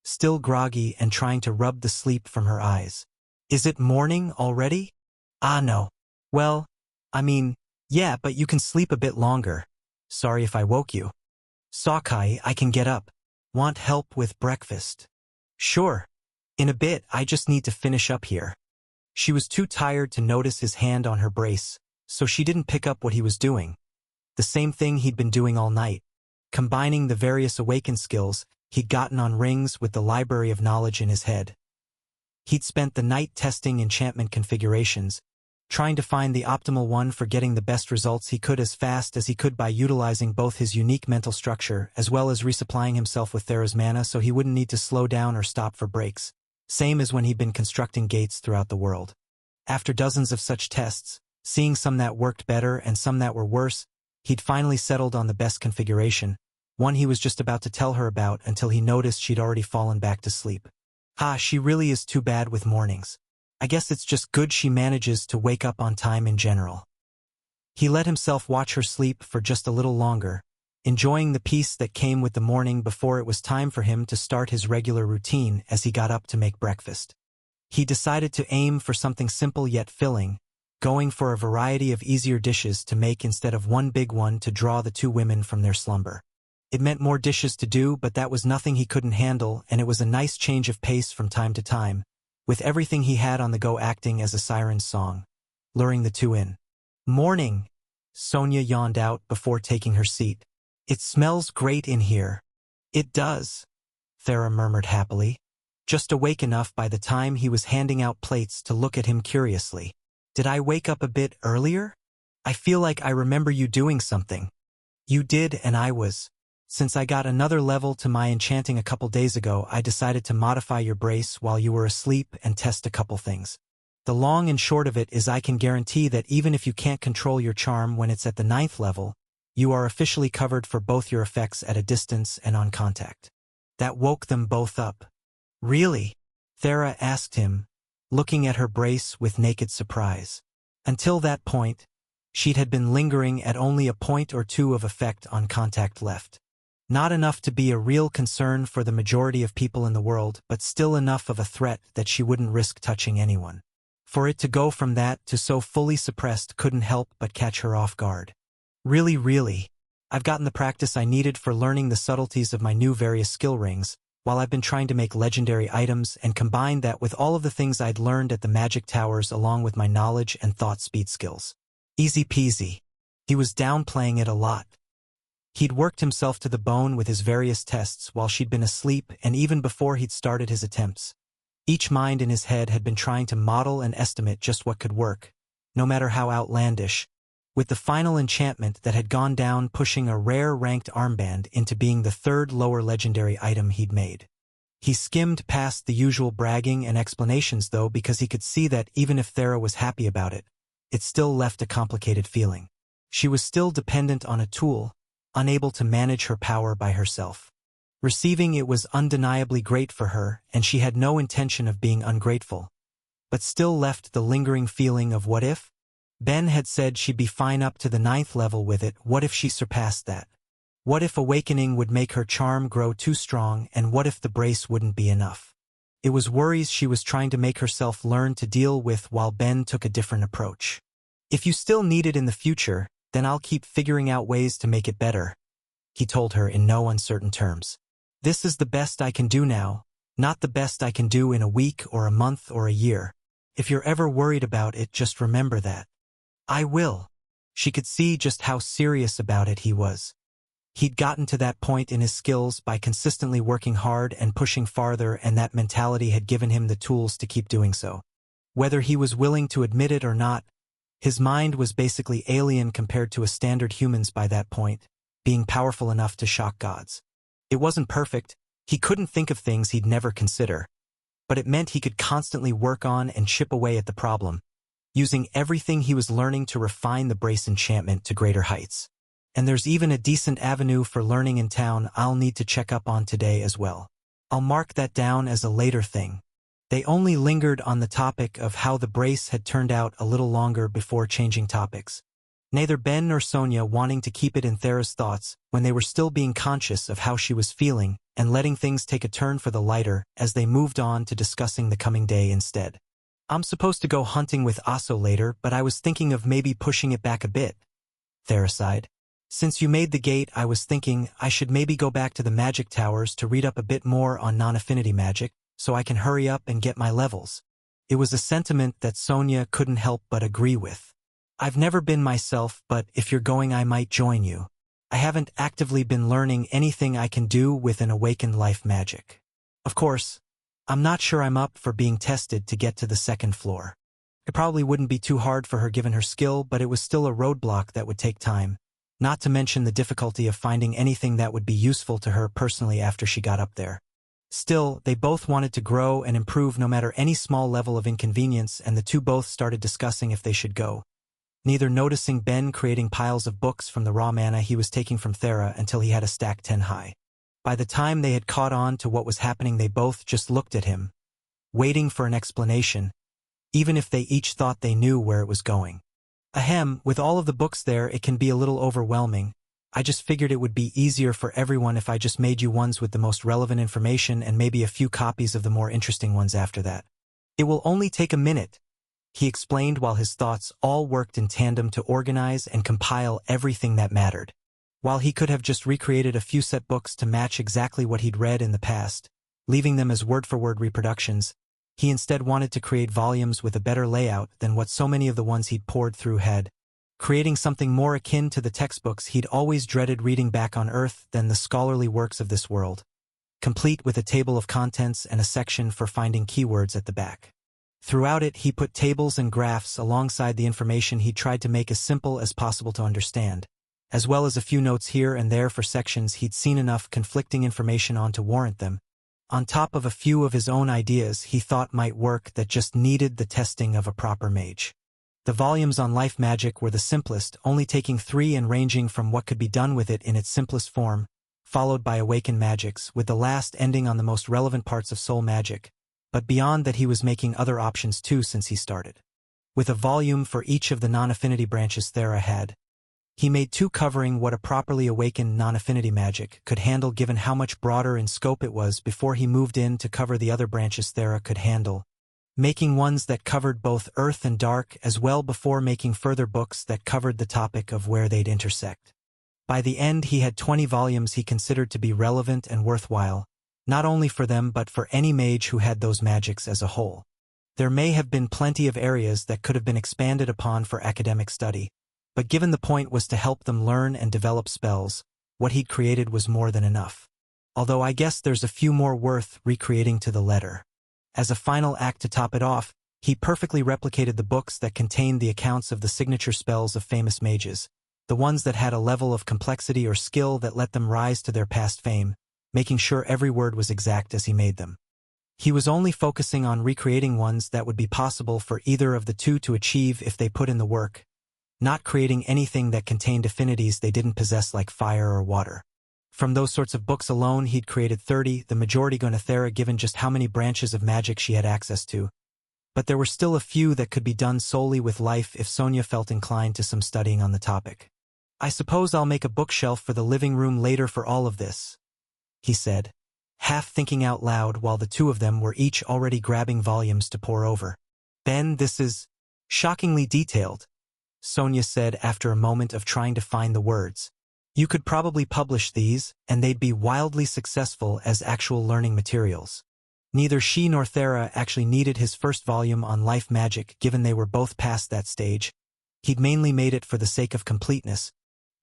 still groggy and trying to rub the sleep from her eyes. Is it morning already? Ah, no. Well, I mean, yeah, but you can sleep a bit longer. Sorry if I woke you. Sokai, I can get up. Want help with breakfast? Sure. In a bit, I just need to finish up here. She was too tired to notice his hand on her brace, so she didn't pick up what he was doing. The same thing he'd been doing all night. Combining the various awakened skills he'd gotten on rings with the library of knowledge in his head. He'd spent the night testing enchantment configurations, trying to find the optimal one for getting the best results he could as fast as he could by utilizing both his unique mental structure as well as resupplying himself with Thera's mana so he wouldn't need to slow down or stop for breaks, same as when he'd been constructing gates throughout the world. After dozens of such tests, seeing some that worked better and some that were worse, he'd finally settled on the best configuration, one he was just about to tell her about until he noticed she'd already fallen back to sleep. Ah, she really is too bad with mornings. I guess it's just good she manages to wake up on time in general. He let himself watch her sleep for just a little longer, enjoying the peace that came with the morning before it was time for him to start his regular routine as he got up to make breakfast. He decided to aim for something simple yet filling, going for a variety of easier dishes to make instead of one big one to draw the two women from their slumber. It meant more dishes to do, but that was nothing he couldn't handle, and it was a nice change of pace from time to time, with everything he had on the go acting as a siren's song, luring the two in. Morning, Sonia yawned out before taking her seat. It smells great in here. It does, Thera murmured happily, just awake enough by the time he was handing out plates to look at him curiously. Did I wake up a bit earlier? I feel like I remember you doing something. You did, and I was. Since I got another level to my enchanting a couple days ago, I decided to modify your brace while you were asleep and test a couple things. The long and short of it is I can guarantee that even if you can't control your charm when it's at the 9th level, you are officially covered for both your effects at a distance and on contact. That woke them both up. Really? Thera asked him, looking at her brace with naked surprise. Until that point, she had been lingering at only a point or two of effect on contact left. Not enough to be a real concern for the majority of people in the world, but still enough of a threat that she wouldn't risk touching anyone. For it to go from that to so fully suppressed couldn't help but catch her off guard. Really, I've gotten the practice I needed for learning the subtleties of my new various skill rings, while I've been trying to make legendary items and combine that with all of the things I'd learned at the magic towers along with my knowledge and thought speed skills. Easy peasy. He was downplaying it a lot. He'd worked himself to the bone with his various tests while she'd been asleep and even before he'd started his attempts. Each mind in his head had been trying to model and estimate just what could work, no matter how outlandish, with the final enchantment that had gone down pushing a rare ranked armband into being the third lower legendary item he'd made. He skimmed past the usual bragging and explanations though because he could see that even if Thera was happy about it, it still left a complicated feeling. She was still dependent on a tool, unable to manage her power by herself. Receiving it was undeniably great for her, and she had no intention of being ungrateful, but still left the lingering feeling of what if? Ben had said she'd be fine up to the 9th level with it. What if she surpassed that? What if awakening would make her charm grow too strong, and what if the brace wouldn't be enough? It was worries she was trying to make herself learn to deal with while Ben took a different approach. If you still need it in the future, then I'll keep figuring out ways to make it better, he told her in no uncertain terms. This is the best I can do now, not the best I can do in a week or a month or a year. If you're ever worried about it, just remember that. I will. She could see just how serious about it he was. He'd gotten to that point in his skills by consistently working hard and pushing farther, and that mentality had given him the tools to keep doing so. Whether he was willing to admit it or not, his mind was basically alien compared to a standard human's by that point, being powerful enough to shock gods. It wasn't perfect, he couldn't think of things he'd never consider, but it meant he could constantly work on and chip away at the problem, using everything he was learning to refine the brace enchantment to greater heights. And there's even a decent avenue for learning in town I'll need to check up on today as well. I'll mark that down as a later thing. They only lingered on the topic of how the brace had turned out a little longer before changing topics. Neither Ben nor Sonia wanting to keep it in Thera's thoughts when they were still being conscious of how she was feeling and letting things take a turn for the lighter as they moved on to discussing the coming day instead. I'm supposed to go hunting with Aso later, but I was thinking of maybe pushing it back a bit. Thera sighed. Since you made the gate, I was thinking I should maybe go back to the magic towers to read up a bit more on non-affinity magic, so I can hurry up and get my levels. It was a sentiment that Sonia couldn't help but agree with. I've never been myself, but if you're going I might join you. I haven't actively been learning anything I can do with an awakened life magic. Of course, I'm not sure I'm up for being tested to get to the second floor. It probably wouldn't be too hard for her given her skill, but it was still a roadblock that would take time, not to mention the difficulty of finding anything that would be useful to her personally after she got up there. Still, they both wanted to grow and improve no matter any small level of inconvenience, and the two both started discussing if they should go. Neither noticing Ben creating piles of books from the raw mana he was taking from Thera until he had a stack 10 high. By the time they had caught on to what was happening, they both just looked at him, waiting for an explanation, even if they each thought they knew where it was going. Ahem, with all of the books there, it can be a little overwhelming. I just figured it would be easier for everyone if I just made you ones with the most relevant information and maybe a few copies of the more interesting ones after that. It will only take a minute, he explained while his thoughts all worked in tandem to organize and compile everything that mattered. While he could have just recreated a few set books to match exactly what he'd read in the past, leaving them as word-for-word reproductions, he instead wanted to create volumes with a better layout than what so many of the ones he'd poured through had, creating something more akin to the textbooks he'd always dreaded reading back on Earth than the scholarly works of this world, complete with a table of contents and a section for finding keywords at the back. Throughout it, he put tables and graphs alongside the information he tried to make as simple as possible to understand, as well as a few notes here and there for sections he'd seen enough conflicting information on to warrant them, on top of a few of his own ideas he thought might work that just needed the testing of a proper mage. The volumes on life magic were the simplest, only taking 3 and ranging from what could be done with it in its simplest form, followed by awakened magics, with the last ending on the most relevant parts of soul magic. But beyond that, he was making other options too since he started. With a volume for each of the non-affinity branches Thera had, he made 2 covering what a properly awakened non-affinity magic could handle given how much broader in scope it was before he moved in to cover the other branches Thera could handle, making ones that covered both earth and dark as well before making further books that covered the topic of where they'd intersect. By the end, he had 20 volumes he considered to be relevant and worthwhile, not only for them but for any mage who had those magics as a whole. There may have been plenty of areas that could have been expanded upon for academic study, but given the point was to help them learn and develop spells, what he'd created was more than enough. Although I guess there's a few more worth recreating to the letter. As a final act to top it off, he perfectly replicated the books that contained the accounts of the signature spells of famous mages, the ones that had a level of complexity or skill that let them rise to their past fame, making sure every word was exact as he made them. He was only focusing on recreating ones that would be possible for either of the two to achieve if they put in the work, not creating anything that contained affinities they didn't possess like fire or water. From those sorts of books alone he'd created 30, the majority going to Thera given just how many branches of magic she had access to. But there were still a few that could be done solely with life if Sonia felt inclined to some studying on the topic. I suppose I'll make a bookshelf for the living room later for all of this, he said, half thinking out loud while the two of them were each already grabbing volumes to pore over. Ben, this is shockingly detailed, Sonia said after a moment of trying to find the words. You could probably publish these, and they'd be wildly successful as actual learning materials. Neither she nor Thera actually needed his first volume on life magic given they were both past that stage. He'd mainly made it for the sake of completeness,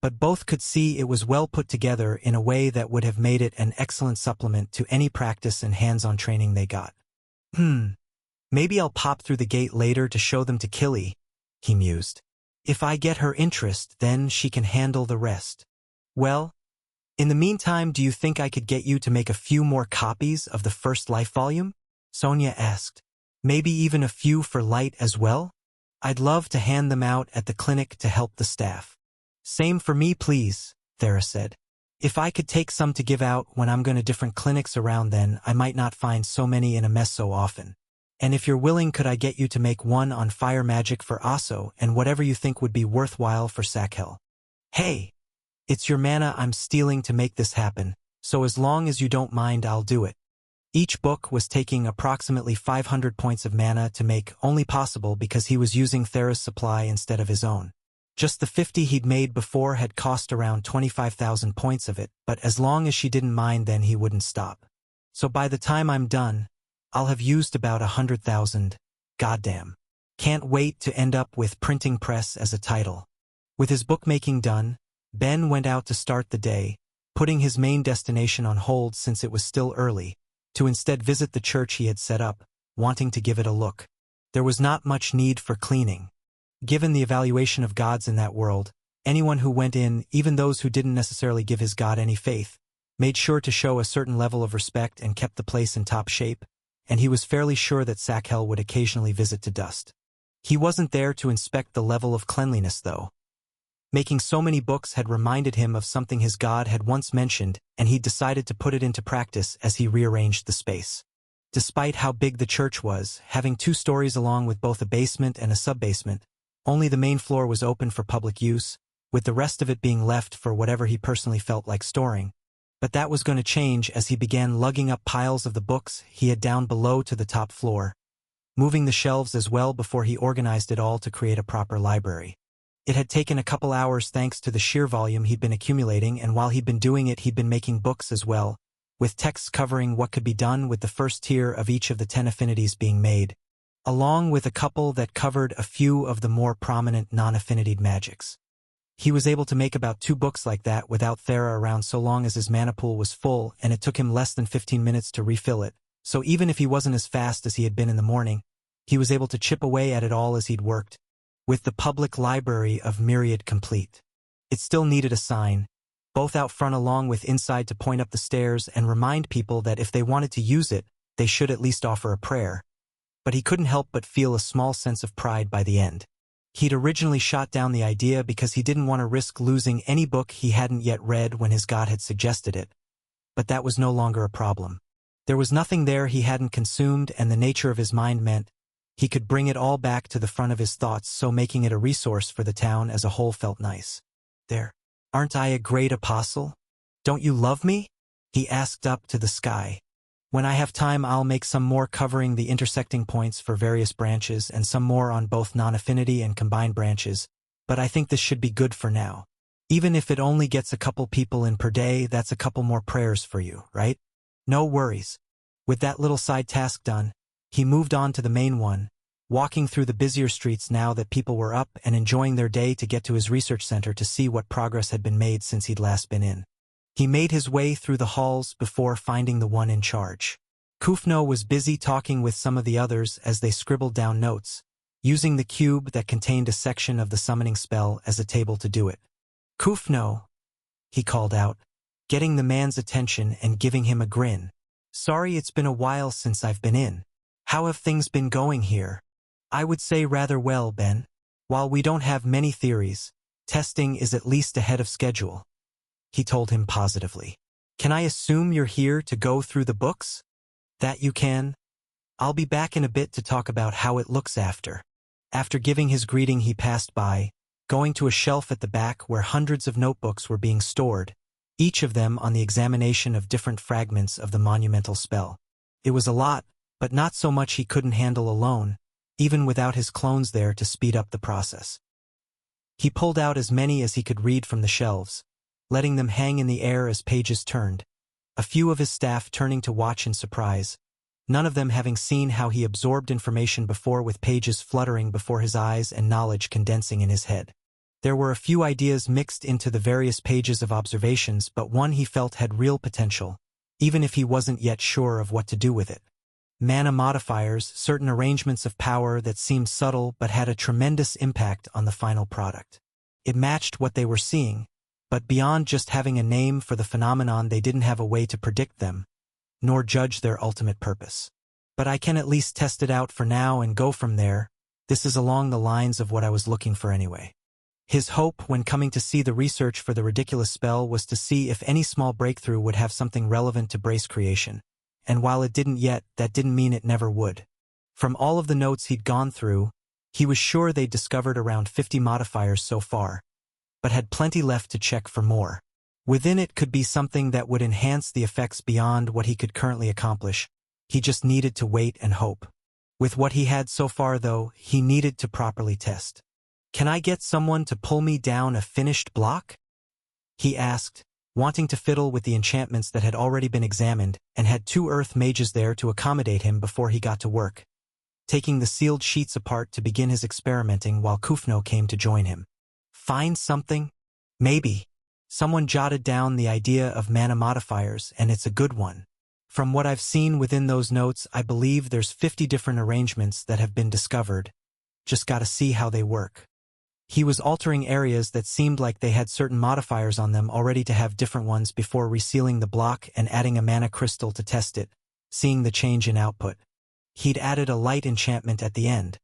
but both could see it was well put together in a way that would have made it an excellent supplement to any practice and hands-on training they got. Maybe I'll pop through the gate later to show them to Killy, he mused. If I get her interest, then she can handle the rest. Well, in the meantime, do you think I could get you to make a few more copies of the first life volume? Sonia asked. Maybe even a few for Light as well? I'd love to hand them out at the clinic to help the staff. Same for me, please, Thera said. If I could take some to give out when I'm going to different clinics around, then I might not find so many in a mess so often. And if you're willing, could I get you to make one on fire magic for Aso and whatever you think would be worthwhile for Sakhel? Hey, it's your mana I'm stealing to make this happen, so as long as you don't mind, I'll do it. Each book was taking approximately 500 points of mana to make, only possible because he was using Thera's supply instead of his own. Just the 50 he'd made before had cost around 25,000 points of it, but as long as she didn't mind, then he wouldn't stop. So by the time I'm done, I'll have used about 100,000. Goddamn. Can't wait to end up with printing press as a title. With his bookmaking done, Ben went out to start the day, putting his main destination on hold since it was still early, to instead visit the church he had set up, wanting to give it a look. There was not much need for cleaning. Given the evaluation of gods in that world, anyone who went in, even those who didn't necessarily give his god any faith, made sure to show a certain level of respect and kept the place in top shape, and he was fairly sure that Sakhel would occasionally visit to dust. He wasn't there to inspect the level of cleanliness, though. Making so many books had reminded him of something his god had once mentioned, and he'd decided to put it into practice as he rearranged the space. Despite how big the church was, having 2 stories along with both a basement and a sub-basement, only the main floor was open for public use, with the rest of it being left for whatever he personally felt like storing. But that was going to change as he began lugging up piles of the books he had down below to the top floor, moving the shelves as well before he organized it all to create a proper library. It had taken a couple hours thanks to the sheer volume he'd been accumulating, and while he'd been doing it, he'd been making books as well, with texts covering what could be done with the first tier of each of the 10 affinities being made, along with a couple that covered a few of the more prominent non-affinitied magics. He was able to make about 2 books like that without Thera around so long as his mana pool was full, and it took him less than 15 minutes to refill it, so even if he wasn't as fast as he had been in the morning, he was able to chip away at it all as he'd worked, with the public library of Myriad complete. It still needed a sign, both out front along with inside, to point up the stairs and remind people that if they wanted to use it, they should at least offer a prayer. But he couldn't help but feel a small sense of pride by the end. He'd originally shot down the idea because he didn't want to risk losing any book he hadn't yet read when his god had suggested it. But that was no longer a problem. There was nothing there he hadn't consumed, and the nature of his mind meant he could bring it all back to the front of his thoughts, so making it a resource for the town as a whole felt nice. There. Aren't I a great apostle? Don't you love me? He asked up to the sky. When I have time, I'll make some more covering the intersecting points for various branches and some more on both non-affinity and combined branches, but I think this should be good for now. Even if it only gets a couple people in per day, that's a couple more prayers for you, right? No worries. With that little side task done, he moved on to the main one, walking through the busier streets now that people were up and enjoying their day to get to his research center to see what progress had been made since he'd last been in. He made his way through the halls before finding the one in charge. Kufno was busy talking with some of the others as they scribbled down notes, using the cube that contained a section of the summoning spell as a table to do it. Kufno, he called out, getting the man's attention and giving him a grin. Sorry, it's been a while since I've been in. How have things been going here? I would say rather well, Ben. While we don't have many theories, testing is at least ahead of schedule. He told him positively. Can I assume you're here to go through the books? That you can. I'll be back in a bit to talk about how it looks after. After giving his greeting, he passed by, going to a shelf at the back where hundreds of notebooks were being stored, each of them on the examination of different fragments of the monumental spell. It was a lot, but not so much he couldn't handle alone, even without his clones there to speed up the process. He pulled out as many as he could read from the shelves, letting them hang in the air as pages turned, a few of his staff turning to watch in surprise, none of them having seen how he absorbed information before, with pages fluttering before his eyes and knowledge condensing in his head. There were a few ideas mixed into the various pages of observations, but one he felt had real potential, even if he wasn't yet sure of what to do with it. Mana modifiers, certain arrangements of power that seemed subtle but had a tremendous impact on the final product. It matched what they were seeing, but beyond just having a name for the phenomenon, they didn't have a way to predict them, nor judge their ultimate purpose. But I can at least test it out for now and go from there. This is along the lines of what I was looking for anyway. His hope when coming to see the research for the ridiculous spell was to see if any small breakthrough would have something relevant to Brace creation, and while it didn't yet, that didn't mean it never would. From all of the notes he'd gone through, he was sure they'd discovered around 50 modifiers so far, but had plenty left to check for more. Within it could be something that would enhance the effects beyond what he could currently accomplish, He just needed to wait and hope. With what he had so far, though, he needed to properly test. "Can I get someone to pull me down a finished block?" he asked, wanting to fiddle with the enchantments that had already been examined, and had 2 earth mages there to accommodate him before he got to work, taking the sealed sheets apart to begin his experimenting while Kufno came to join him. "Find something?" "Maybe." Someone jotted down the idea of mana modifiers, and it's a good one. From what I've seen within those notes, I believe there's 50 different arrangements that have been discovered. Just gotta see how they work. He was altering areas that seemed like they had certain modifiers on them already to have different ones before resealing the block and adding a mana crystal to test it, seeing the change in output. He'd added a light enchantment at the end,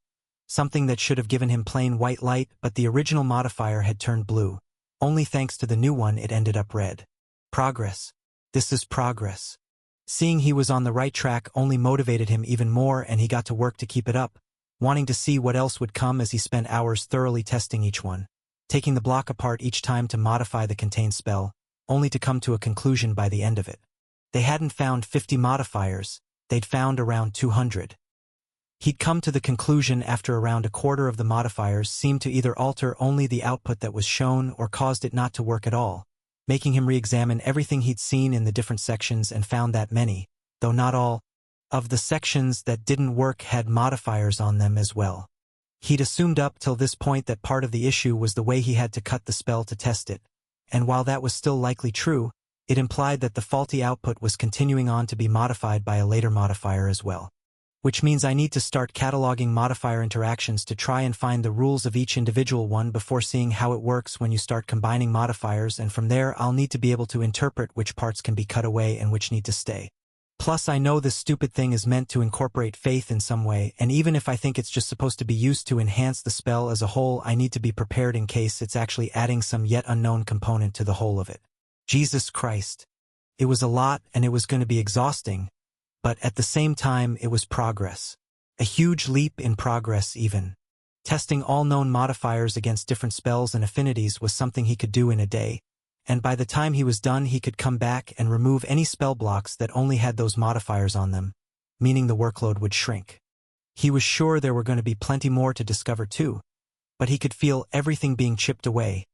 something that should have given him plain white light, but the original modifier had turned blue. Only thanks to the new one it ended up red. Progress. This is progress. Seeing he was on the right track only motivated him even more, and he got to work to keep it up, wanting to see what else would come as he spent hours thoroughly testing each one, taking the block apart each time to modify the contained spell, only to come to a conclusion by the end of it. They hadn't found 50 modifiers, they'd found around 200. He'd come to the conclusion after around a quarter of the modifiers seemed to either alter only the output that was shown or caused it not to work at all, making him re-examine everything he'd seen in the different sections and found that many, though not all, of the sections that didn't work had modifiers on them as well. He'd assumed up till this point that part of the issue was the way he had to cut the spell to test it, and while that was still likely true, it implied that the faulty output was continuing on to be modified by a later modifier as well. Which means I need to start cataloging modifier interactions to try and find the rules of each individual one before seeing how it works when you start combining modifiers, and from there I'll need to be able to interpret which parts can be cut away and which need to stay. Plus I know this stupid thing is meant to incorporate faith in some way, and even if I think it's just supposed to be used to enhance the spell as a whole, I need to be prepared in case it's actually adding some yet unknown component to the whole of it. Jesus Christ. It was a lot, and it was going to be exhausting. But at the same time it was progress. A huge leap in progress even. Testing all known modifiers against different spells and affinities was something he could do in a day, and by the time he was done he could come back and remove any spell blocks that only had those modifiers on them, meaning the workload would shrink. He was sure there were going to be plenty more to discover too, but he could feel everything being chipped away,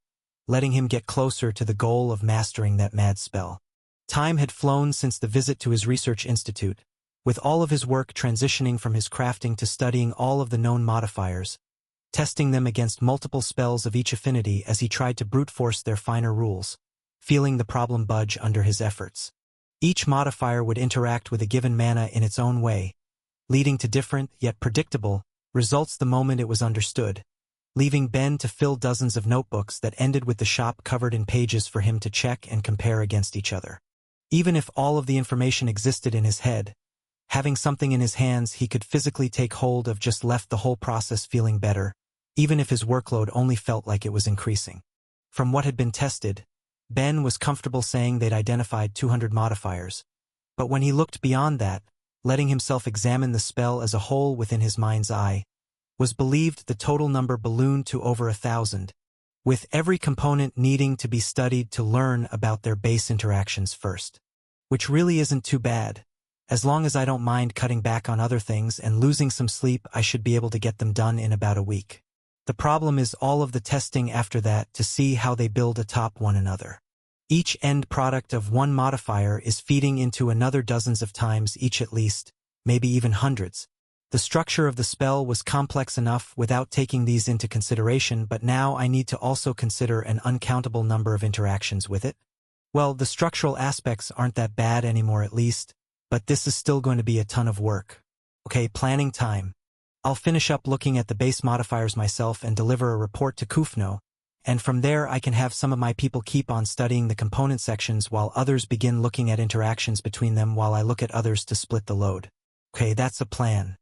letting him get closer to the goal of mastering that mad spell. Time had flown since the visit to his research institute, with all of his work transitioning from his crafting to studying all of the known modifiers, testing them against multiple spells of each affinity as he tried to brute force their finer rules, feeling the problem budge under his efforts. Each modifier would interact with a given mana in its own way, leading to different, yet predictable, results the moment it was understood, leaving Ben to fill dozens of notebooks that ended with the shop covered in pages for him to check and compare against each other. Even if all of the information existed in his head, having something in his hands he could physically take hold of just left the whole process feeling better, even if his workload only felt like it was increasing. From what had been tested, Ben was comfortable saying they'd identified 200 modifiers, but when he looked beyond that, letting himself examine the spell as a whole within his mind's eye, was believed the total number ballooned to over 1,000, with every component needing to be studied to learn about their base interactions first. Which really isn't too bad. As long as I don't mind cutting back on other things and losing some sleep, I should be able to get them done in about a week. The problem is all of the testing after that to see how they build atop one another. Each end product of one modifier is feeding into another dozens of times each at least, maybe even hundreds. The structure of the spell was complex enough without taking these into consideration, but now I need to also consider an uncountable number of interactions with it. Well, the structural aspects aren't that bad anymore at least, but this is still going to be a ton of work. Okay, planning time. I'll finish up looking at the base modifiers myself and deliver a report to Kufno, and from there I can have some of my people keep on studying the component sections while others begin looking at interactions between them while I look at others to split the load. Okay, that's a plan.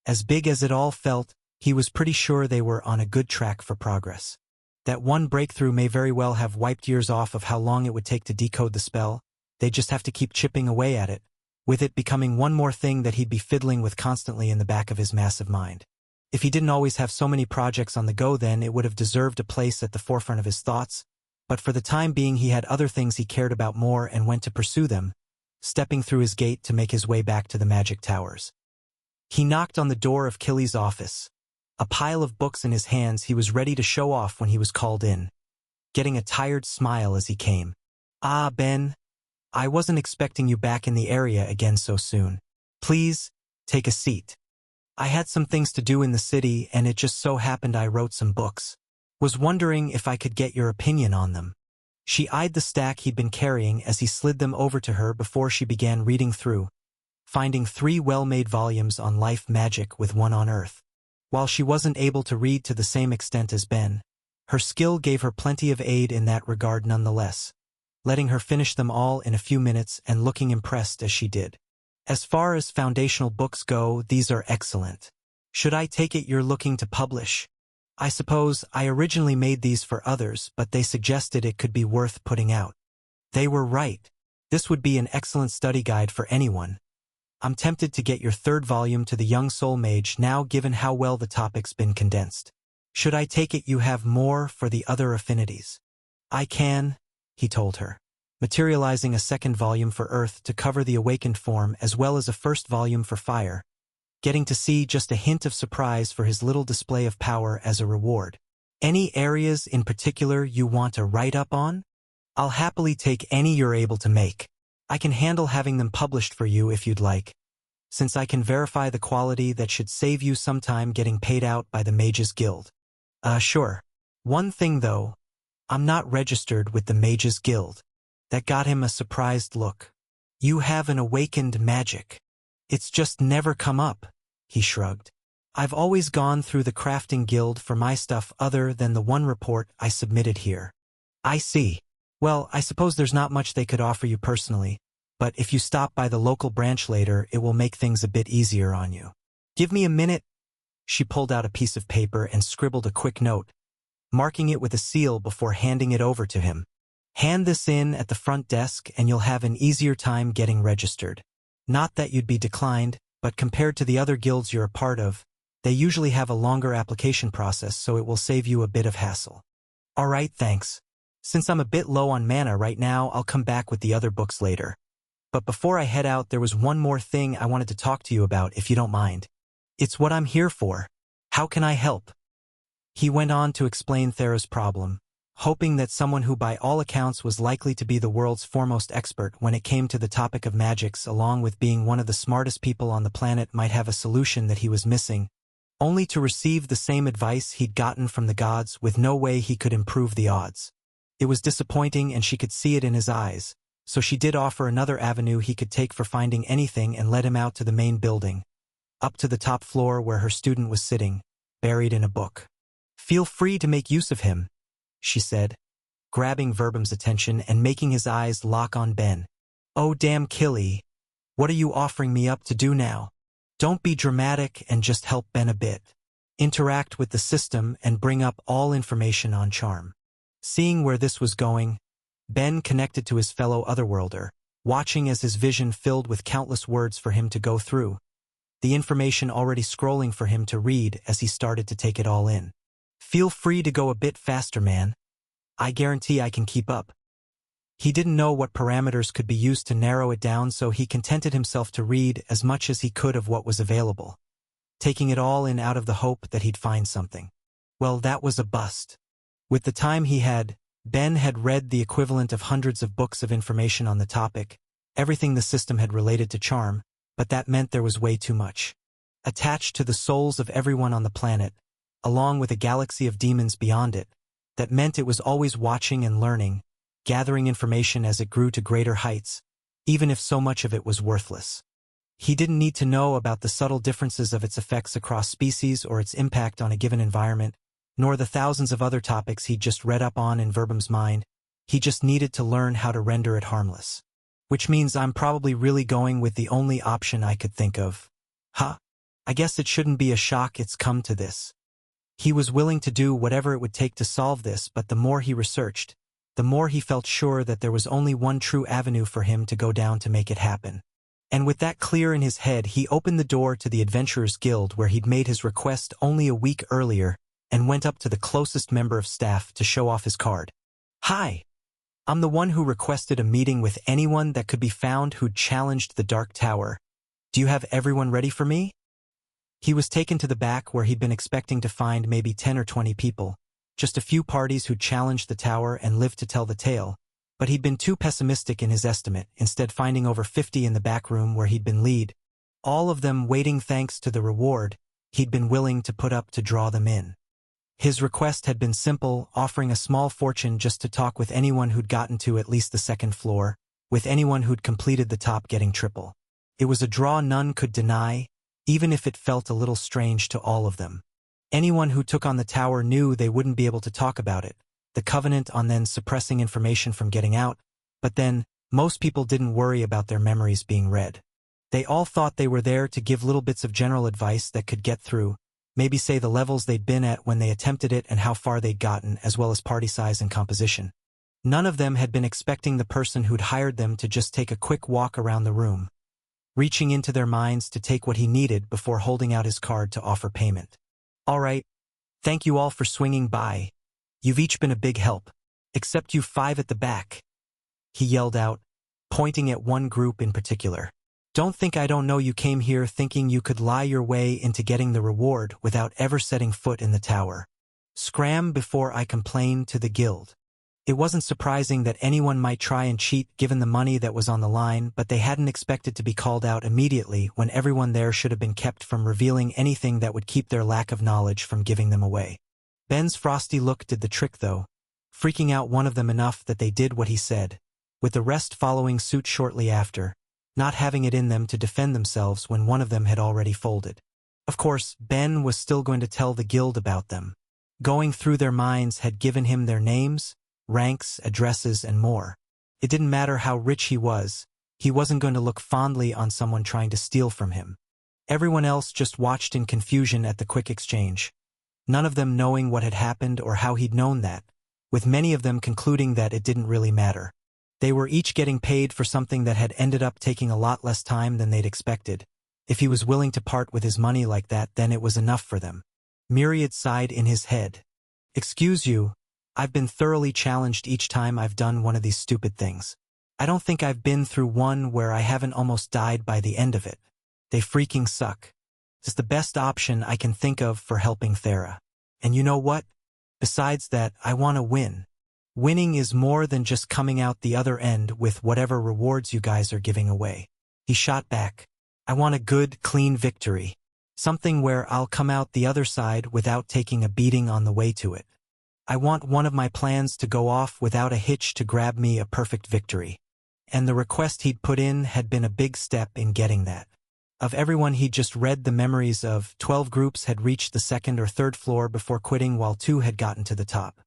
As big as it all felt, he was pretty sure they were on a good track for progress. That one breakthrough may very well have wiped years off of how long it would take to decode the spell. They'd just have to keep chipping away at it, with it becoming one more thing that he'd be fiddling with constantly in the back of his massive mind. If he didn't always have so many projects on the go, then it would have deserved a place at the forefront of his thoughts, but for the time being he had other things he cared about more and went to pursue them, stepping through his gate to make his way back to the magic towers. He knocked on the door of Killy's office. A pile of books in his hands, he was ready to show off when he was called in, getting a tired smile as he came. "Ah, Ben, I wasn't expecting you back in the area again so soon. Please, take a seat. I had some things to do in the city and it just so happened I wrote some books. Was wondering if I could get your opinion on them." She eyed the stack he'd been carrying as he slid them over to her before she began reading through, finding 3 well-made volumes on life magic with one on Earth. While she wasn't able to read to the same extent as Ben, her skill gave her plenty of aid in that regard nonetheless, letting her finish them all in a few minutes and looking impressed as she did. "As far as foundational books go, these are excellent. Should I take it you're looking to publish? I suppose I originally made these for others, but they suggested it could be worth putting out." They were right. This would be an excellent study guide for anyone. "I'm tempted to get your 3rd volume to the young soul mage now given how well the topic's been condensed. Should I take it you have more for the other affinities?" "I can," he told her, materializing a 2nd volume for Earth to cover the awakened form as well as a 1st volume for Fire, getting to see just a hint of surprise for his little display of power as a reward. "Any areas in particular you want to write up on? I'll happily take any you're able to make. I can handle having them published for you if you'd like. Since I can verify the quality, that should save you some time getting paid out by the Mages Guild." Sure. One thing though, I'm not registered with the Mages Guild." That got him a surprised look. "You have an awakened magic. It's just never come up," he shrugged. "I've always gone through the crafting guild for my stuff other than the one report I submitted here." "I see. Well, I suppose there's not much they could offer you personally, but if you stop by the local branch later, it will make things a bit easier on you. Give me a minute." She pulled out a piece of paper and scribbled a quick note, marking it with a seal before handing it over to him. "Hand this in at the front desk and you'll have an easier time getting registered. Not that you'd be declined, but compared to the other guilds you're a part of, they usually have a longer application process, so it will save you a bit of hassle." "All right, thanks. Since I'm a bit low on mana right now, I'll come back with the other books later. But before I head out, there was one more thing I wanted to talk to you about, if you don't mind. It's what I'm here for. How can I help?" He went on to explain Thera's problem, hoping that someone who by all accounts was likely to be the world's foremost expert when it came to the topic of magics, along with being one of the smartest people on the planet, might have a solution that he was missing, only to receive the same advice he'd gotten from the gods with no way he could improve the odds. It was disappointing and she could see it in his eyes, so she did offer another avenue he could take for finding anything and led him out to the main building, up to the top floor where her student was sitting, buried in a book. "Feel free to make use of him," she said, grabbing Verbum's attention and making his eyes lock on Ben. "Oh damn, Killy, what are you offering me up to do now? Don't be dramatic and just help Ben a bit. Interact with the system and bring up all information on charm." Seeing where this was going, Ben connected to his fellow Otherworlder, watching as his vision filled with countless words for him to go through, the information already scrolling for him to read as he started to take it all in. "Feel free to go a bit faster, man. I guarantee I can keep up." He didn't know what parameters could be used to narrow it down, so he contented himself to read as much as he could of what was available, taking it all in out of the hope that he'd find something. Well, that was a bust. With the time he had, Ben had read the equivalent of hundreds of books of information on the topic, everything the system had related to charm, but that meant there was way too much. Attached to the souls of everyone on the planet, along with a galaxy of demons beyond it, that meant it was always watching and learning, gathering information as it grew to greater heights, even if so much of it was worthless. He didn't need to know about the subtle differences of its effects across species or its impact on a given environment, nor the thousands of other topics he'd just read up on in Verbum's mind. He just needed to learn how to render it harmless. Which means I'm probably really going with the only option I could think of. Huh? I guess it shouldn't be a shock it's come to this. He was willing to do whatever it would take to solve this, but the more he researched, the more he felt sure that there was only one true avenue for him to go down to make it happen. And with that clear in his head, he opened the door to the Adventurers Guild where he'd made his request only a week earlier, and went up to the closest member of staff to show off his card. "Hi, I'm the one who requested a meeting with anyone that could be found who'd challenged the Dark Tower. Do you have everyone ready for me? He was taken to the back where he'd been expecting to find maybe 10 or 20 people, just a few parties who'd challenged the tower and lived to tell the tale, but he'd been too pessimistic in his estimate, instead finding over 50 in the back room where he'd been lead, all of them waiting thanks to the reward he'd been willing to put up to draw them in. His request had been simple, offering a small fortune just to talk with anyone who'd gotten to at least the second floor, with anyone who'd completed the top getting triple. It was a draw none could deny, even if it felt a little strange to all of them. Anyone who took on the tower knew they wouldn't be able to talk about it, the covenant on then suppressing information from getting out, but then, most people didn't worry about their memories being read. They all thought they were there to give little bits of general advice that could get through, maybe say the levels they'd been at when they attempted it and how far they'd gotten, as well as party size and composition. None of them had been expecting the person who'd hired them to just take a quick walk around the room, reaching into their minds to take what he needed before holding out his card to offer payment. All right, thank you all for swinging by. You've each been a big help, except you 5 at the back, he yelled out, pointing at one group in particular. Don't think I don't know you came here thinking you could lie your way into getting the reward without ever setting foot in the tower. Scram before I complain to the guild. It wasn't surprising that anyone might try and cheat given the money that was on the line, but they hadn't expected to be called out immediately when everyone there should have been kept from revealing anything that would keep their lack of knowledge from giving them away. Ben's frosty look did the trick though, freaking out one of them enough that they did what he said, with the rest following suit shortly after, not having it in them to defend themselves when one of them had already folded. Of course, Ben was still going to tell the guild about them. Going through their minds had given him their names, ranks, addresses, and more. It didn't matter how rich he wasn't going to look fondly on someone trying to steal from him. Everyone else just watched in confusion at the quick exchange, none of them knowing what had happened or how he'd known that, with many of them concluding that it didn't really matter. They were each getting paid for something that had ended up taking a lot less time than they'd expected. If he was willing to part with his money like that, then it was enough for them. Myriad sighed in his head. Excuse you, I've been thoroughly challenged each time I've done one of these stupid things. I don't think I've been through one where I haven't almost died by the end of it. They freaking suck. It's the best option I can think of for helping Thera. And you know what? Besides that, I want to win. Winning is more than just coming out the other end with whatever rewards you guys are giving away. He shot back. I want a good, clean victory. Something where I'll come out the other side without taking a beating on the way to it. I want one of my plans to go off without a hitch to grab me a perfect victory. And the request he'd put in had been a big step in getting that. Of everyone he'd just read the memories of, 12 groups had reached the second or third floor before quitting while 2 had gotten to the top.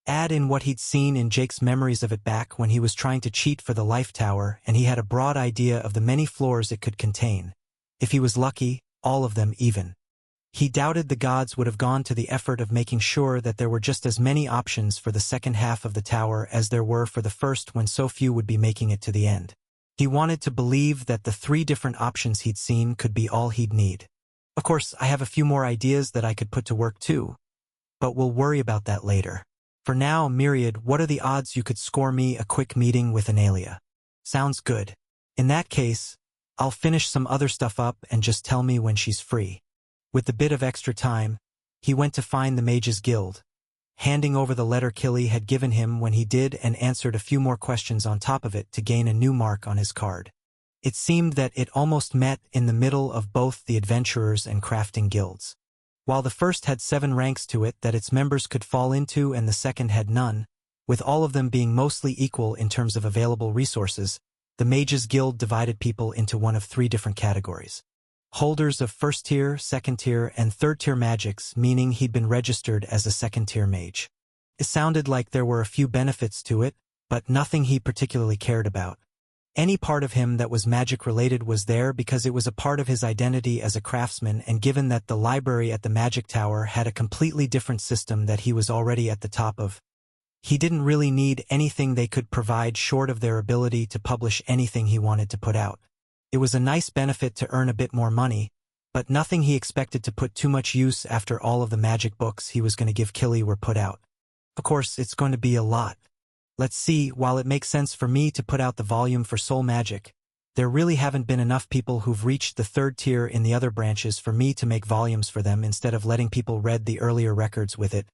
Add in what he'd seen in Jake's memories of it back when he was trying to cheat for the Life Tower, and he had a broad idea of the many floors it could contain. If he was lucky, all of them even. He doubted the gods would have gone to the effort of making sure that there were just as many options for the second half of the tower as there were for the first when so few would be making it to the end. He wanted to believe that the 3 different options he'd seen could be all he'd need. Of course, I have a few more ideas that I could put to work too, but we'll worry about that later. For now, Myriad, what are the odds you could score me a quick meeting with Anelia? Sounds good. In that case, I'll finish some other stuff up and just tell me when she's free. With the bit of extra time, he went to find the Mages Guild, handing over the letter Killy had given him when he did and answered a few more questions on top of it to gain a new mark on his card. It seemed that it almost met in the middle of both the adventurers and crafting guilds. While the first had 7 ranks to it that its members could fall into and the second had none, with all of them being mostly equal in terms of available resources, the Mages Guild divided people into one of 3 different categories. Holders of first-tier, second-tier, and third-tier magics, meaning he'd been registered as a second-tier mage. It sounded like there were a few benefits to it, but nothing he particularly cared about. Any part of him that was magic-related was there because it was a part of his identity as a craftsman, and given that the library at the Magic Tower had a completely different system that he was already at the top of, he didn't really need anything they could provide short of their ability to publish anything he wanted to put out. It was a nice benefit to earn a bit more money, but nothing he expected to put too much use after all of the magic books he was going to give Killy were put out. Of course, it's going to be a lot. Let's see, while it makes sense for me to put out the volume for soul magic, there really haven't been enough people who've reached the 3rd tier in the other branches for me to make volumes for them instead of letting people read the earlier records with it.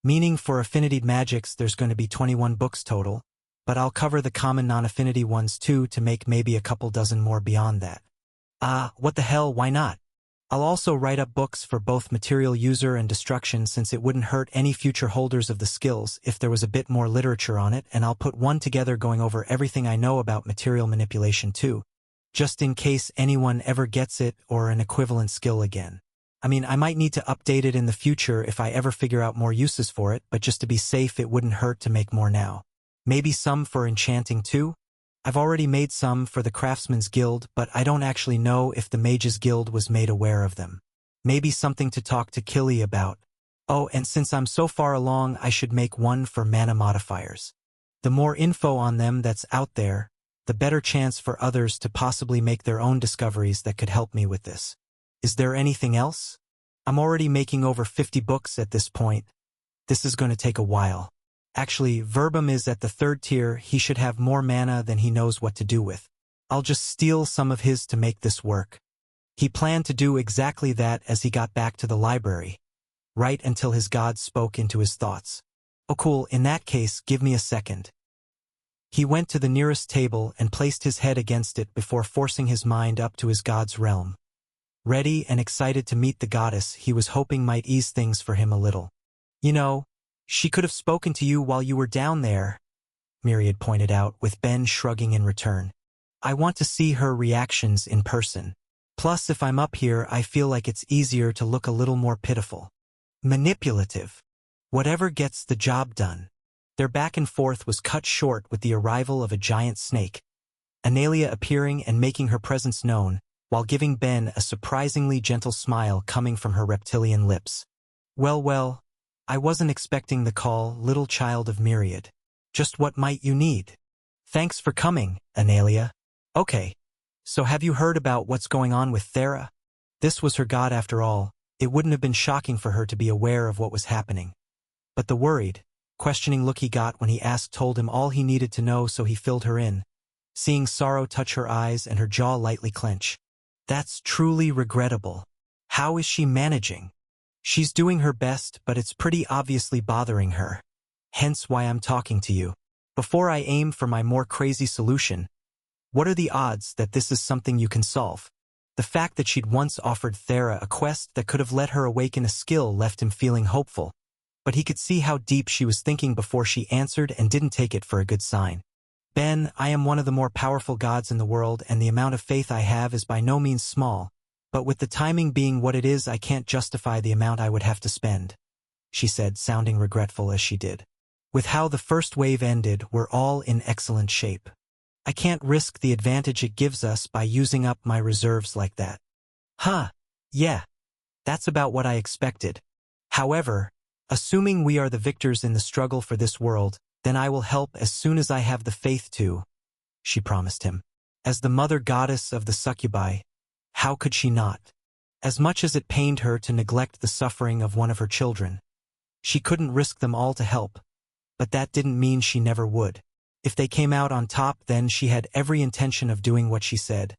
Meaning for affinity magics there's going to be 21 books total, but I'll cover the common non-affinity ones too to make maybe a couple dozen more beyond that. What the hell, why not? I'll also write up books for both material user and destruction since it wouldn't hurt any future holders of the skills if there was a bit more literature on it, and I'll put one together going over everything I know about material manipulation too, just in case anyone ever gets it or an equivalent skill again. I mean, I might need to update it in the future if I ever figure out more uses for it, but just to be safe it wouldn't hurt to make more now. Maybe some for enchanting too? I've already made some for the Craftsman's Guild, but I don't actually know if the Mages Guild was made aware of them. Maybe something to talk to Killy about. Oh, and since I'm so far along, I should make one for mana modifiers. The more info on them that's out there, the better chance for others to possibly make their own discoveries that could help me with this. Is there anything else? I'm already making over 50 books at this point. This is going to take a while. Actually, Verbum is at the 3rd tier. He should have more mana than he knows what to do with. I'll just steal some of his to make this work. He planned to do exactly that as he got back to the library, right until his god spoke into his thoughts. Oh cool, in that case, give me a second. He went to the nearest table and placed his head against it before forcing his mind up to his god's realm. Ready and excited to meet the goddess he was hoping might ease things for him a little. You know, she could have spoken to you while you were down there, Myriad pointed out, with Ben shrugging in return. I want to see her reactions in person. Plus, if I'm up here, I feel like it's easier to look a little more pitiful. Manipulative. Whatever gets the job done. Their back and forth was cut short with the arrival of a giant snake, Anelia appearing and making her presence known, while giving Ben a surprisingly gentle smile coming from her reptilian lips. Well, I wasn't expecting the call, little child of Myriad. Just what might you need? Thanks for coming, Anelia. Okay, so have you heard about what's going on with Thera? This was her god after all. It wouldn't have been shocking for her to be aware of what was happening. But the worried, questioning look he got when he asked told him all he needed to know, so he filled her in, seeing sorrow touch her eyes and her jaw lightly clench. That's truly regrettable. How is she managing? She's doing her best, but it's pretty obviously bothering her. Hence why I'm talking to you. Before I aim for my more crazy solution, what are the odds that this is something you can solve? The fact that she'd once offered Thera a quest that could have let her awaken a skill left him feeling hopeful, but he could see how deep she was thinking before she answered and didn't take it for a good sign. Ben, I am one of the more powerful gods in the world, and the amount of faith I have is by no means small, but with the timing being what it is, I can't justify the amount I would have to spend, she said, sounding regretful as she did. With how the first wave ended, we're all in excellent shape. I can't risk the advantage it gives us by using up my reserves like that. Yeah. That's about what I expected. However, assuming we are the victors in the struggle for this world, then I will help as soon as I have the faith to, she promised him. As the mother goddess of the succubi, how could she not? As much as it pained her to neglect the suffering of one of her children, she couldn't risk them all to help, but that didn't mean she never would. If they came out on top, then she had every intention of doing what she said,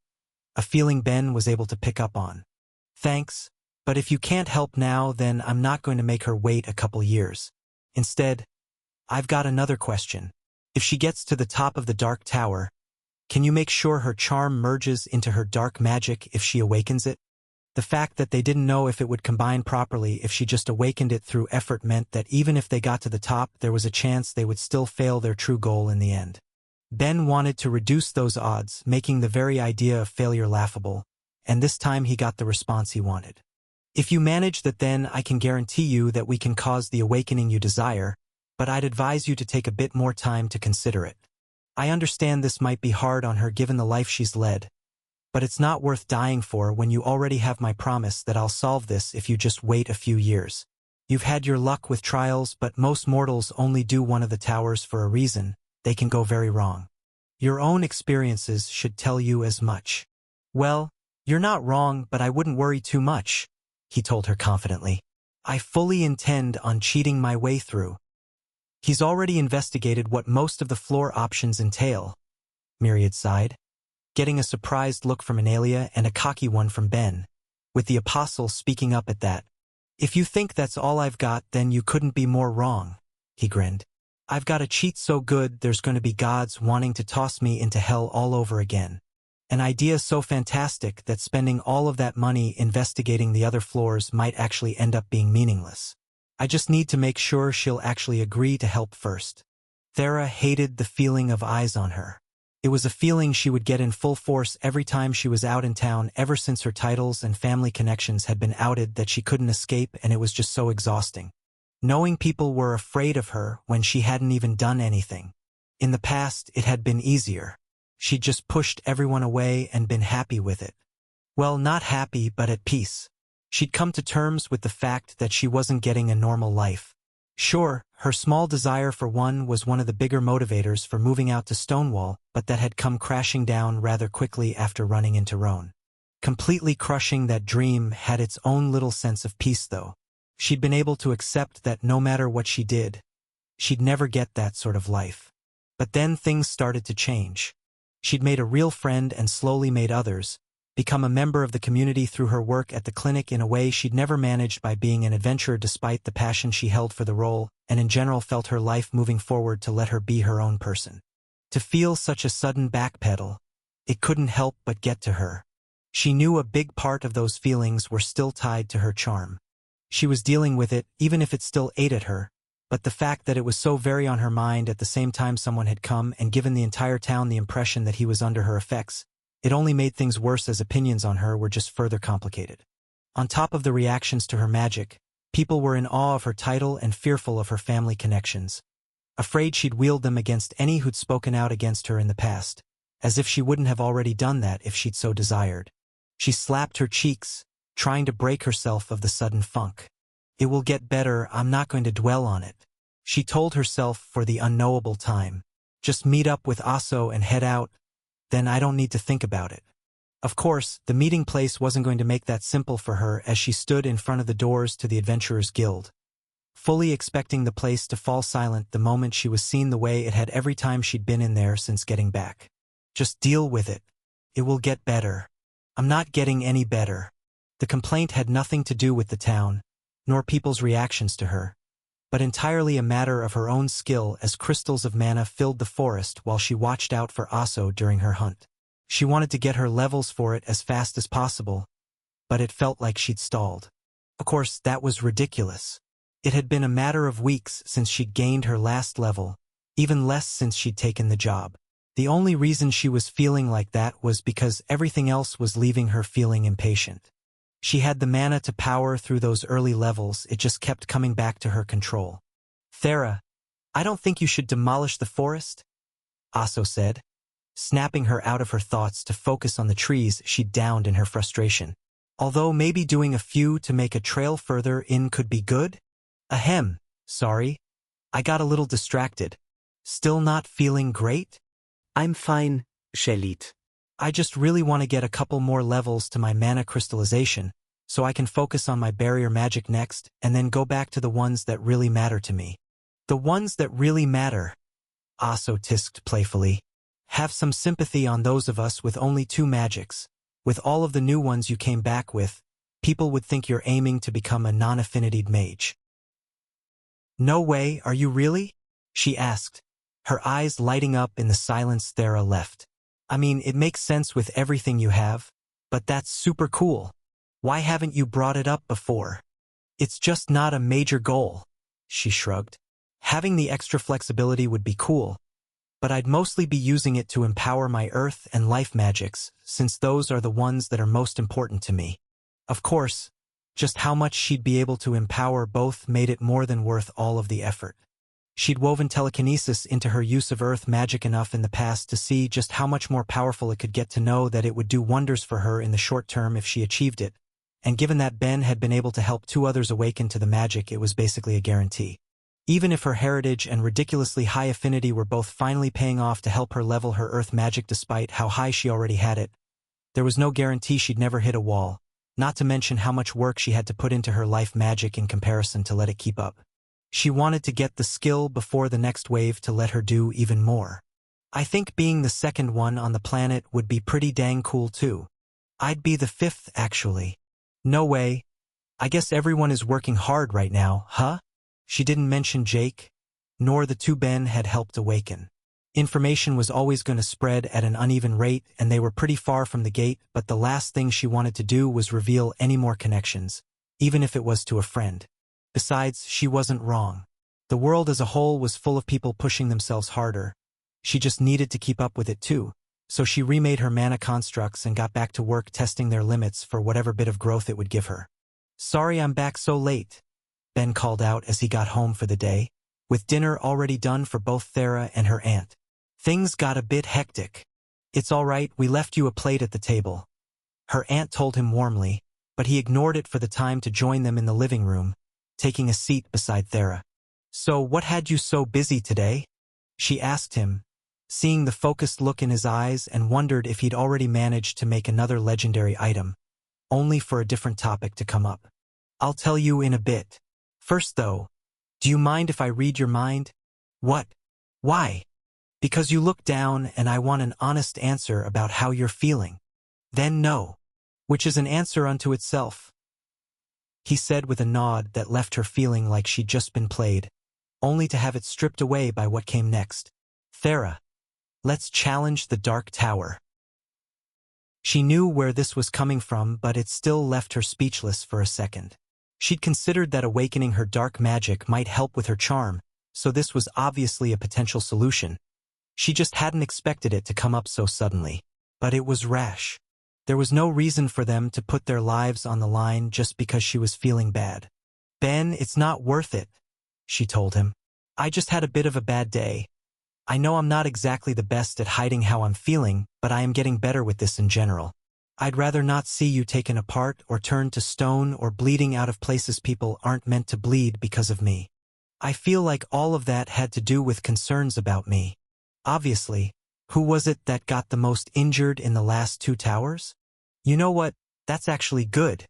a feeling Ben was able to pick up on. Thanks, but if you can't help now, then I'm not going to make her wait a couple years. Instead, I've got another question. If she gets to the top of the Dark Tower, can you make sure her charm merges into her dark magic if she awakens it? The fact that they didn't know if it would combine properly if she just awakened it through effort meant that even if they got to the top, there was a chance they would still fail their true goal in the end. Ben wanted to reduce those odds, making the very idea of failure laughable, and this time he got the response he wanted. If you manage that, then I can guarantee you that we can cause the awakening you desire, but I'd advise you to take a bit more time to consider it. I understand this might be hard on her given the life she's led, but it's not worth dying for when you already have my promise that I'll solve this if you just wait a few years. You've had your luck with trials, but most mortals only do one of the towers for a reason. They can go very wrong. Your own experiences should tell you as much. Well, you're not wrong, but I wouldn't worry too much, he told her confidently. I fully intend on cheating my way through. He's already investigated what most of the floor options entail, Myriad sighed, getting a surprised look from Anelia and a cocky one from Ben, with the apostle speaking up at that. If you think that's all I've got, then you couldn't be more wrong, he grinned. I've got a cheat so good there's going to be gods wanting to toss me into hell all over again. An idea so fantastic that spending all of that money investigating the other floors might actually end up being meaningless. I just need to make sure she'll actually agree to help first. Thera hated the feeling of eyes on her. It was a feeling she would get in full force every time she was out in town ever since her titles and family connections had been outed that she couldn't escape, and it was just so exhausting. Knowing people were afraid of her when she hadn't even done anything. In the past, it had been easier. She'd just pushed everyone away and been happy with it. Well, not happy, but at peace. She'd come to terms with the fact that she wasn't getting a normal life. Sure, her small desire for one was one of the bigger motivators for moving out to Stonewall, but that had come crashing down rather quickly after running into Roan. Completely crushing that dream had its own little sense of peace, though. She'd been able to accept that no matter what she did, she'd never get that sort of life. But then things started to change. She'd made a real friend and slowly made others, become a member of the community through her work at the clinic in a way she'd never managed by being an adventurer despite the passion she held for the role, and in general felt her life moving forward to let her be her own person. To feel such a sudden backpedal, it couldn't help but get to her. She knew a big part of those feelings were still tied to her charm. She was dealing with it, even if it still ate at her, but the fact that it was so very on her mind at the same time someone had come and given the entire town the impression that he was under her effects, it only made things worse as opinions on her were just further complicated. On top of the reactions to her magic, people were in awe of her title and fearful of her family connections, afraid she'd wield them against any who'd spoken out against her in the past, as if she wouldn't have already done that if she'd so desired. She slapped her cheeks, trying to break herself of the sudden funk. It will get better, I'm not going to dwell on it, she told herself for the unknowable time. Just meet up with Aso and head out, then I don't need to think about it. Of course, the meeting place wasn't going to make that simple for her as she stood in front of the doors to the Adventurers Guild, fully expecting the place to fall silent the moment she was seen the way it had every time she'd been in there since getting back. Just deal with it. It will get better. I'm not getting any better. The complaint had nothing to do with the town, nor people's reactions to her, but entirely a matter of her own skill as crystals of mana filled the forest while she watched out for Aso during her hunt. She wanted to get her levels for it as fast as possible, but it felt like she'd stalled. Of course, that was ridiculous. It had been a matter of weeks since she'd gained her last level, even less since she'd taken the job. The only reason she was feeling like that was because everything else was leaving her feeling impatient. She had the mana to power through those early levels, it just kept coming back to her control. Thera, I don't think you should demolish the forest, Aso said, snapping her out of her thoughts to focus on the trees she'd downed in her frustration. Although maybe doing a few to make a trail further in could be good? Ahem, sorry. I got a little distracted. Still not feeling great? I'm fine, Shelit. I just really want to get a couple more levels to my mana crystallization, so I can focus on my barrier magic next, and then go back to the ones that really matter to me. The ones that really matter, Aso tisked playfully. Have some sympathy on those of us with only 2 magics. With all of the new ones you came back with, people would think you're aiming to become a non-affinitied mage. No way, are you really? She asked, her eyes lighting up in the silence Thera left. I mean, it makes sense with everything you have, but that's super cool. Why haven't you brought it up before? It's just not a major goal, she shrugged. Having the extra flexibility would be cool, but I'd mostly be using it to empower my earth and life magics, since those are the ones that are most important to me. Of course, just how much she'd be able to empower both made it more than worth all of the effort. She'd woven telekinesis into her use of earth magic enough in the past to see just how much more powerful it could get, to know that it would do wonders for her in the short term if she achieved it, and given that Ben had been able to help 2 others awaken to the magic, it was basically a guarantee. Even if her heritage and ridiculously high affinity were both finally paying off to help her level her earth magic despite how high she already had it, there was no guarantee she'd never hit a wall, not to mention how much work she had to put into her life magic in comparison to let it keep up. She wanted to get the skill before the next wave to let her do even more. I think being the second one on the planet would be pretty dang cool too. I'd be the fifth, actually. No way. I guess everyone is working hard right now, huh? She didn't mention Jake, nor the two Ben had helped awaken. Information was always going to spread at an uneven rate, and they were pretty far from the gate, but the last thing she wanted to do was reveal any more connections, even if it was to a friend. Besides, she wasn't wrong. The world as a whole was full of people pushing themselves harder. She just needed to keep up with it too, so she remade her mana constructs and got back to work testing their limits for whatever bit of growth it would give her. "Sorry I'm back so late," Ben called out as he got home for the day, with dinner already done for both Thera and her aunt. "Things got a bit hectic." "It's all right, we left you a plate at the table," her aunt told him warmly, but he ignored it for the time to join them in the living room, taking a seat beside Thera. "So what had you so busy today?" she asked him, seeing the focused look in his eyes, and wondered if he'd already managed to make another legendary item, only for a different topic to come up. "I'll tell you in a bit. First though, do you mind if I read your mind?" "What? Why?" "Because you look down and I want an honest answer about how you're feeling." "Then no." "Which is an answer unto itself," he said with a nod that left her feeling like she'd just been played, only to have it stripped away by what came next. "Thera, let's challenge the Dark Tower." She knew where this was coming from, but it still left her speechless for a second. She'd considered that awakening her dark magic might help with her charm, so this was obviously a potential solution. She just hadn't expected it to come up so suddenly. But it was rash. There was no reason for them to put their lives on the line just because she was feeling bad. "Ben, it's not worth it," she told him. "I just had a bit of a bad day. I know I'm not exactly the best at hiding how I'm feeling, but I am getting better with this in general. I'd rather not see you taken apart or turned to stone or bleeding out of places people aren't meant to bleed because of me. I feel like all of that had to do with concerns about me. Obviously, who was it that got the most injured in the last 2 towers? You know what, that's actually good,"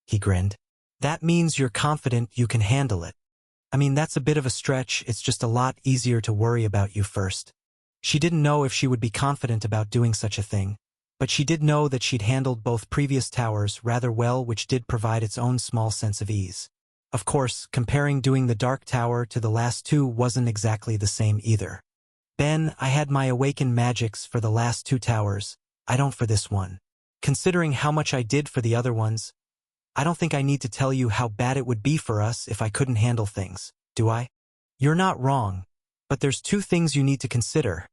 he grinned. "That means you're confident you can handle it. I mean, that's a bit of a stretch, it's just a lot easier to worry about you first." She didn't know if she would be confident about doing such a thing, but she did know that she'd handled both previous towers rather well, which did provide its own small sense of ease. Of course, comparing doing the Dark Tower to the last 2 wasn't exactly the same either. "Ben, I had my awakened magics for the last 2 towers, I don't for this one. Considering how much I did for the other ones, I don't think I need to tell you how bad it would be for us if I couldn't handle things, do I?" "You're not wrong, but there's 2 things you need to consider,"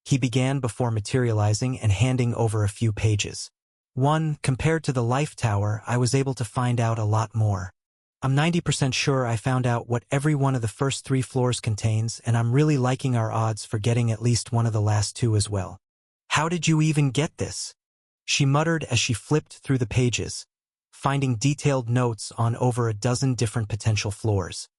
he began before materializing and handing over a few pages. "1, compared to the Life Tower, I was able to find out a lot more. I'm 90% sure I found out what every one of the first 3 floors contains, and I'm really liking our odds for getting at least one of the last 2 as well." "How did you even get this?" she muttered as she flipped through the pages, finding detailed notes on over a dozen different potential floors.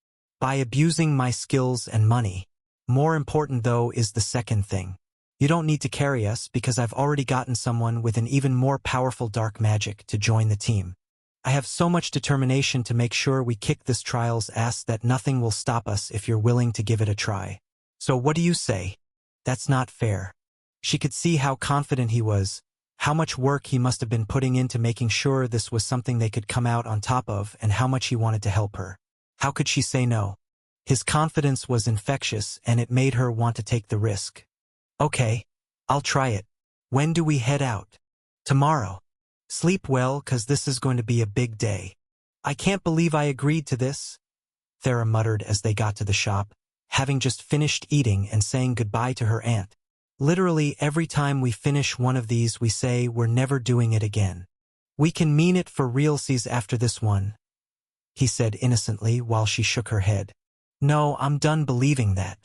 "By abusing my skills and money. More important, though, is the second thing. You don't need to carry us because I've already gotten someone with an even more powerful dark magic to join the team. I have so much determination to make sure we kick this trial's ass that nothing will stop us if you're willing to give it a try. So what do you say?" "That's not fair." She could see how confident he was, how much work he must have been putting into making sure this was something they could come out on top of, and how much he wanted to help her. How could she say no? His confidence was infectious, and it made her want to take the risk. "Okay, I'll try it. When do we head out?" "Tomorrow. Sleep well, 'cause this is going to be a big day." "I can't believe I agreed to this," Thera muttered as they got to the shop, having just finished eating and saying goodbye to her aunt. "Literally every time we finish one of these we say we're never doing it again. We can mean it for realsies after this one," he said innocently while she shook her head. "No, I'm done believing that.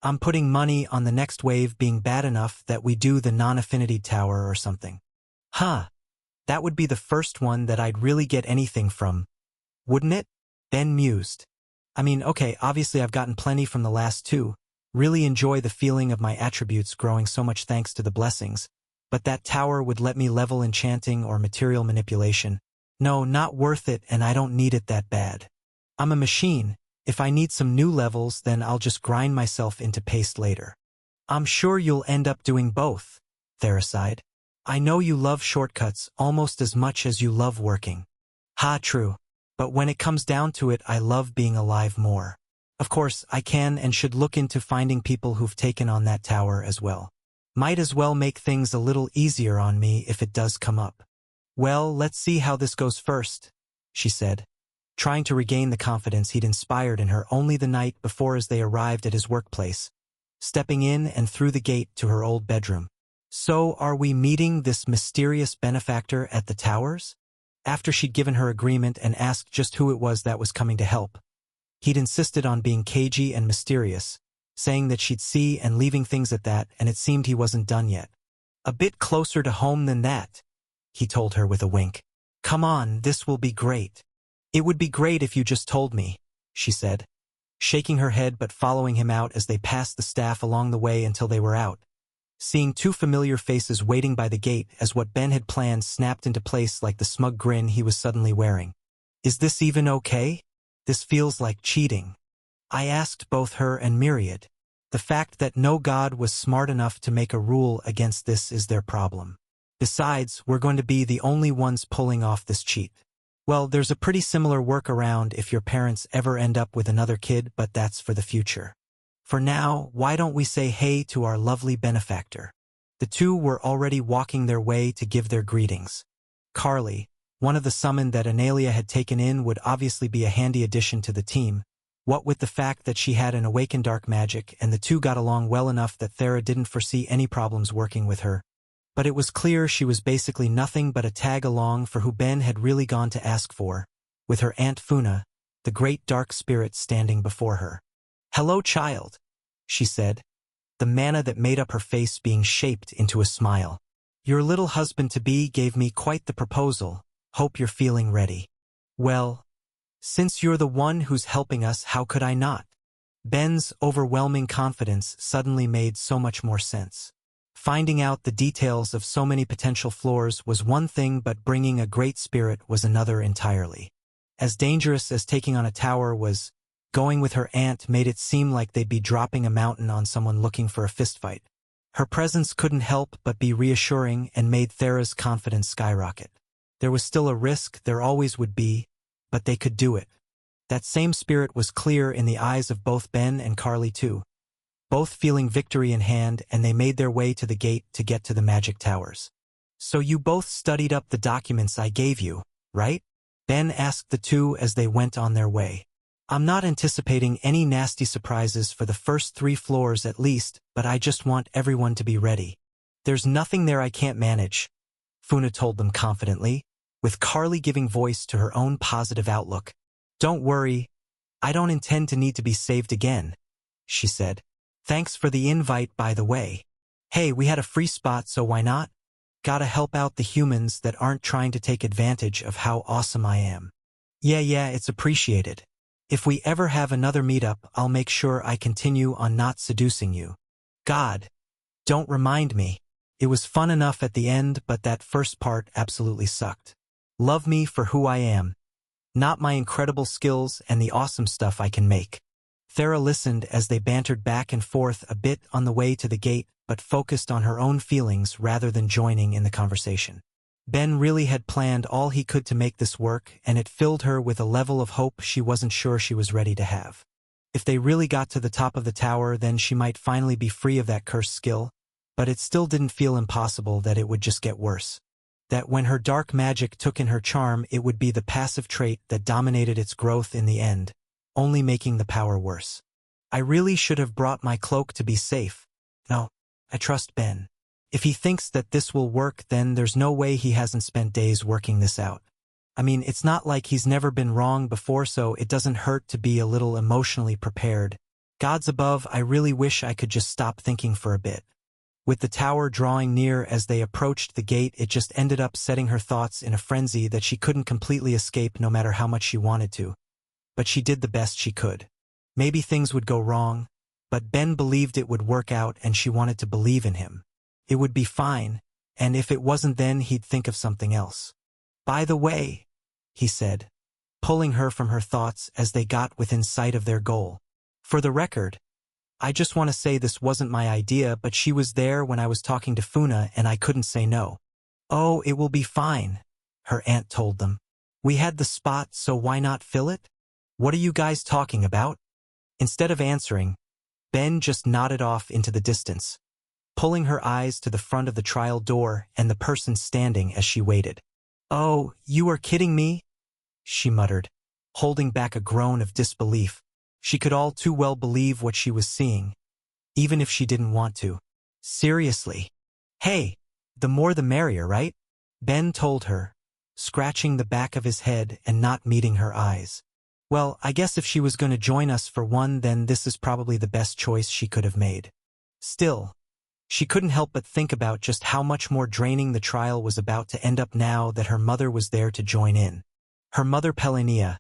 I'm putting money on the next wave being bad enough that we do the non-affinity tower or something." "Huh. That would be the first one that I'd really get anything from, wouldn't it?" Ben mused. "I mean, okay, obviously I've gotten plenty from the last 2. Really enjoy the feeling of my attributes growing so much thanks to the blessings, but that tower would let me level enchanting or material manipulation. No, not worth it, and I don't need it that bad. I'm a machine. If I need some new levels, then I'll just grind myself into paste later. I'm sure you'll end up doing both, Thera sighed. I know you love shortcuts almost as much as you love working. Ha, true. But when it comes down to it, I love being alive more. Of course, I can and should look into finding people who've taken on that tower as well. Might as well make things a little easier on me if it does come up. Well, let's see how this goes first, she said, trying to regain the confidence he'd inspired in her only the night before as they arrived at his workplace, stepping in and through the gate to her old bedroom. So are we meeting this mysterious benefactor at the towers? After she'd given her agreement and asked just who it was that was coming to help, he'd insisted on being cagey and mysterious, saying that she'd see and leaving things at that, and it seemed he wasn't done yet. A bit closer to home than that, he told her with a wink. Come on, this will be great. It would be great if you just told me, she said, shaking her head but following him out as they passed the staff along the way until they were out, seeing two familiar faces waiting by the gate as what Ben had planned snapped into place like the smug grin he was suddenly wearing. Is this even okay? This feels like cheating. I asked both her and Myriad. The fact that no god was smart enough to make a rule against this is their problem. Besides, we're going to be the only ones pulling off this cheat. Well, there's a pretty similar workaround if your parents ever end up with another kid, but that's for the future. For now, why don't we say hey to our lovely benefactor? The two were already walking their way to give their greetings. Carly, one of the summoned that Anelia had taken in, would obviously be a handy addition to the team, what with the fact that she had an awakened dark magic and the two got along well enough that Thera didn't foresee any problems working with her. But it was clear she was basically nothing but a tag-along for who Ben had really gone to ask for, with her Aunt Funa, the great dark spirit, standing before her. Hello, child, she said, the manna that made up her face being shaped into a smile. Your little husband-to-be gave me quite the proposal. Hope you're feeling ready. Well, since you're the one who's helping us, how could I not? Ben's overwhelming confidence suddenly made so much more sense. Finding out the details of so many potential floors was one thing, but bringing a great spirit was another entirely. As dangerous as taking on a tower was, going with her aunt made it seem like they'd be dropping a mountain on someone looking for a fistfight. Her presence couldn't help but be reassuring and made Thera's confidence skyrocket. There was still a risk, there always would be, but they could do it. That same spirit was clear in the eyes of both Ben and Carly too, both feeling victory in hand, and they made their way to the gate to get to the magic towers. So you both studied up the documents I gave you, right? Ben asked the two as they went on their way. I'm not anticipating any nasty surprises for the first 3 floors at least, but I just want everyone to be ready. There's nothing there I can't manage, Funa told them confidently, with Carly giving voice to her own positive outlook. Don't worry, I don't intend to need to be saved again, she said. Thanks for the invite, by the way. Hey, we had a free spot, so why not? Gotta help out the humans that aren't trying to take advantage of how awesome I am. Yeah, it's appreciated. If we ever have another meetup, I'll make sure I continue on not seducing you. God, don't remind me. It was fun enough at the end, but that first part absolutely sucked. Love me for who I am, not my incredible skills and the awesome stuff I can make. Thera listened as they bantered back and forth a bit on the way to the gate, but focused on her own feelings rather than joining in the conversation. Ben really had planned all he could to make this work, and it filled her with a level of hope she wasn't sure she was ready to have. If they really got to the top of the tower, then she might finally be free of that cursed skill, but it still didn't feel impossible that it would just get worse. That when her dark magic took in her charm, it would be the passive trait that dominated its growth in the end, only making the power worse. I really should have brought my cloak to be safe. No, I trust Ben. If he thinks that this will work, then there's no way he hasn't spent days working this out. I mean, it's not like he's never been wrong before, so it doesn't hurt to be a little emotionally prepared. Gods above, I really wish I could just stop thinking for a bit. With the tower drawing near as they approached the gate, it just ended up setting her thoughts in a frenzy that she couldn't completely escape no matter how much she wanted to. But she did the best she could. Maybe things would go wrong, but Ben believed it would work out and she wanted to believe in him. It would be fine, and if it wasn't, then he'd think of something else. By the way, he said, pulling her from her thoughts as they got within sight of their goal. For the record, I just want to say this wasn't my idea, but she was there when I was talking to Funa and I couldn't say no. Oh, it will be fine, her aunt told them. We had the spot, so why not fill it? What are you guys talking about? Instead of answering, Ben just nodded off into the distance, pulling her eyes to the front of the trial door and the person standing as she waited. Oh, you are kidding me? She muttered, holding back a groan of disbelief. She could all too well believe what she was seeing, even if she didn't want to. Seriously? Hey, the more the merrier, right? Ben told her, scratching the back of his head and not meeting her eyes. Well, I guess if she was going to join us for one, then this is probably the best choice she could have made. Still, she couldn't help but think about just how much more draining the trial was about to end up now that her mother was there to join in. Her mother Anelia,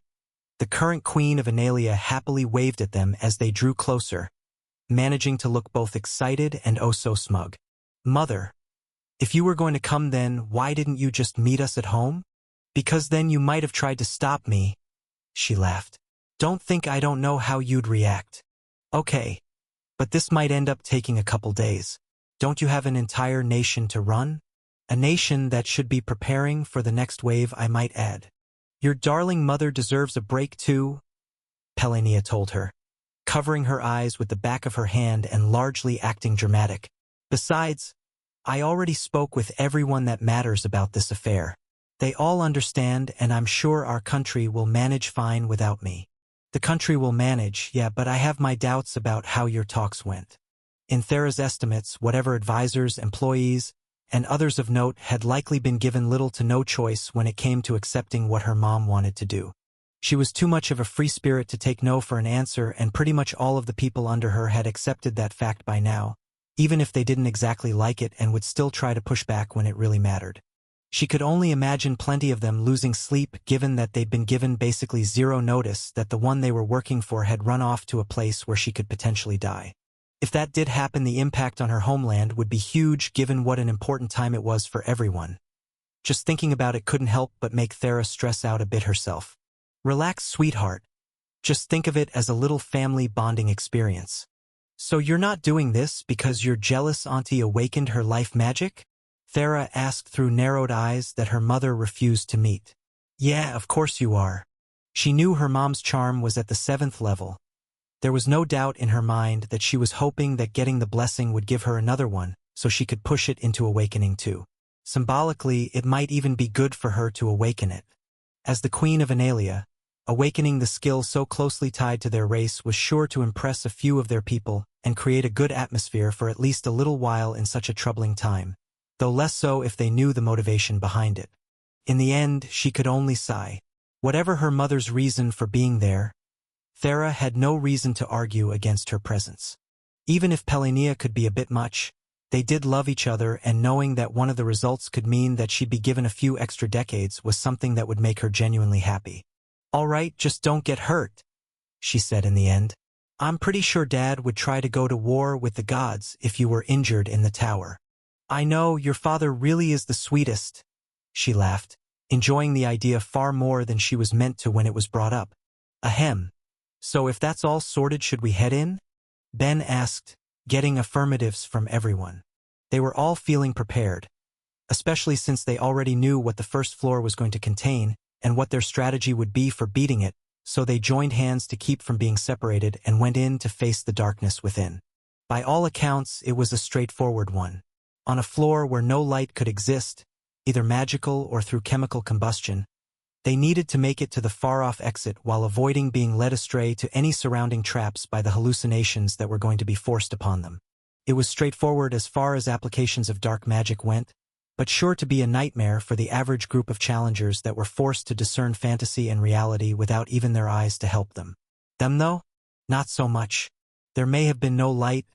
the current queen of Anelia, happily waved at them as they drew closer, managing to look both excited and oh so smug. Mother, if you were going to come then, why didn't you just meet us at home? Because then you might have tried to stop me. She laughed. Don't think I don't know how you'd react. Okay, but this might end up taking a couple days. Don't you have an entire nation to run? A nation that should be preparing for the next wave, I might add. Your darling mother deserves a break too, Anelia told her, covering her eyes with the back of her hand and largely acting dramatic. Besides, I already spoke with everyone that matters about this affair. They all understand, and I'm sure our country will manage fine without me. The country will manage, yeah, but I have my doubts about how your talks went. In Thera's estimates, whatever advisors, employees, and others of note had likely been given little to no choice when it came to accepting what her mom wanted to do. She was too much of a free spirit to take no for an answer, and pretty much all of the people under her had accepted that fact by now, even if they didn't exactly like it and would still try to push back when it really mattered. She could only imagine plenty of them losing sleep given that they'd been given basically zero notice that the one they were working for had run off to a place where she could potentially die. If that did happen, the impact on her homeland would be huge given what an important time it was for everyone. Just thinking about it couldn't help but make Thera stress out a bit herself. Relax, sweetheart. Just think of it as a little family bonding experience. So you're not doing this because your jealous auntie awakened her life magic? Thera asked through narrowed eyes that her mother refused to meet. Yeah, of course you are. She knew her mom's charm was at the 7th level. There was no doubt in her mind that she was hoping that getting the blessing would give her another one, so she could push it into awakening too. Symbolically, it might even be good for her to awaken it. As the Queen of Anelia, awakening the skill so closely tied to their race was sure to impress a few of their people and create a good atmosphere for at least a little while in such a troubling time, though less so if they knew the motivation behind it. In the end, she could only sigh. Whatever her mother's reason for being there, Thera had no reason to argue against her presence. Even if Anelia could be a bit much, they did love each other, and knowing that one of the results could mean that she'd be given a few extra decades was something that would make her genuinely happy. All right, just don't get hurt, she said in the end. I'm pretty sure Dad would try to go to war with the gods if you were injured in the tower. I know, your father really is the sweetest, she laughed, enjoying the idea far more than she was meant to when it was brought up. Ahem. So if that's all sorted, should we head in? Ben asked, getting affirmatives from everyone. They were all feeling prepared, especially since they already knew what the first floor was going to contain and what their strategy would be for beating it, so they joined hands to keep from being separated and went in to face the darkness within. By all accounts, it was a straightforward one. On a floor where no light could exist, either magical or through chemical combustion, they needed to make it to the far-off exit while avoiding being led astray to any surrounding traps by the hallucinations that were going to be forced upon them. It was straightforward as far as applications of dark magic went, but sure to be a nightmare for the average group of challengers that were forced to discern fantasy and reality without even their eyes to help them. Them, though? Not so much. There may have been no light,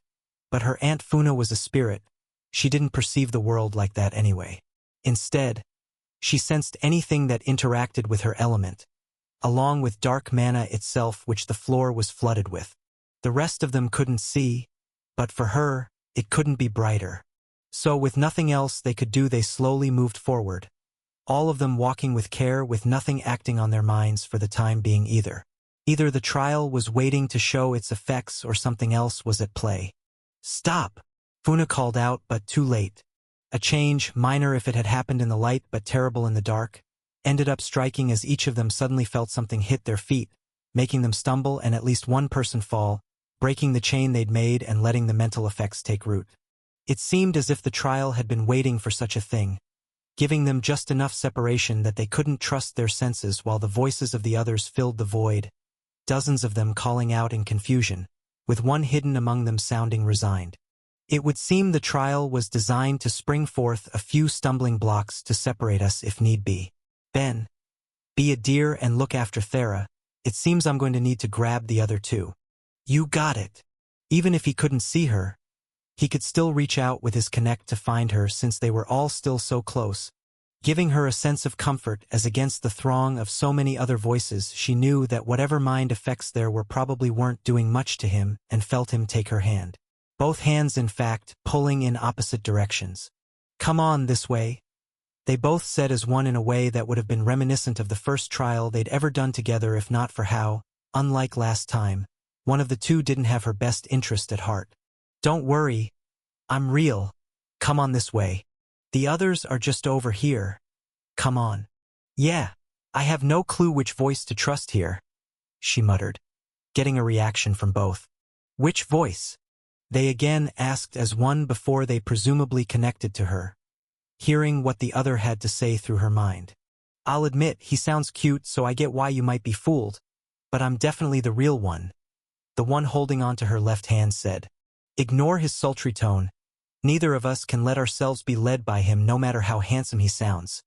but her Aunt Funa was a spirit. She didn't perceive the world like that anyway. Instead, she sensed anything that interacted with her element, along with dark mana itself, which the floor was flooded with. The rest of them couldn't see, but for her, it couldn't be brighter. So with nothing else they could do, they slowly moved forward, all of them walking with care with nothing acting on their minds for the time being either. Either the trial was waiting to show its effects or something else was at play. "Stop!" Funa called out, but too late. A change, minor if it had happened in the light but terrible in the dark, ended up striking as each of them suddenly felt something hit their feet, making them stumble and at least one person fall, breaking the chain they'd made and letting the mental effects take root. It seemed as if the trial had been waiting for such a thing, giving them just enough separation that they couldn't trust their senses while the voices of the others filled the void, dozens of them calling out in confusion, with one hidden among them sounding resigned. It would seem the trial was designed to spring forth a few stumbling blocks to separate us if need be. "Ben, be a dear and look after Thera. It seems I'm going to need to grab the other two." "You got it." Even if he couldn't see her, he could still reach out with his connect to find her since they were all still so close, giving her a sense of comfort as against the throng of so many other voices. She knew that whatever mind effects there were probably weren't doing much to him and felt him take her hand. Both hands, in fact, pulling in opposite directions. "Come on this way," they both said as one in a way that would have been reminiscent of the first trial they'd ever done together if not for how, unlike last time, one of the two didn't have her best interest at heart. "Don't worry. I'm real. Come on this way. The others are just over here. Come on." "Yeah, I have no clue which voice to trust here," she muttered, getting a reaction from both. "Which voice?" they again asked as one before they presumably connected to her, hearing what the other had to say through her mind. "I'll admit he sounds cute, so I get why you might be fooled, but I'm definitely the real one," the one holding onto her left hand said. "Ignore his sultry tone. Neither of us can let ourselves be led by him no matter how handsome he sounds."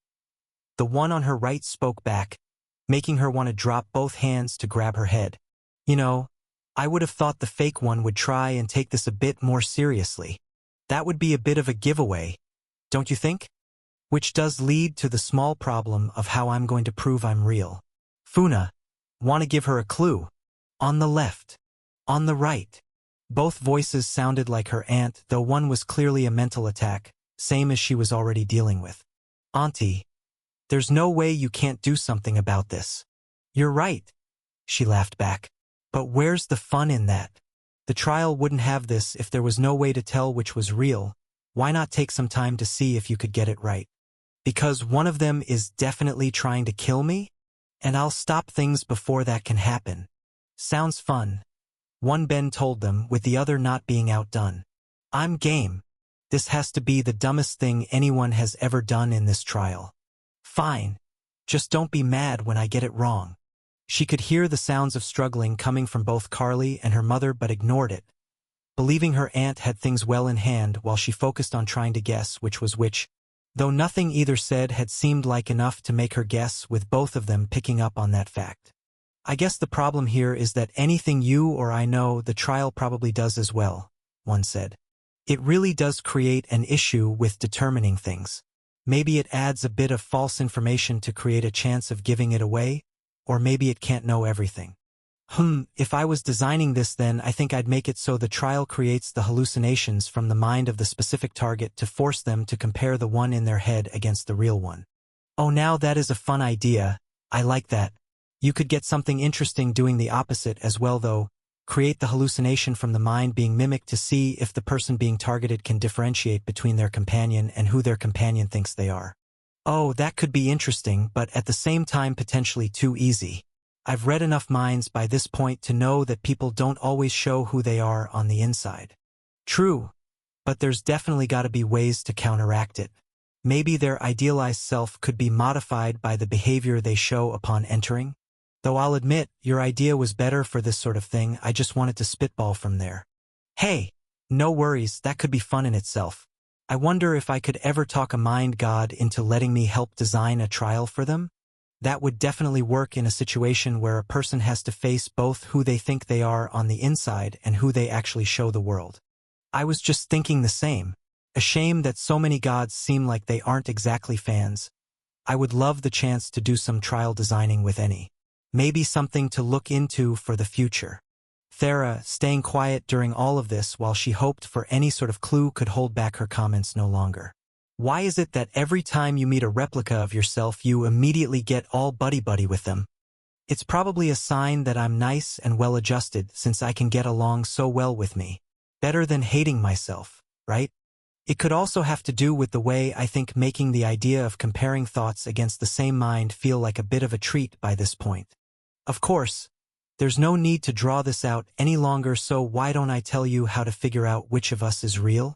The one on her right spoke back, making her want to drop both hands to grab her head. "You know, I would have thought the fake one would try and take this a bit more seriously. That would be a bit of a giveaway, don't you think? Which does lead to the small problem of how I'm going to prove I'm real." "Funa, want to give her a clue?" "On the left. On the right." Both voices sounded like her aunt, though one was clearly a mental attack, same as she was already dealing with. "Auntie, there's no way you can't do something about this." "You're right," she laughed back. "But where's the fun in that? The trial wouldn't have this if there was no way to tell which was real. Why not take some time to see if you could get it right? Because one of them is definitely trying to kill me? And I'll stop things before that can happen." "Sounds fun," one Ben told them, with the other not being outdone. "I'm game. This has to be the dumbest thing anyone has ever done in this trial." "Fine. Just don't be mad when I get it wrong." She could hear the sounds of struggling coming from both Carly and her mother but ignored it, believing her aunt had things well in hand while she focused on trying to guess which was which, though nothing either said had seemed like enough to make her guess, with both of them picking up on that fact. "I guess the problem here is that anything you or I know, the trial probably does as well," one said. "It really does create an issue with determining things. Maybe it adds a bit of false information to create a chance of giving it away, or maybe it can't know everything." If I was designing this, then I think I'd make it so the trial creates the hallucinations from the mind of the specific target to force them to compare the one in their head against the real one." "Oh, now that is a fun idea. I like that. You could get something interesting doing the opposite as well, though. Create the hallucination from the mind being mimicked to see if the person being targeted can differentiate between their companion and who their companion thinks they are." "Oh, that could be interesting, but at the same time potentially too easy. I've read enough minds by this point to know that people don't always show who they are on the inside." "True, but there's definitely got to be ways to counteract it. Maybe their idealized self could be modified by the behavior they show upon entering. Though I'll admit, your idea was better for this sort of thing. I just wanted to spitball from there." "Hey, no worries, that could be fun in itself. I wonder if I could ever talk a mind god into letting me help design a trial for them? That would definitely work in a situation where a person has to face both who they think they are on the inside and who they actually show the world." "I was just thinking the same. A shame that so many gods seem like they aren't exactly fans. I would love the chance to do some trial designing with any. Maybe something to look into for the future." Thera, staying quiet during all of this while she hoped for any sort of clue, could hold back her comments no longer. Why is it that every time you meet a replica of yourself you immediately get all buddy-buddy with them? It's probably a sign that I'm nice and well-adjusted since I can get along so well with me. Better than hating myself, right? It could also have to do with the way I think, making the idea of comparing thoughts against the same mind feel like a bit of a treat by this point. Of course, there's no need to draw this out any longer, so why don't I tell you how to figure out which of us is real?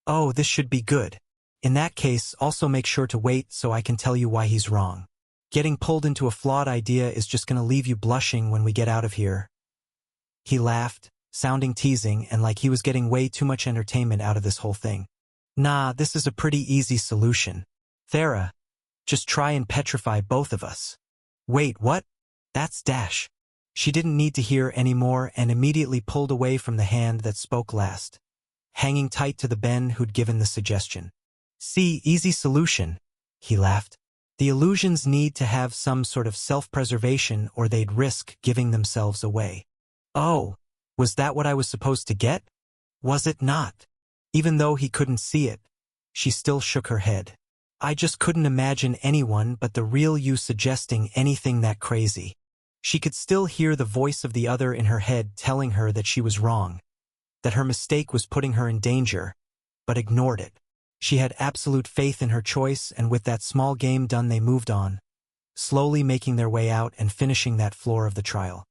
Oh, this should be good. In that case, also make sure to wait so I can tell you why he's wrong. Getting pulled into a flawed idea is just gonna leave you blushing when we get out of here. He laughed, sounding teasing and like he was getting way too much entertainment out of this whole thing. Nah, this is a pretty easy solution. Thera, just try and petrify both of us. Wait, what? That's Dash. She didn't need to hear any more and immediately pulled away from the hand that spoke last, hanging tight to the Ben who'd given the suggestion. See, easy solution, he laughed. The illusions need to have some sort of self-preservation or they'd risk giving themselves away. Oh, was that what I was supposed to get? Was it not? Even though he couldn't see it, she still shook her head. I just couldn't imagine anyone but the real you suggesting anything that crazy. She could still hear the voice of the other in her head telling her that she was wrong, that her mistake was putting her in danger, but ignored it. She had absolute faith in her choice, and with that small game done they moved on, slowly making their way out and finishing that floor of the trial.